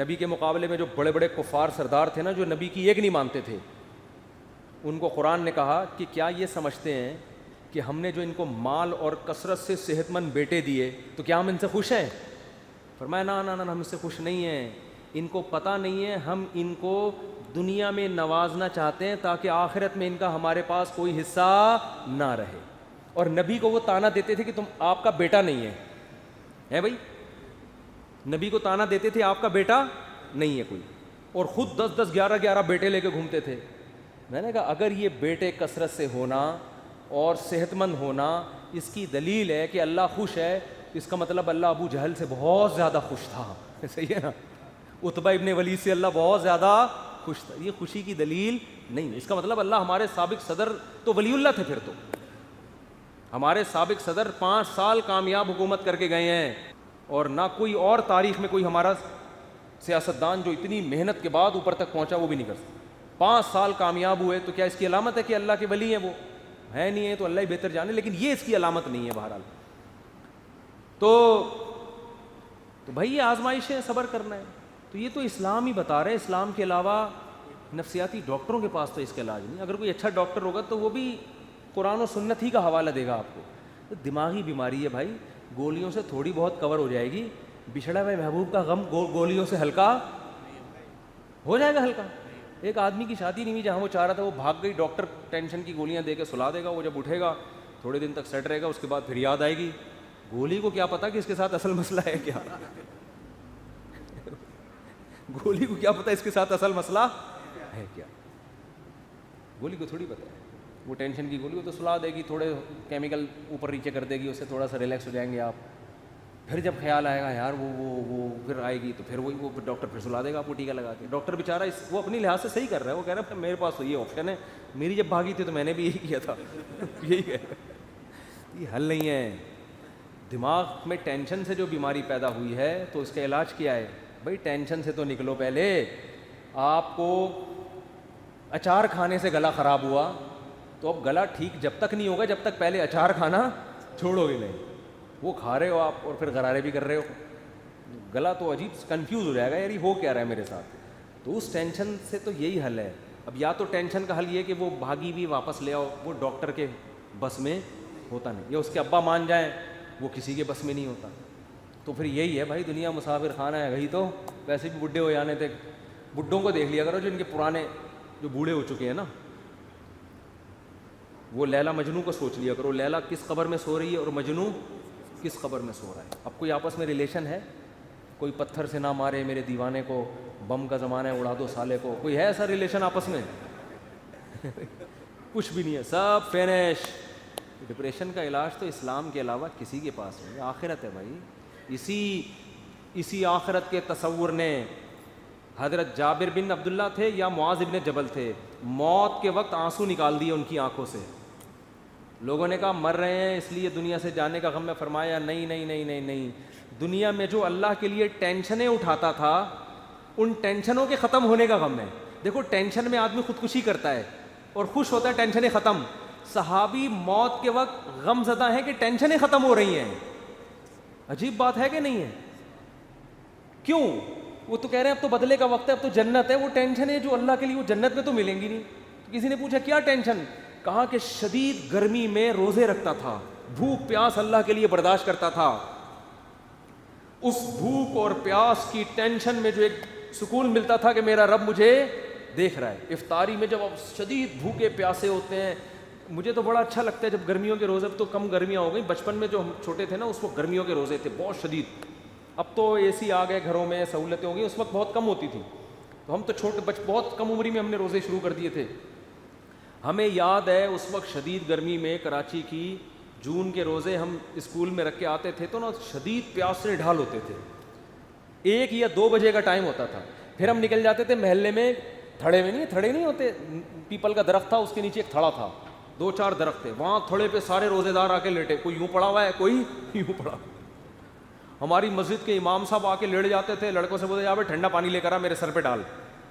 Speaker 2: نبی کے مقابلے میں جو بڑے بڑے کفار سردار تھے نا، جو نبی کی ایک نہیں مانتے تھے، ان کو قرآن نے کہا کہ کیا یہ سمجھتے ہیں کہ ہم نے جو ان کو مال اور کثرت سے صحت مند بیٹے دیے تو کیا ہم ان سے خوش ہیں؟ فرمایا نہ ہم اس سے خوش نہیں ہیں. ان کو پتہ نہیں ہے ہم ان کو دنیا میں نوازنا چاہتے ہیں تاکہ آخرت میں ان کا ہمارے پاس کوئی حصہ نہ رہے. اور نبی کو وہ تانا دیتے تھے کہ تم آپ کا بیٹا نہیں ہے بھائی، نبی کو تانا دیتے تھے آپ کا بیٹا نہیں ہے کوئی، اور خود 10 11 بیٹے لے کے گھومتے تھے. میں نے کہا اگر یہ بیٹے کثرت سے ہونا اور صحت مند ہونا اس کی دلیل ہے کہ اللہ خوش ہے، اس کا مطلب اللہ ابو جہل سے بہت زیادہ خوش تھا. صحیح ہے نا؟ عتبہ ابن ولید سے اللہ بہت زیادہ خوش تھا. یہ خوشی کی دلیل نہیں. اس کا مطلب اللہ ہمارے سابق صدر تو ولی اللہ تھے. پھر تو ہمارے سابق صدر 5 سال کامیاب حکومت کر کے گئے ہیں، اور نہ کوئی اور تاریخ میں کوئی ہمارا سیاستدان جو اتنی محنت کے بعد اوپر تک پہنچا وہ بھی نہیں کر سکتا. 5 سال کامیاب ہوئے تو کیا اس کی علامت ہے کہ اللہ کے ولی ہیں؟ وہ ہے نہیں ہے تو اللہ ہی بہتر جانے، لیکن یہ اس کی علامت نہیں ہے. بہرحال تو بھائی یہ آزمائش ہے، صبر کرنا ہے. تو یہ تو اسلام ہی بتا رہے ہیں، اسلام کے علاوہ نفسیاتی ڈاکٹروں کے پاس تو اس کا علاج نہیں. اگر کوئی اچھا ڈاکٹر ہوگا تو وہ بھی قرآن و سنت ہی کا حوالہ دے گا آپ کو. تو دماغی بیماری ہے بھائی, گولیوں سے تھوڑی بہت کور ہو جائے گی. بچھڑا ہوئے محبوب کا غم گولیوں سے ہلکا ہو جائے گا ہلکا. ایک آدمی کی شادی نہیں ہوئی جہاں وہ چاہ رہا تھا, وہ بھاگ گئی, ڈاکٹر ٹینشن کی گولیاں دے کے سلا دے گا. وہ جب اٹھے گا تھوڑے دن تک سیٹ رہے گا, اس کے بعد پھر یاد آئے گی. گولی کو کیا پتا کہ اس کے ساتھ اصل مسئلہ ہے کیا. گولی کو کیا پتا اس کے ساتھ اصل مسئلہ ہے کیا. گولی کو تھوڑی پتا ہے. وہ ٹینشن کی گولی وہ تو سلا دے گی, تھوڑے کیمیکل اوپر نیچے کر دے گی, اس سے تھوڑا سا ریلیکس ہو جائیں گے آپ. پھر جب خیال آئے گا یار وہ پھر آئے گی, تو پھر وہی وہ ڈاکٹر پھر سلا دے گا آپ کو ٹیکا لگا کے. ڈاکٹر بیچارہ وہ اپنی لحاظ سے صحیح کر رہا ہے. وہ کہہ رہا ہے میرے پاس تو یہ آپشن ہے, میری جب بھاگی تھی تو میں نے بھی یہی کیا تھا. یہی ہے, یہ حل نہیں ہے. دماغ میں ٹینشن سے جو بیماری پیدا ہوئی ہے تو اس کا علاج کیا ہے بھائی؟ ٹینشن سے تو نکلو. پہلے آپ کو اچار کھانے سے گلا خراب ہوا تو اب گلا ٹھیک جب تک نہیں ہوگا جب تک پہلے اچار کھانا چھوڑو گے نہیں. وہ کھا رہے ہو آپ اور پھر غرارے بھی کر رہے ہو, گلا تو عجیب کنفیوز ہو جائے گا, یار یہ ہو کیا رہا ہے میرے ساتھ. تو اس ٹینشن سے تو یہی حل ہے. اب یا تو ٹینشن کا حل یہ کہ وہ بھاگی بھی واپس لے آؤ, وہ ڈاکٹر کے بس میں ہوتا نہیں, یا اس کے ابا مان جائیں, وہ کسی کے بس میں نہیں ہوتا. تو پھر یہی ہے بھائی, دنیا مسافر خانہ ہے گئی, تو ویسے بھی بڈھے ہو جانے تھے. بڈھوں کو دیکھ لیا کرو جو ان کے پرانے جو بوڑھے ہو چکے ہیں نا, وہ لیلا مجنو کو سوچ لیا کرو. لیلا کس قبر میں سو رہی ہے اور مجنو کس قبر میں سو رہا ہے. اب کوئی آپس میں ریلیشن ہے؟ کوئی پتھر سے نہ مارے میرے دیوانے کو, بم کا زمانہ ہے اڑا دو سالے کو, کوئی ہے ایسا ریلیشن آپس میں؟ کچھ بھی نہیں ہے, سب فینش. ڈپریشن کا علاج تو اسلام کے علاوہ کسی کے پاس نہیں. آخرت ہے بھائی. اسی آخرت کے تصور نے حضرت جابر بن عبداللہ تھے یا معاذ بن جبل تھے, موت کے وقت آنسو نکال دیے ان کی آنکھوں سے. لوگوں نے کہا مر رہے ہیں اس لیے دنیا سے جانے کا غم میں. فرمایا نہیں نہیں نہیں نہیں نہیں, دنیا میں جو اللہ کے لیے ٹینشنیں اٹھاتا تھا ان ٹینشنوں کے ختم ہونے کا غم ہے. دیکھو ٹینشن میں آدمی خودکشی کرتا ہے اور خوش ہوتا ہے ٹینشنیں ختم. صحابی موت کے وقت غم زدہ ہیں کہ ٹینشنیں ختم ہو رہی ہیں. عجیب بات ہے کہ نہیں ہے؟ کیوں؟ وہ تو کہہ رہے ہیں اب تو بدلے کا وقت ہے, اب تو جنت ہے. وہ ٹینشن ہے جو اللہ کے لیے وہ جنت میں تو ملیں گی نہیں. تو کسی نے پوچھا کیا ٹینشن؟ کہا کہ شدید گرمی میں روزے رکھتا تھا, بھوک پیاس اللہ کے لیے برداشت کرتا تھا. اس بھوک اور پیاس کی ٹینشن میں جو ایک سکون ملتا تھا کہ میرا رب مجھے دیکھ رہا ہے. افطاری میں جب آپ شدید بھوکے پیاسے ہوتے ہیں, مجھے تو بڑا اچھا لگتا ہے جب گرمیوں کے روزے, اب تو کم گرمیاں ہو گئی, بچپن میں جو ہم چھوٹے تھے نا اس وقت گرمیوں کے روزے تھے بہت شدید. اب تو اے سی آ گئے گھروں میں, سہولتیں ہو گئی, اس وقت بہت کم ہوتی تھی. تو ہم تو بہت کم عمری میں ہم نے روزے شروع کر دیے تھے. ہمیں یاد ہے اس وقت شدید گرمی میں کراچی کی جون کے روزے ہم اسکول میں رکھ کے آتے تھے تو نا شدید پیاس سے ڈھال ہوتے تھے. 1 یا 2 بجے کا ٹائم ہوتا تھا, پھر ہم نکل جاتے تھے محلے میں. تھڑے نہیں ہوتے, پیپل کا درخت تھا, اس کے نیچے ایک تھڑا تھا, 2-4 درخت تھے, وہاں تھڑے پہ سارے روزے دار آ کے لیٹے, کوئی یوں پڑا ہوا ہے کوئی یوں پڑا. ہماری مسجد کے امام صاحب آ کے لیٹ جاتے تھے, لڑکوں سے بولتے جا ٹھنڈا پانی لے کر آ میرے سر پہ ڈال.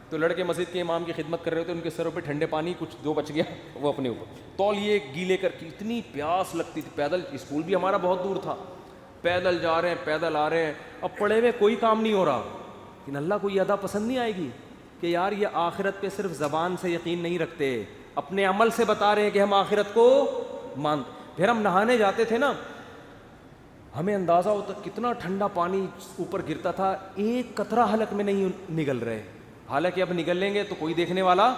Speaker 2: تو لڑکے مسجد کے امام کی خدمت کر رہے تھے, ان کے سروں پہ ٹھنڈے پانی کچھ 2 بچ گیا وہ اپنے اوپر تولیے گیلے کر کے. اتنی پیاس لگتی تھی. پیدل, اسکول بھی ہمارا بہت دور تھا, پیدل جا رہے ہیں پیدل آ رہے ہیں. اب پڑھے ہوئے کوئی کام نہیں ہو رہا, لیکن اللہ کو یہ ادا پسند نہیں آئے گی کہ یار یہ آخرت پہ صرف زبان سے یقین نہیں رکھتے, اپنے عمل سے بتا رہے ہیں کہ ہم آخرت کو مان. پھر ہم نہانے جاتے تھے نا, ہمیں اندازہ ہوتا کتنا ٹھنڈا پانی اوپر گرتا تھا, ایک قطرہ حلق میں نہیں نگل رہے. حالانکہ اب نگل لیں گے تو کوئی دیکھنے والا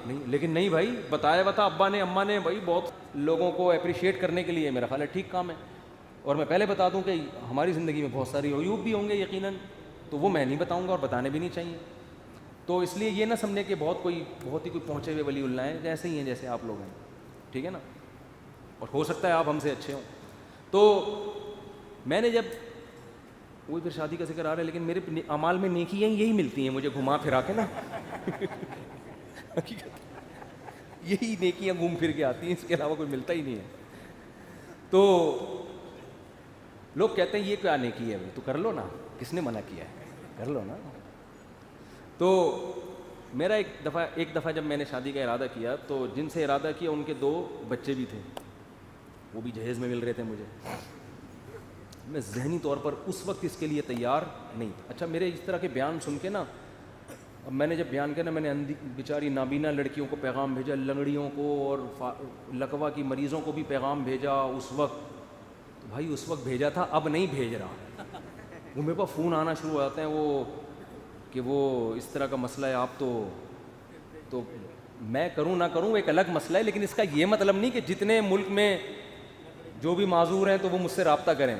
Speaker 2: نہیں, لیکن نہیں بھائی, بتایا ابا نے اماں نے, بھائی بہت لوگوں کو اپریشیٹ کرنے کے لیے میرا خیال ہے ٹھیک کام ہے. اور میں پہلے بتا دوں کہ ہماری زندگی میں بہت ساری عیوب بھی ہوں گے یقیناً, تو وہ میں نہیں بتاؤں گا اور بتانے بھی نہیں چاہیے. تو اس لیے یہ نہ سمجھے کہ بہت ہی کوئی پہنچے ہوئے ولی اللہ ہیں, جیسے ہی ہیں جیسے آپ لوگ ہیں, ٹھیک ہے نا, اور ہو سکتا ہے آپ ہم سے اچھے ہوں. تو میں نے جب وہی پھر شادی کا ذکر آ رہا ہے, لیکن میرے اعمال میں نیکیاں یہی ملتی ہیں مجھے گھما پھرا کے نا یہی نیکیاں گھوم پھر کے آتی ہیں, اس کے علاوہ کوئی ملتا ہی نہیں ہے. تو لوگ کہتے ہیں یہ کیا نیکی ہے, تو کر لو نا, کس نے منع کیا ہے, کر لو نا. تو میرا ایک دفعہ جب میں نے شادی کا ارادہ کیا تو جن سے ارادہ کیا ان کے 2 بچے بھی تھے, وہ بھی جہیز میں مل رہے تھے مجھے. میں ذہنی طور پر اس وقت اس کے لیے تیار نہیں تھا. اچھا, میرے اس طرح کے بیان سن کے نا اب میں نے جب بیان کیا نا، میں نے بیچاری نابینا لڑکیوں کو پیغام بھیجا، لنگڑیوں کو اور لکوا کی مریضوں کو بھی پیغام بھیجا اس وقت. تو بھائی اس وقت بھیجا تھا، اب نہیں بھیج رہا. وہ میرے پاس فون آنا شروع ہو جاتے ہیں وہ کہ وہ اس طرح کا مسئلہ ہے، آپ تو میں کروں نہ کروں ایک الگ مسئلہ ہے، لیکن اس کا یہ مطلب نہیں کہ جتنے ملک میں جو بھی معذور ہیں تو وہ مجھ سے رابطہ کریں.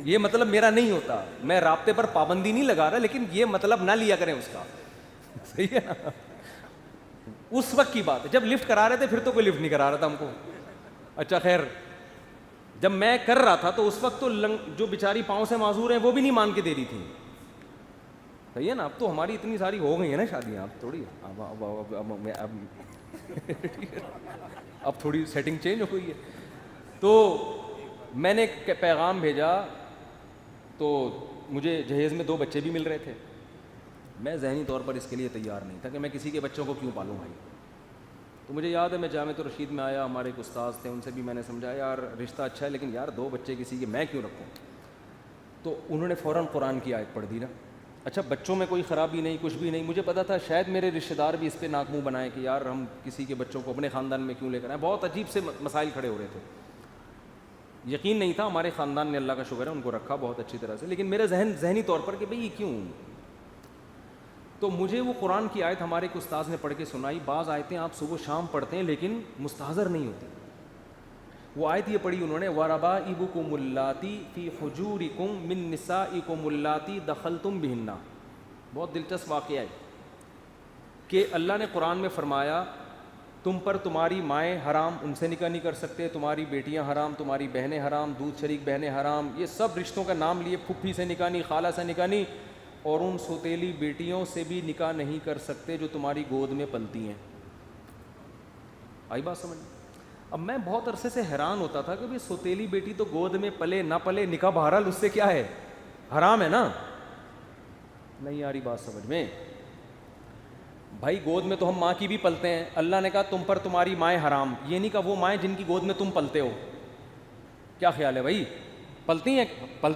Speaker 2: یہ مطلب میرا نہیں ہوتا. میں رابطے پر پابندی نہیں لگا رہا، لیکن یہ مطلب نہ لیا کریں اس کا. صحیح ہے نا؟ اس وقت کی بات ہے جب لفٹ کرا رہے تھے، پھر تو کوئی لفٹ نہیں کرا رہا تھا ہم کو. اچھا خیر، جب میں کر رہا تھا تو اس وقت تو جو بیچاری پاؤں سے معذور ہیں وہ بھی نہیں مان کے دے رہی تھی. صحیح ہے نا؟ اب تو ہماری اتنی ساری ہو گئی ہیں نا شادیاں، اب تھوڑی اب تھوڑی سیٹنگ چینج ہو گئی ہے. تو میں نے پیغام بھیجا تو مجھے جہیز میں 2 بچے بھی مل رہے تھے. میں ذہنی طور پر اس کے لیے تیار نہیں تھا کہ میں کسی کے بچوں کو کیوں پالوں بھائی. تو مجھے یاد ہے میں جامعۃ الرشید میں آیا، ہمارے ایک استاذ تھے، ان سے بھی میں نے سمجھایا یار رشتہ اچھا ہے لیکن یار 2 بچے کسی کے میں کیوں رکھوں. تو انہوں نے فوراً قرآن کی آیت پڑھ دی نا. اچھا بچوں میں کوئی خرابی نہیں، کچھ بھی نہیں. مجھے پتا تھا شاید میرے رشتہ دار بھی اس پہ ناک منہ بنائیں کہ یار ہم کسی کے بچوں کو اپنے خاندان میں کیوں لے کر آئیں. بہت عجیب سے مسائل کھڑے ہو رہے تھے. یقین نہیں تھا. ہمارے خاندان نے اللہ کا شکر ہے ان کو رکھا بہت اچھی طرح سے، لیکن میرے ذہنی طور پر کہ بھئی یہ کیوں. تو مجھے وہ قرآن کی آیت ہمارے ایک استاذ نے پڑھ کے سنائی. بعض آیتیں آپ صبح و شام پڑھتے ہیں لیکن مستحضر نہیں ہوتی. وہ آیت یہ پڑھی انہوں نے، وَرَبَائِبُكُمُ اللَّاتِي فِي حُجُورِكُم مِّن نِّسَائِكُمُ اللَّاتِي دَخَلْتُم بِهِنَّ. بہت دلچسپ واقعہ ہے کہ اللہ نے قرآن میں فرمایا تم پر تمہاری مائیں حرام، ان سے نکاح نہیں کر سکتے، تمہاری بیٹیاں حرام، تمہاری بہنیں حرام، دودھ شریک بہنیں حرام. یہ سب رشتوں کا نام لیے. پھپھی سے نکاح نہیں، خالہ سے نکاح نہیں، اور ان سوتیلی بیٹیوں سے بھی نکاح نہیں کر سکتے جو تمہاری گود میں پلتی ہیں. آئی بات سمجھ؟ اب میں بہت عرصے سے حیران ہوتا تھا کہ بھئی سوتیلی بیٹی تو گود میں پلے نہ پلے، نکاح بہرحال اس سے کیا ہے، حرام ہے نا. نہیں آ رہی بات سمجھ میں؟ بھائی گود میں تو ہم ماں کی بھی پلتے ہیں. اللہ نے کہا تم پر تمہاری مائیں حرام، یہ نہیں کہا وہ مائیں جن کی گود میں تم پلتے ہو. کیا خیال ہے بھائی؟ پلتے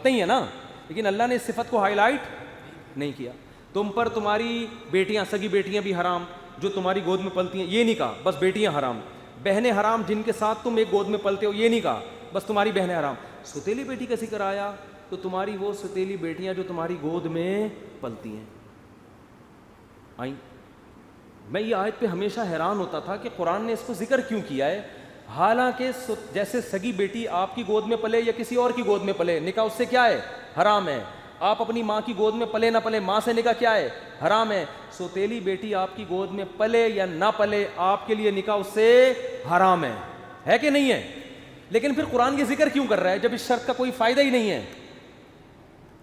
Speaker 2: ہی ہیں نا، لیکن اللہ نے اس صفت کو ہائی لائٹ نہیں کیا. تم پر تمہاری بیٹیاں، سگی بیٹیاں بھی حرام جو تمہاری گود میں پلتی ہیں، یہ نہیں کہا بس بیٹیاں حرام. بہنیں حرام جن کے ساتھ تم ایک گود میں پلتے ہو، یہ نہیں کہا بس تمہاری بہنیں حرام. ستیلی بیٹی کا ذکر آیا تو تمہاری وہ ستیلی بیٹیاں جو تمہاری گود میں پلتی ہیں آئیں. میں یہ آیت پہ ہمیشہ حیران ہوتا تھا کہ قرآن نے اس کو ذکر کیوں کیا ہے، حالانکہ جیسے سگی بیٹی آپ کی گود میں پلے یا کسی اور کی گود میں پلے، نکاح اس سے کیا ہے، حرام ہے. آپ اپنی ماں کی گود میں پلے نہ پلے، ماں سے نکاح کیا ہے، حرام ہے. سوتیلی بیٹی آپ کی گود میں پلے یا نہ پلے، آپ کے لیے نکاح اس سے حرام ہے کہ نہیں ہے؟ لیکن پھر قرآن یہ ذکر کیوں کر رہا ہے جب اس شرط کا کوئی فائدہ ہی نہیں ہے؟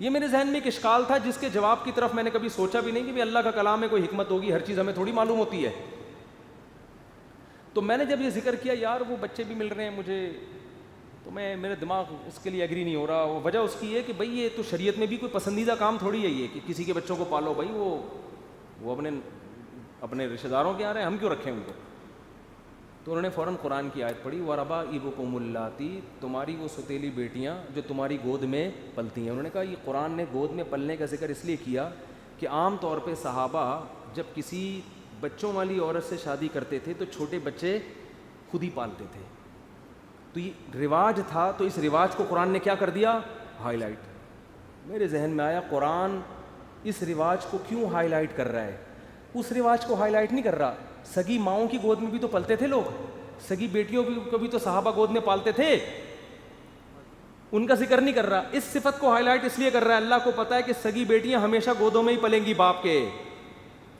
Speaker 2: یہ میرے ذہن میں ایک اشکال تھا جس کے جواب کی طرف میں نے کبھی سوچا بھی نہیں کہ اللہ کا کلام میں کوئی حکمت ہوگی، ہر چیز ہمیں تھوڑی معلوم ہوتی ہے. تو میں نے جب یہ ذکر کیا یار وہ بچے بھی مل رہے ہیں مجھے، تو میرے دماغ اس کے لیے ایگری نہیں ہو رہا. وجہ اس کی ہے کہ بھئی یہ تو شریعت میں بھی کوئی پسندیدہ کام تھوڑی ہے یہ کہ کسی کے بچوں کو پالو. بھائی وہ اپنے رشتہ داروں کے آ رہے ہیں، ہم کیوں رکھیں ان کو. تو انہوں نے فوراً قرآن کی آیت پڑھی، وَرَبَائِبُكُمُ اللَّاتِي، تمہاری وہ ستیلی بیٹیاں جو تمہاری گود میں پلتی ہیں. انہوں نے کہا یہ قرآن نے گود میں پلنے کا ذکر اس لیے کیا کہ عام طور پہ صحابہ جب کسی بچوں والی عورت سے شادی کرتے تھے تو چھوٹے بچے خود ہی پالتے تھے. تو یہ رواج تھا، تو اس رواج کو قرآن نے کیا کر دیا، ہائی لائٹ. میرے ذہن میں آیا قرآن اس رواج کو کیوں ہائی لائٹ کر رہا ہے. اس رواج کو ہائی لائٹ نہیں کر رہا. سگی ماؤں کی گود میں بھی تو پلتے تھے لوگ، سگی بیٹیوں کو بھی تو صحابہ گود میں پالتے تھے، ان کا ذکر نہیں کر رہا. اس صفت کو ہائی لائٹ اس لیے کر رہا ہے، اللہ کو پتا ہے کہ سگی بیٹیاں ہمیشہ گودوں میں ہی پلیں گی باپ کے،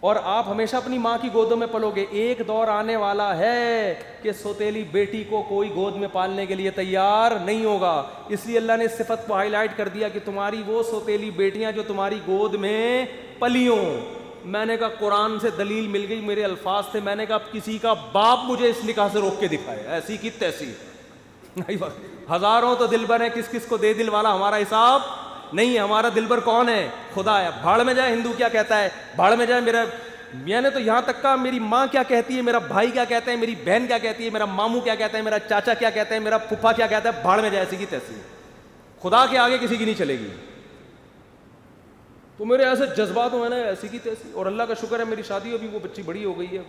Speaker 2: اور آپ ہمیشہ اپنی ماں کی گودوں میں پلو گے. ایک دور آنے والا ہے کہ سوتیلی بیٹی کو کوئی گود میں پالنے کے لیے تیار نہیں ہوگا. اس لیے اللہ نے اس صفت کو ہائی لائٹ کر دیا کہ تمہاری وہ سوتیلی بیٹیاں جو تمہاری گود میں پلیوں. میں نے کہا قرآن سے دلیل مل گئی، میرے الفاظ تھے، میں نے کہا کسی کا باپ مجھے اس نکاح سے روک کے دکھائے، ایسی کی تیسی. ہزاروں تو دلبر ہیں، کس کس کو دے دل والا ہمارا حساب نہیں ہے. ہمارا دلبر کون ہے، خدا ہے. بھاڑ میں جائے ہندو کیا کہتا ہے، بھاڑ میں جائے میں نے تو یہاں تک کہا میری ماں کیا کہتی ہے، میرا بھائی کیا کہتا ہے، میری بہن کیا کہتی ہے، میرا ماموں کیا کہتا ہے، میرا چاچا کیا کہتا ہے، میرا پھپھا کیا کہتا ہے. بھاڑ میں جائے ایسی کی تیسی. خدا کے آگے کسی کی نہیں چلے گی. تو میرے ایسے جذبات میں نے ایسی کی تیسی, اور اللہ کا شکر ہے میری شادی ابھی, وہ بچی بڑی ہو گئی ہے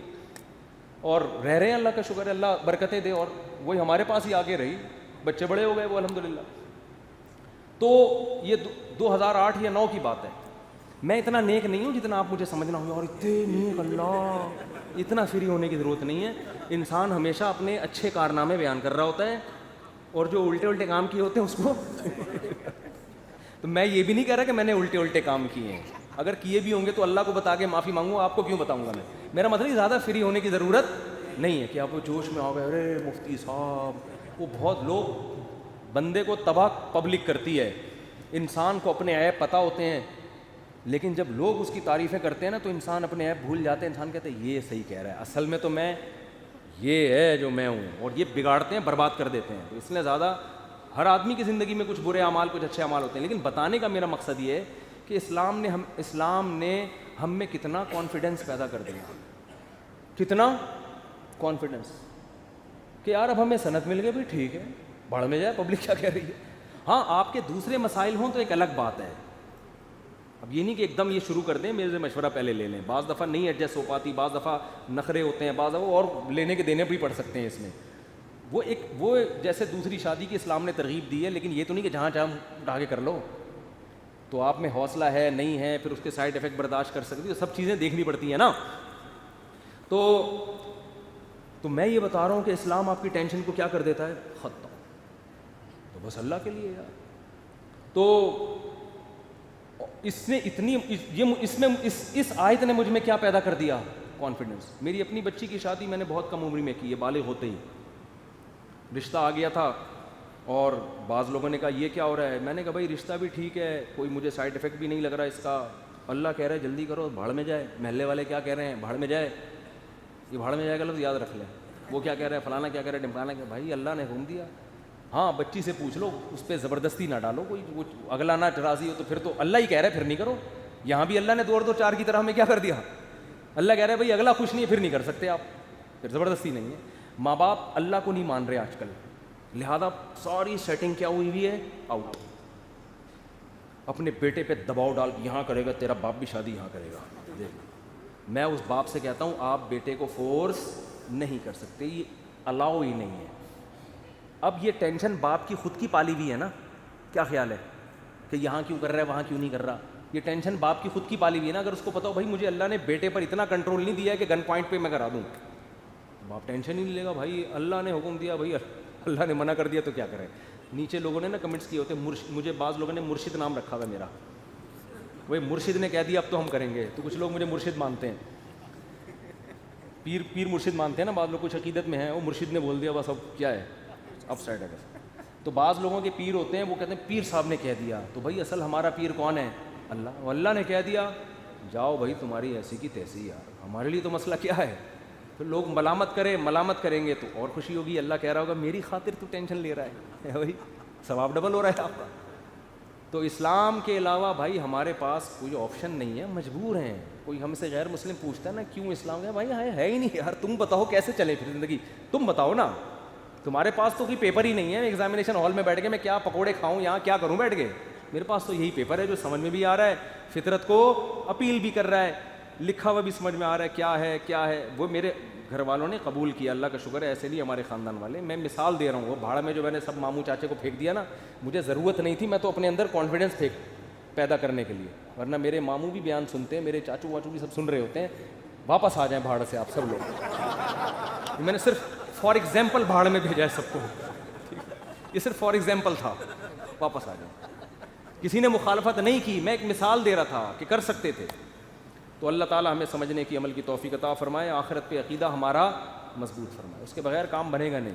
Speaker 2: اور رہ رہے ہیں, اللہ کا شکر ہے, اللہ برکتیں دے, اور وہی ہمارے پاس ہی آگے رہی, بچے بڑے ہو گئے وہ الحمدللہ. تو یہ 2008 یا 2009 کی بات ہے. میں اتنا نیک نہیں ہوں جتنا آپ مجھے سمجھنا ہوں, اور اتنے نیک, اللہ, اتنا فری ہونے کی ضرورت نہیں ہے. انسان ہمیشہ اپنے اچھے کارنامے بیان کر رہا ہوتا ہے, اور جو الٹے الٹے کام کیے ہوتے ہیں اس کو تو میں یہ بھی نہیں کہہ رہا کہ میں نے الٹے الٹے کام کیے ہیں, اگر کیے بھی ہوں گے تو اللہ کو بتا کے معافی مانگوں, آپ کو کیوں بتاؤں گا میں. میرا مطلب زیادہ فری ہونے کی ضرورت نہیں ہے کہ آپ وہ جوش میں آ گئے, ارے مفتی صاحب, وہ بہت لوگ, بندے کو تباہ پبلک کرتی ہے. انسان کو اپنے عیب پتہ ہوتے ہیں, لیکن جب لوگ اس کی تعریفیں کرتے ہیں نا تو انسان اپنے عیب بھول جاتے ہیں. انسان کہتے ہیں یہ صحیح کہہ رہا ہے, اصل میں تو میں یہ ہے جو میں ہوں, اور یہ بگاڑتے ہیں, برباد کر دیتے ہیں. تو اس لیے زیادہ, ہر آدمی کی زندگی میں کچھ برے اعمال کچھ اچھے اعمال ہوتے ہیں, لیکن بتانے کا میرا مقصد یہ ہے کہ اسلام نے ہم میں کتنا کانفیڈنس پیدا کر دیا, کتنا کانفیڈنس کہ یار اب ہمیں سند مل گئی, بھی ٹھیک ہے, بڑھ میں جائے, پبلک کیا کہہ رہی ہے. ہاں آپ کے دوسرے مسائل ہوں تو ایک الگ بات ہے. اب یہ نہیں کہ ایک دم یہ شروع کر دیں, میرے سے مشورہ پہلے لے لیں. بعض دفعہ نہیں ایڈجسٹ ہو پاتی, بعض دفعہ نخرے ہوتے ہیں, بعض دفعہ اور لینے کے دینے بھی پڑ سکتے ہیں اس میں. وہ جیسے دوسری شادی کی اسلام نے ترغیب دی ہے, لیکن یہ تو نہیں کہ جہاں چاہے اٹھا کے کر لو. تو آپ میں حوصلہ ہے نہیں ہے, پھر اس کے سائڈ افیکٹ برداشت کر سکتی, سب چیزیں دیکھنی پڑتی ہیں نا. تو میں یہ بتا رہا ہوں کہ اسلام آپ کی ٹینشن کو کیا کر دیتا ہے, ختم. تو بس اللہ کے لیے یار. تو اس نے اتنی, اس آیت نے مجھ میں کیا پیدا کر دیا, کانفیڈنس. میری اپنی بچی کی شادی میں نے بہت کم عمر میں کی ہے, بالغ ہوتے ہی رشتہ آ گیا تھا, اور بعض لوگوں نے کہا یہ کیا ہو رہا ہے. میں نے کہا بھائی رشتہ بھی ٹھیک ہے, کوئی مجھے سائڈ افیکٹ بھی نہیں لگ رہا اس کا, اللہ کہہ رہا ہے جلدی کرو, بھاڑ میں جائے. محلے والے کیا کہہ رہے ہیں, بھاڑ میں جائے. یہ بھاڑ میں جائے گا لفظ یاد رکھ لیں. وہ کیا کہہ رہا ہے, فلانا کیا کہہ رہا ہے, ڈمکانا کیا. بھائی اللہ نے حکم دیا. ہاں بچی سے پوچھ لو, اس پہ زبردستی نہ ڈالو, کوئی اگلا نہ راضی ہو تو پھر تو اللہ ہی کہہ رہا ہے پھر نہیں کرو. یہاں بھی اللہ نے 2 اور 2 4 کی طرح ہمیں کیا کر دیا, اللہ کہہ رہا ہے بھائی اگلا خوش نہیں ہے پھر نہیں کر سکتے آپ, پھر زبردستی نہیں ہے. ماں باپ اللہ کو نہیں مان رہے آج کل, لہذا ساری سیٹنگ کیا ہوئی ہے, آؤٹ. اپنے بیٹے پہ دباؤ ڈال کے یہاں کرے گا, تیرا باپ بھی شادی یہاں کرے گا. میں اس باپ سے کہتا ہوں آپ بیٹے کو فورس نہیں کر سکتے, یہ الاؤ ہی نہیں ہے. اب یہ ٹینشن باپ کی خود کی پالی ہوئی ہے نا, کیا خیال ہے کہ یہاں کیوں کر رہا ہے وہاں کیوں نہیں کر رہا. یہ ٹینشن باپ کی خود کی پالی ہوئی ہے نا. اگر اس کو پتا ہو بھائی مجھے اللہ نے بیٹے پر اتنا کنٹرول نہیں دیا ہے کہ گن پوائنٹ پہ میں کرا دوں, باپ ٹینشن ہی نہیں لے گا. بھائی اللہ نے حکم دیا, بھائی اللہ نے منع کر دیا تو کیا کرے. نیچے لوگوں نے نا کمنٹس کیے ہوتے, مجھے بعض لوگوں نے مرشد نام رکھا ہوا میرا, وہی مرشد نے کہہ دیا اب تو ہم کریں گے. تو کچھ لوگ مجھے مرشد مانتے ہیں, پیر مرشد مانتے ہیں نا بعض لوگ, کچھ عقیدت میں ہیں, وہ مرشد نے بول دیا بس اب کیا ہے, اب سائڈ ہے بس. تو بعض لوگوں کے پیر ہوتے ہیں وہ کہتے ہیں پیر صاحب نے کہہ دیا. تو بھائی اصل ہمارا پیر کون ہے, اللہ. اللہ نے کہہ دیا, جاؤ بھائی تمہاری ایسی کی تیسی, یار ہمارے لیے تو مسئلہ کیا ہے. پھر لوگ ملامت کریں گے تو اور خوشی ہوگی. اللہ کہہ رہا ہوگا میری خاطر تو ٹینشن لے رہا ہے بھائی, ثواب ڈبل ہو رہا ہے آپ کا. تو اسلام کے علاوہ بھائی ہمارے پاس کوئی آپشن نہیں ہے, مجبور ہیں. کوئی ہم سے غیر مسلم پوچھتا ہے نا کیوں اسلام ہے, بھائی ہے ہی نہیں یار, تم بتاؤ کیسے چلے پھر زندگی, تم بتاؤ نا. تمہارے پاس تو کوئی پیپر ہی نہیں ہے, ایگزامینیشن ہال میں بیٹھ کے میں کیا پکوڑے کھاؤں, یہاں کیا کروں بیٹھ کے. میرے پاس تو یہی پیپر ہے جو سمجھ میں بھی آ رہا ہے, فطرت کو اپیل بھی کر رہا ہے, لکھا ہوا بھی سمجھ میں آ رہا ہے کیا ہے. وہ میرے گھر والوں نے قبول کیا, اللہ کا شکر ہے. ایسے نہیں ہمارے خاندان والے, میں مثال دے رہا ہوں. وہ بھاڑ میں جو میں نے سب ماموں چاچے کو پھینک دیا نا, مجھے ضرورت نہیں تھی, میں تو اپنے اندر کانفیڈنس پیدا کرنے کے لیے. ورنہ میرے ماموں بھی بیان سنتے ہیں, میرے چاچو واچو بھی سب سن رہے ہوتے ہیں. واپس آ جائیں بھاڑ سے آپ سب لوگ. میں نے صرف فار ایگزامپل بھاڑ میں بھیجا ہے سب کو, یہ صرف فار ایگزامپل تھا. واپس آ جائیں. کسی نے مخالفت نہیں کی, میں ایک مثال دے رہا تھا کہ کر سکتے تھے. تو اللہ تعالیٰ ہمیں سمجھنے کی عمل کی توفیق عطا فرمائے, آخرت پہ عقیدہ ہمارا مضبوط فرمائے. اس کے بغیر کام بنے گا نہیں.